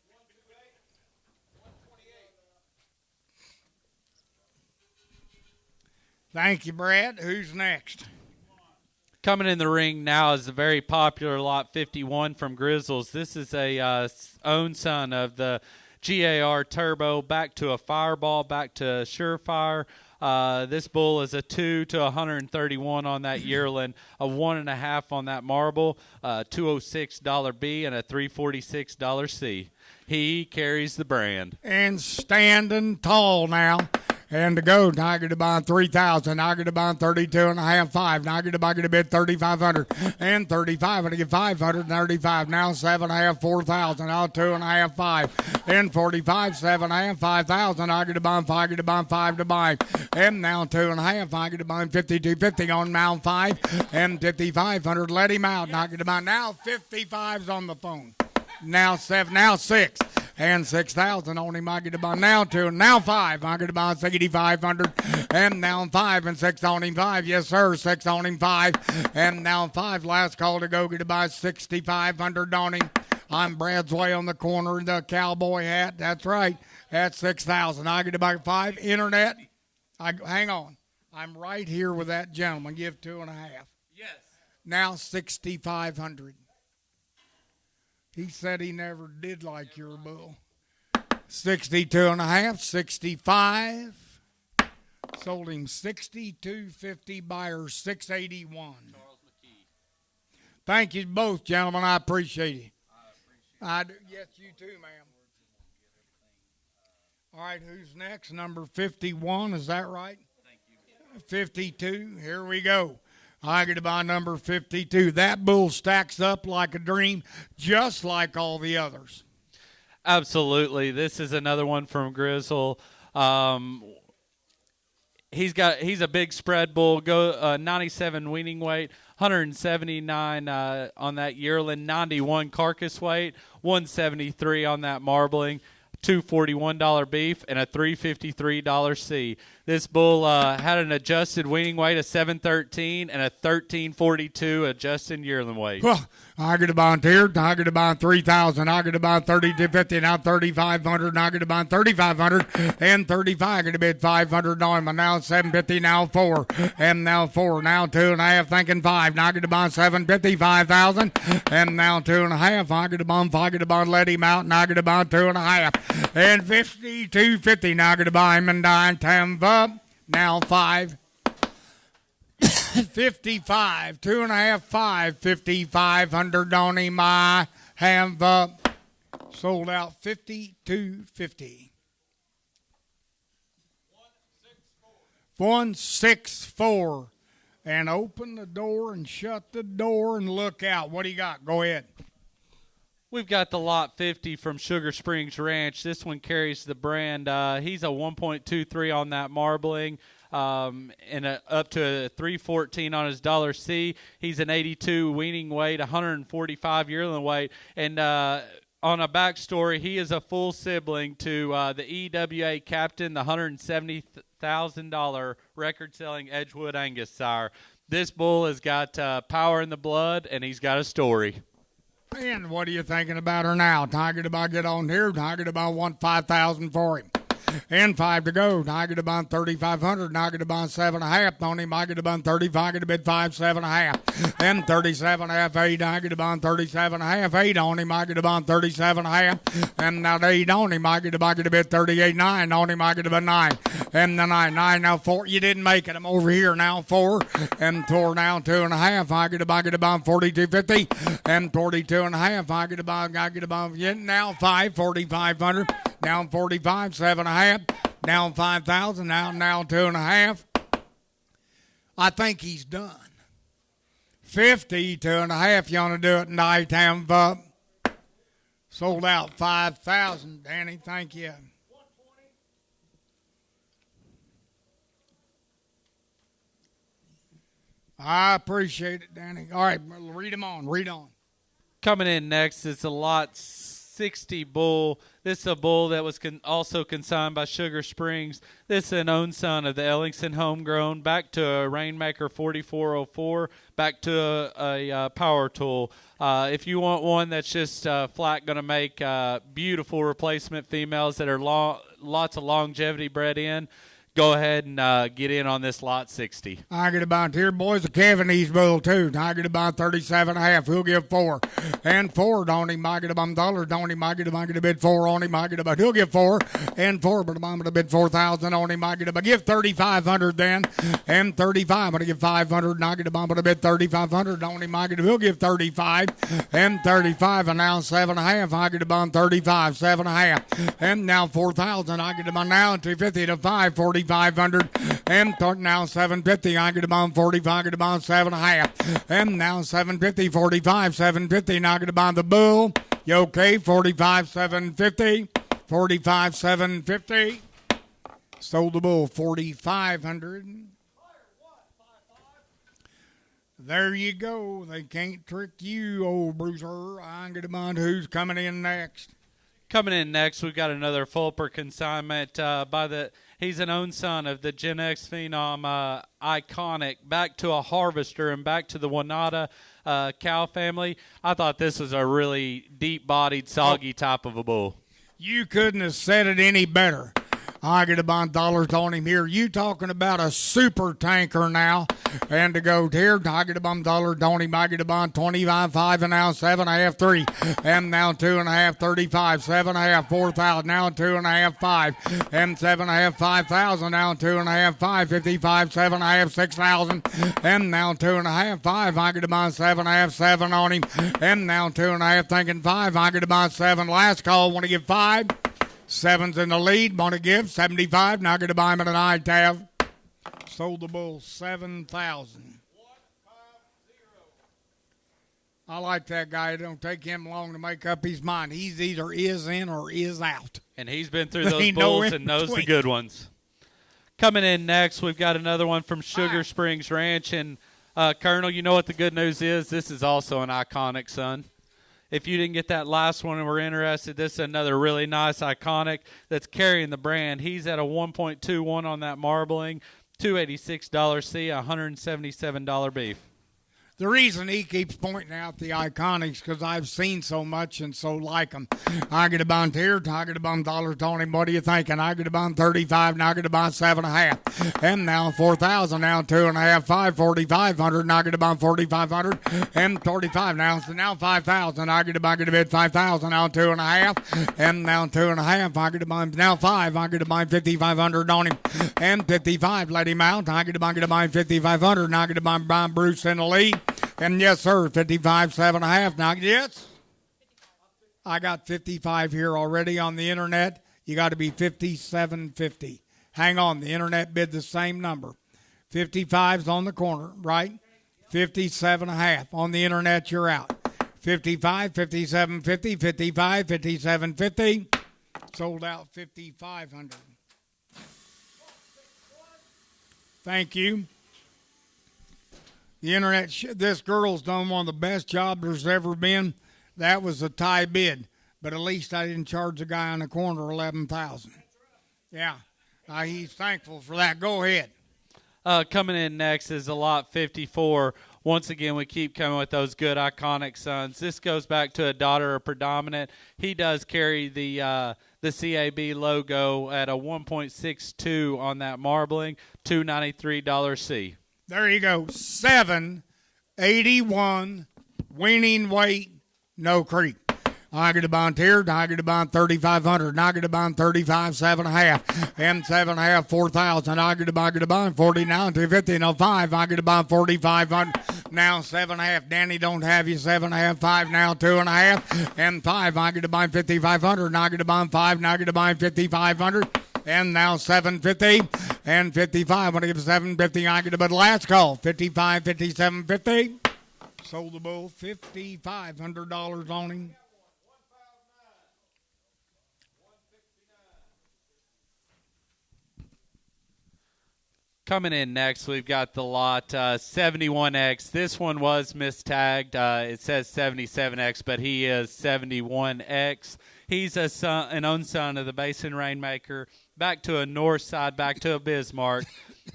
Speaker 1: 128. Thank you, Brad. Who's next?
Speaker 2: Coming in the ring now is the very popular Lot 51 from Grizzles. This is a own son of the GAR Turbo, back to a Fireball, back to a Surefire. This bull is a 2 to 131 on that yearling, a 1.5 on that marble, $206 B, and a $346 C. He carries the brand.
Speaker 1: And standing tall now. And to go, I get to buy 3,000. I get to buy 32.5, 5. Now I get to bid 3,500 and 35. And I get 535. Now 7.5, 4,000. Out 2.5, 5. And 45, 7.5, 5,000. I get to buy 5. I get to buy 5 to buy. And now 2.5. I get to buy 52.50 on now 5 and 5,500. Let him out. And I get to buy now 55's on the phone. Now 7. Now 6. And 6,000 on him. I get to buy now 2 and now 5. I get to buy 8,500 and now 5 and 6 on him 5. Yes, sir. 6 on him 5 and now 5. Last call to go. Get to buy 6,500 on him. I'm Brad's way on the corner in the cowboy hat. That's right. That's 6,000. I get to buy 5. Internet. Hang on. I'm right here with that gentleman. Give 2.5.
Speaker 2: Yes.
Speaker 1: Now 6,500. He said he never did like your bull. 62.5, 65. Sold him 62.50. Buyer 681.
Speaker 2: Charles McKee.
Speaker 1: Thank you both, gentlemen. I appreciate it. I do. Yes, you too, ma'am. All right, who's next? Number 51. Is that right?
Speaker 2: Thank you.
Speaker 1: 52. Here we go. I get to buy number 52. That bull stacks up like a dream, just like all the others.
Speaker 2: Absolutely. This is another one from Grizzle. He's a big spread bull. 97 weaning weight, 179 on that yearling, 91 carcass weight, 173 on that marbling. $241 beef and a $353 C. This bull had an adjusted weaning weight of 713 and a 1342 adjusted yearling weight.
Speaker 1: Well, I get to buy here. I get to buy 3,000. I get to buy 32.50. Now 3,500. I get to buy 3,500 and 35. I get to bid 500 on him. Now 750. Now 4 and now 4. Now 2.5. Thinking 5. Now I get to buy 750. 5,000 and now 2.5. I get to buy 5. I get to buy let him out. And I get to buy 2.5 and 52.50. Now I get to buy him and dine Tampa. Now 5. 55, 2.5, 5, 5,500 on him. I have sold out 52.50. 164. And open the door and shut the door and look out. What do you got? Go ahead.
Speaker 2: We've got the Lot 50 from Sugar Springs Ranch. This one carries the brand. He's a 1.23 on that marbling. And up to a 314 on his dollar C. He's an 82 weaning weight, 145 yearling weight, and on a backstory, he is a full sibling to the EWA captain, the $170,000 record-selling Edgewood Angus sire. This bull has got power in the blood, and he's got a story.
Speaker 1: And what are you thinking about her now? Tiger to buy, get on here. Tiger to buy 5,000 for him. and 5 to go. I get a bond 3,500. I get a bond 7.5 on him. I get a bond 35. I get a bid 5, 7.5. Then 37.5, 8. I get a bond 37.5, 8 on him. I get a bond 37.5. And now 8 on him. I get a bid 38, 9 on him. I get a bid 9. And the 9, now 4. You didn't make it. I'm over here now 4. And 4 now 2.5. I get a bond 42.50. And 42.5. I get a bond. Yeah, now 5, 4,500. Down 45, 7.5. Down 5,000. Now 2.5. I think he's done. 50, 2.5. You want to do it night, up. Sold out 5,000. Danny, thank you. I appreciate it, Danny. All right, read them on. Read on.
Speaker 2: Coming in next is a lot 60 bull. This is a bull that was also consigned by Sugar Springs. This is an own son of the Ellingson Homegrown, back to a Rainmaker 4404, back to a power tool. If you want one that's just flat going to make beautiful replacement females that are lots of longevity bred in, go ahead and get in on this lot 60.
Speaker 1: I get about here, boys, a Cavanese bull, too. I get about 37.5. He'll give 4. And 4 on him. I get about $1 on him. I get a bid 4 on him. I get about, he'll give 4 and 4, but I'm going to bid 4,000 on him. I get about, give 3,500 then. And 35. I'm going to give 500. And I get about, a bid 3,500 on him. I get, he'll give 35 and 35. And now 7.5. I get about 35, 7.5. And now 4,000. I get about now 250 to 540. 500 and now 750. I get about 45. I get about 7.5 and now 750. 45, 750. Now I get about the bull. You okay? 45, 750. 45, 750. Sold the bull 4,500. There you go. They can't trick you, old bruiser. I get about who's coming in next.
Speaker 2: Coming in next, we've got another Fulper consignment by the. He's an own son of the Gen X Phenom Iconic, back to a Harvester and back to the Wanata cow family. I thought this was a really deep-bodied, soggy type of a bull.
Speaker 1: You couldn't have said it any better. I get about dollars on him here. You talking about a super tanker now. And to go here, I get about dollars on him. I get about 25, 5, and now 7.5, 3. And now 2.5, 35, 7.5, 4,000. Now 2.5, 5. And 7.5, 5,000. Now 2.5, 5, 55, 7.5, 6,000. And now 2.5, 5. I get about 7.5, 7 on him. And now 2.5, thinking 5. I get about 7. Last call, want to give 5. 7's in the lead. Want to give 75. Now get to buy him at an eye tab. Sold the bull 7,000. I like that guy. It don't take him long to make up his mind. He's either is in or is out.
Speaker 2: And he's been through those bulls and knows the good ones. Coming in next, we've got another one from Sugar Springs Ranch. And, Colonel, you know what the good news is? This is also an iconic, son. If you didn't get that last one and were interested, this is another really nice Iconic that's carrying the brand. He's at a 1.21 on that marbling, $286 C, $177 beef.
Speaker 1: The reason he keeps pointing out the Iconics because I've seen so much and so like them. I get about here, I get about dollars on him. What are you thinking? I get about 35, and I get about 7.5. And now 4,000, now 2.5, 5, 4,500, and I get about 4,500, and 35. Now 5,000, I get about, get a bid 5,000, now 2.5, and now 2.5, I get about, now 5, I get about 5,500 on him, and 55, let him out. I get about 5,500, and I get about Brian Bruce in the lead. And yes, sir, 55, 7.5. Now, yes, I got 55 here already on the internet. You got to be 57.50. Hang on, the internet bid the same number. 55's on the corner, right? 57.5 on the internet. You're out. 55, 57.50, 55, 57.50. Sold out 5,500. Thank you. The internet, this girl's done one of the best jobs there's ever been. That was a tie bid, but at least I didn't charge the guy on the corner $11,000. Yeah, he's thankful for that. Go ahead.
Speaker 2: Coming in next is a lot 54. Once again, we keep coming with those good Iconic sons. This goes back to a daughter of Predominant. He does carry the the CAB logo at a 1.62 on that marbling, $293 C.
Speaker 1: There you go. 781 weaning weight, no creep. I get a bond here, I get a bond 3,500, I get a bond 35, 7.5, M7.5, 4,000, I get a bond 49, 250, no 5, I get a bond 4,500, now 7.5, Danny don't have you, 7.5, 5, now 2.5, M5, I get a bond 5,500, I get a bond 5, now I get a bond 5,500, and now 750 and 55. When I give 750, I get a bid last call, 55, 57, 50. Sold the bull, $5,500 on him.
Speaker 2: Coming in next, we've got the lot 71X. This one was mistagged. It says 77X, but he is 71X. He's an own son of the Basin Rainmaker. Back to a north side, back to a Bismarck.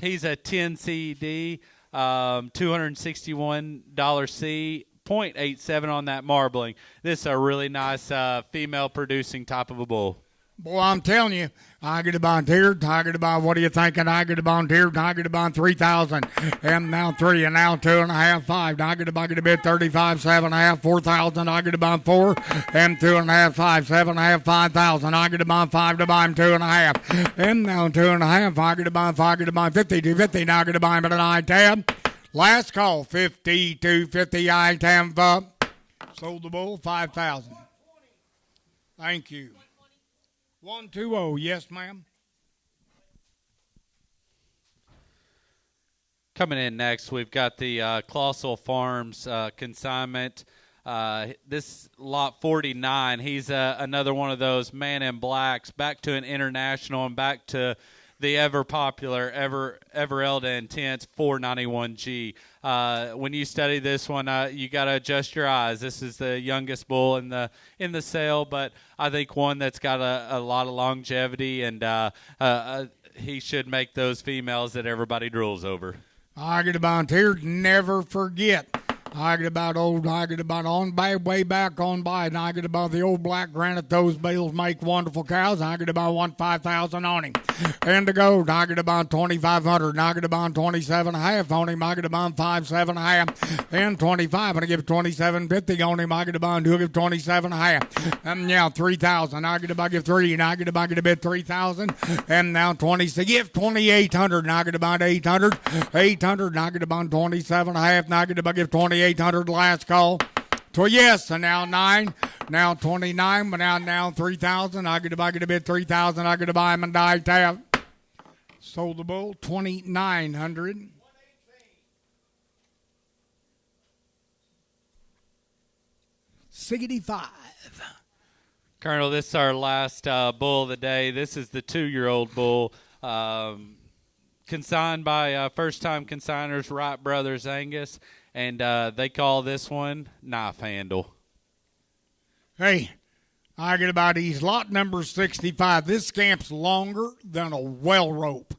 Speaker 2: He's a 10 CD, $261 C, 0.87 on that marbling. This is a really nice female producing type of a bull.
Speaker 1: Boy, I'm telling you, I get a bond here, I get a bond, what are you thinking? I get a bond here, I get a bond 3,000, and now 3, and now 2.5, 5, I get a bid 35, 7.5, 4,000, I get a bond 4, and 2.5, 5, 7.5, 5,000, I get a bond 5 to buy him 2.5, and now 2.5, I get a bond 5, get a bond 50, 250, now I get a bond at an I-tab. Last call, 5250 I-tab up. Sold the bull, 5,000. Thank you. 120, yes, ma'am.
Speaker 2: Coming in next, we've got the Clausel Farms consignment. This lot 49, he's another one of those man in blacks, back to an international and back to the ever-popular, ever-Elda Intense 491G. When you study this one, you got to adjust your eyes. This is the youngest bull in the sale, but I think one that's got a lot of longevity, and he should make those females that everybody drools over.
Speaker 1: I get about here, never forget. I get about on by, way back on by, and I get about the old black granite. Those bales make wonderful cows. I get about 5,000 on him. And to go, I get about 2,500, and I get about 27.5 on him. I get about 5, 7.5, and 25. And I give 27.50 on him. I get about 27.5. And now 3,000. I get about give 3, and I get about get a bit 3,000. And now 20. So give 2,800, and I get about 800, 800, and I get about 27.5, and I get about give 2,800 last call. So yes, and now 9, now 29, but now 3,000. I get to buy a bid 3,000. I get to buy him and die tab. Sold the bull 2,900. 65.
Speaker 2: Colonel, this is our last bull of the day. This is the 2-year-old bull, consigned by first-time consigners, Wright Brothers Angus. And they call this one knife handle.
Speaker 1: Hey, I get about these lot number 65. This scamp's longer than a well rope.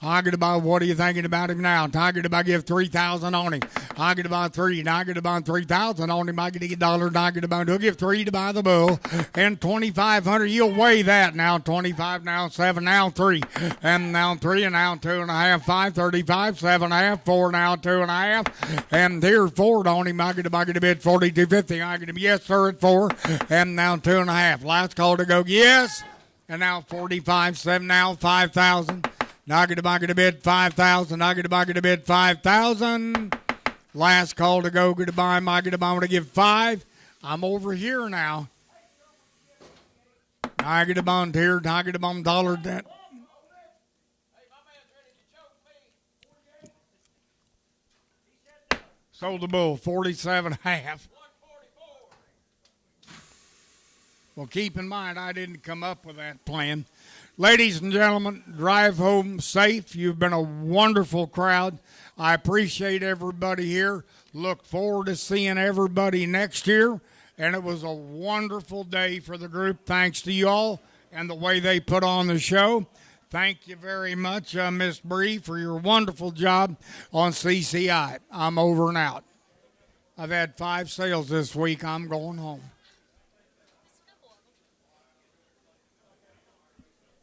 Speaker 1: I get about, what are you thinking about him now? I get about give 3,000 on him. I get about 3, and I get about 3,000 on him. I get $1, and I get about, he'll give 3 to buy the bull, and 2,500. You'll weigh that now. 25, now 7, now 3, and now 3, and now 2.5, 5, 35, 7.5, 4, now 2.5, and here's 4 on him. I get a bid 42.50. I get him, yes sir, at 4, and now 2.5. Last call to go, yes, and now 45, 7, now 5,000. Now I get a bid 5,000. I get a bid 5,000. Last call to go. Get a buy. I get a buy. I'm going to give 5. I'm over here now. I get a bond here. I get a bond $1. That. Sold the bull 47.5. Well, keep in mind, I didn't come up with that plan. Ladies and gentlemen, drive home safe. You've been a wonderful crowd. I appreciate everybody here. Look forward to seeing everybody next year. And it was a wonderful day for the group. Thanks to you all and the way they put on the show. Thank you very much, Miss Bree, for your wonderful job on CCI. I'm over and out. I've had 5 sales this week. I'm going home.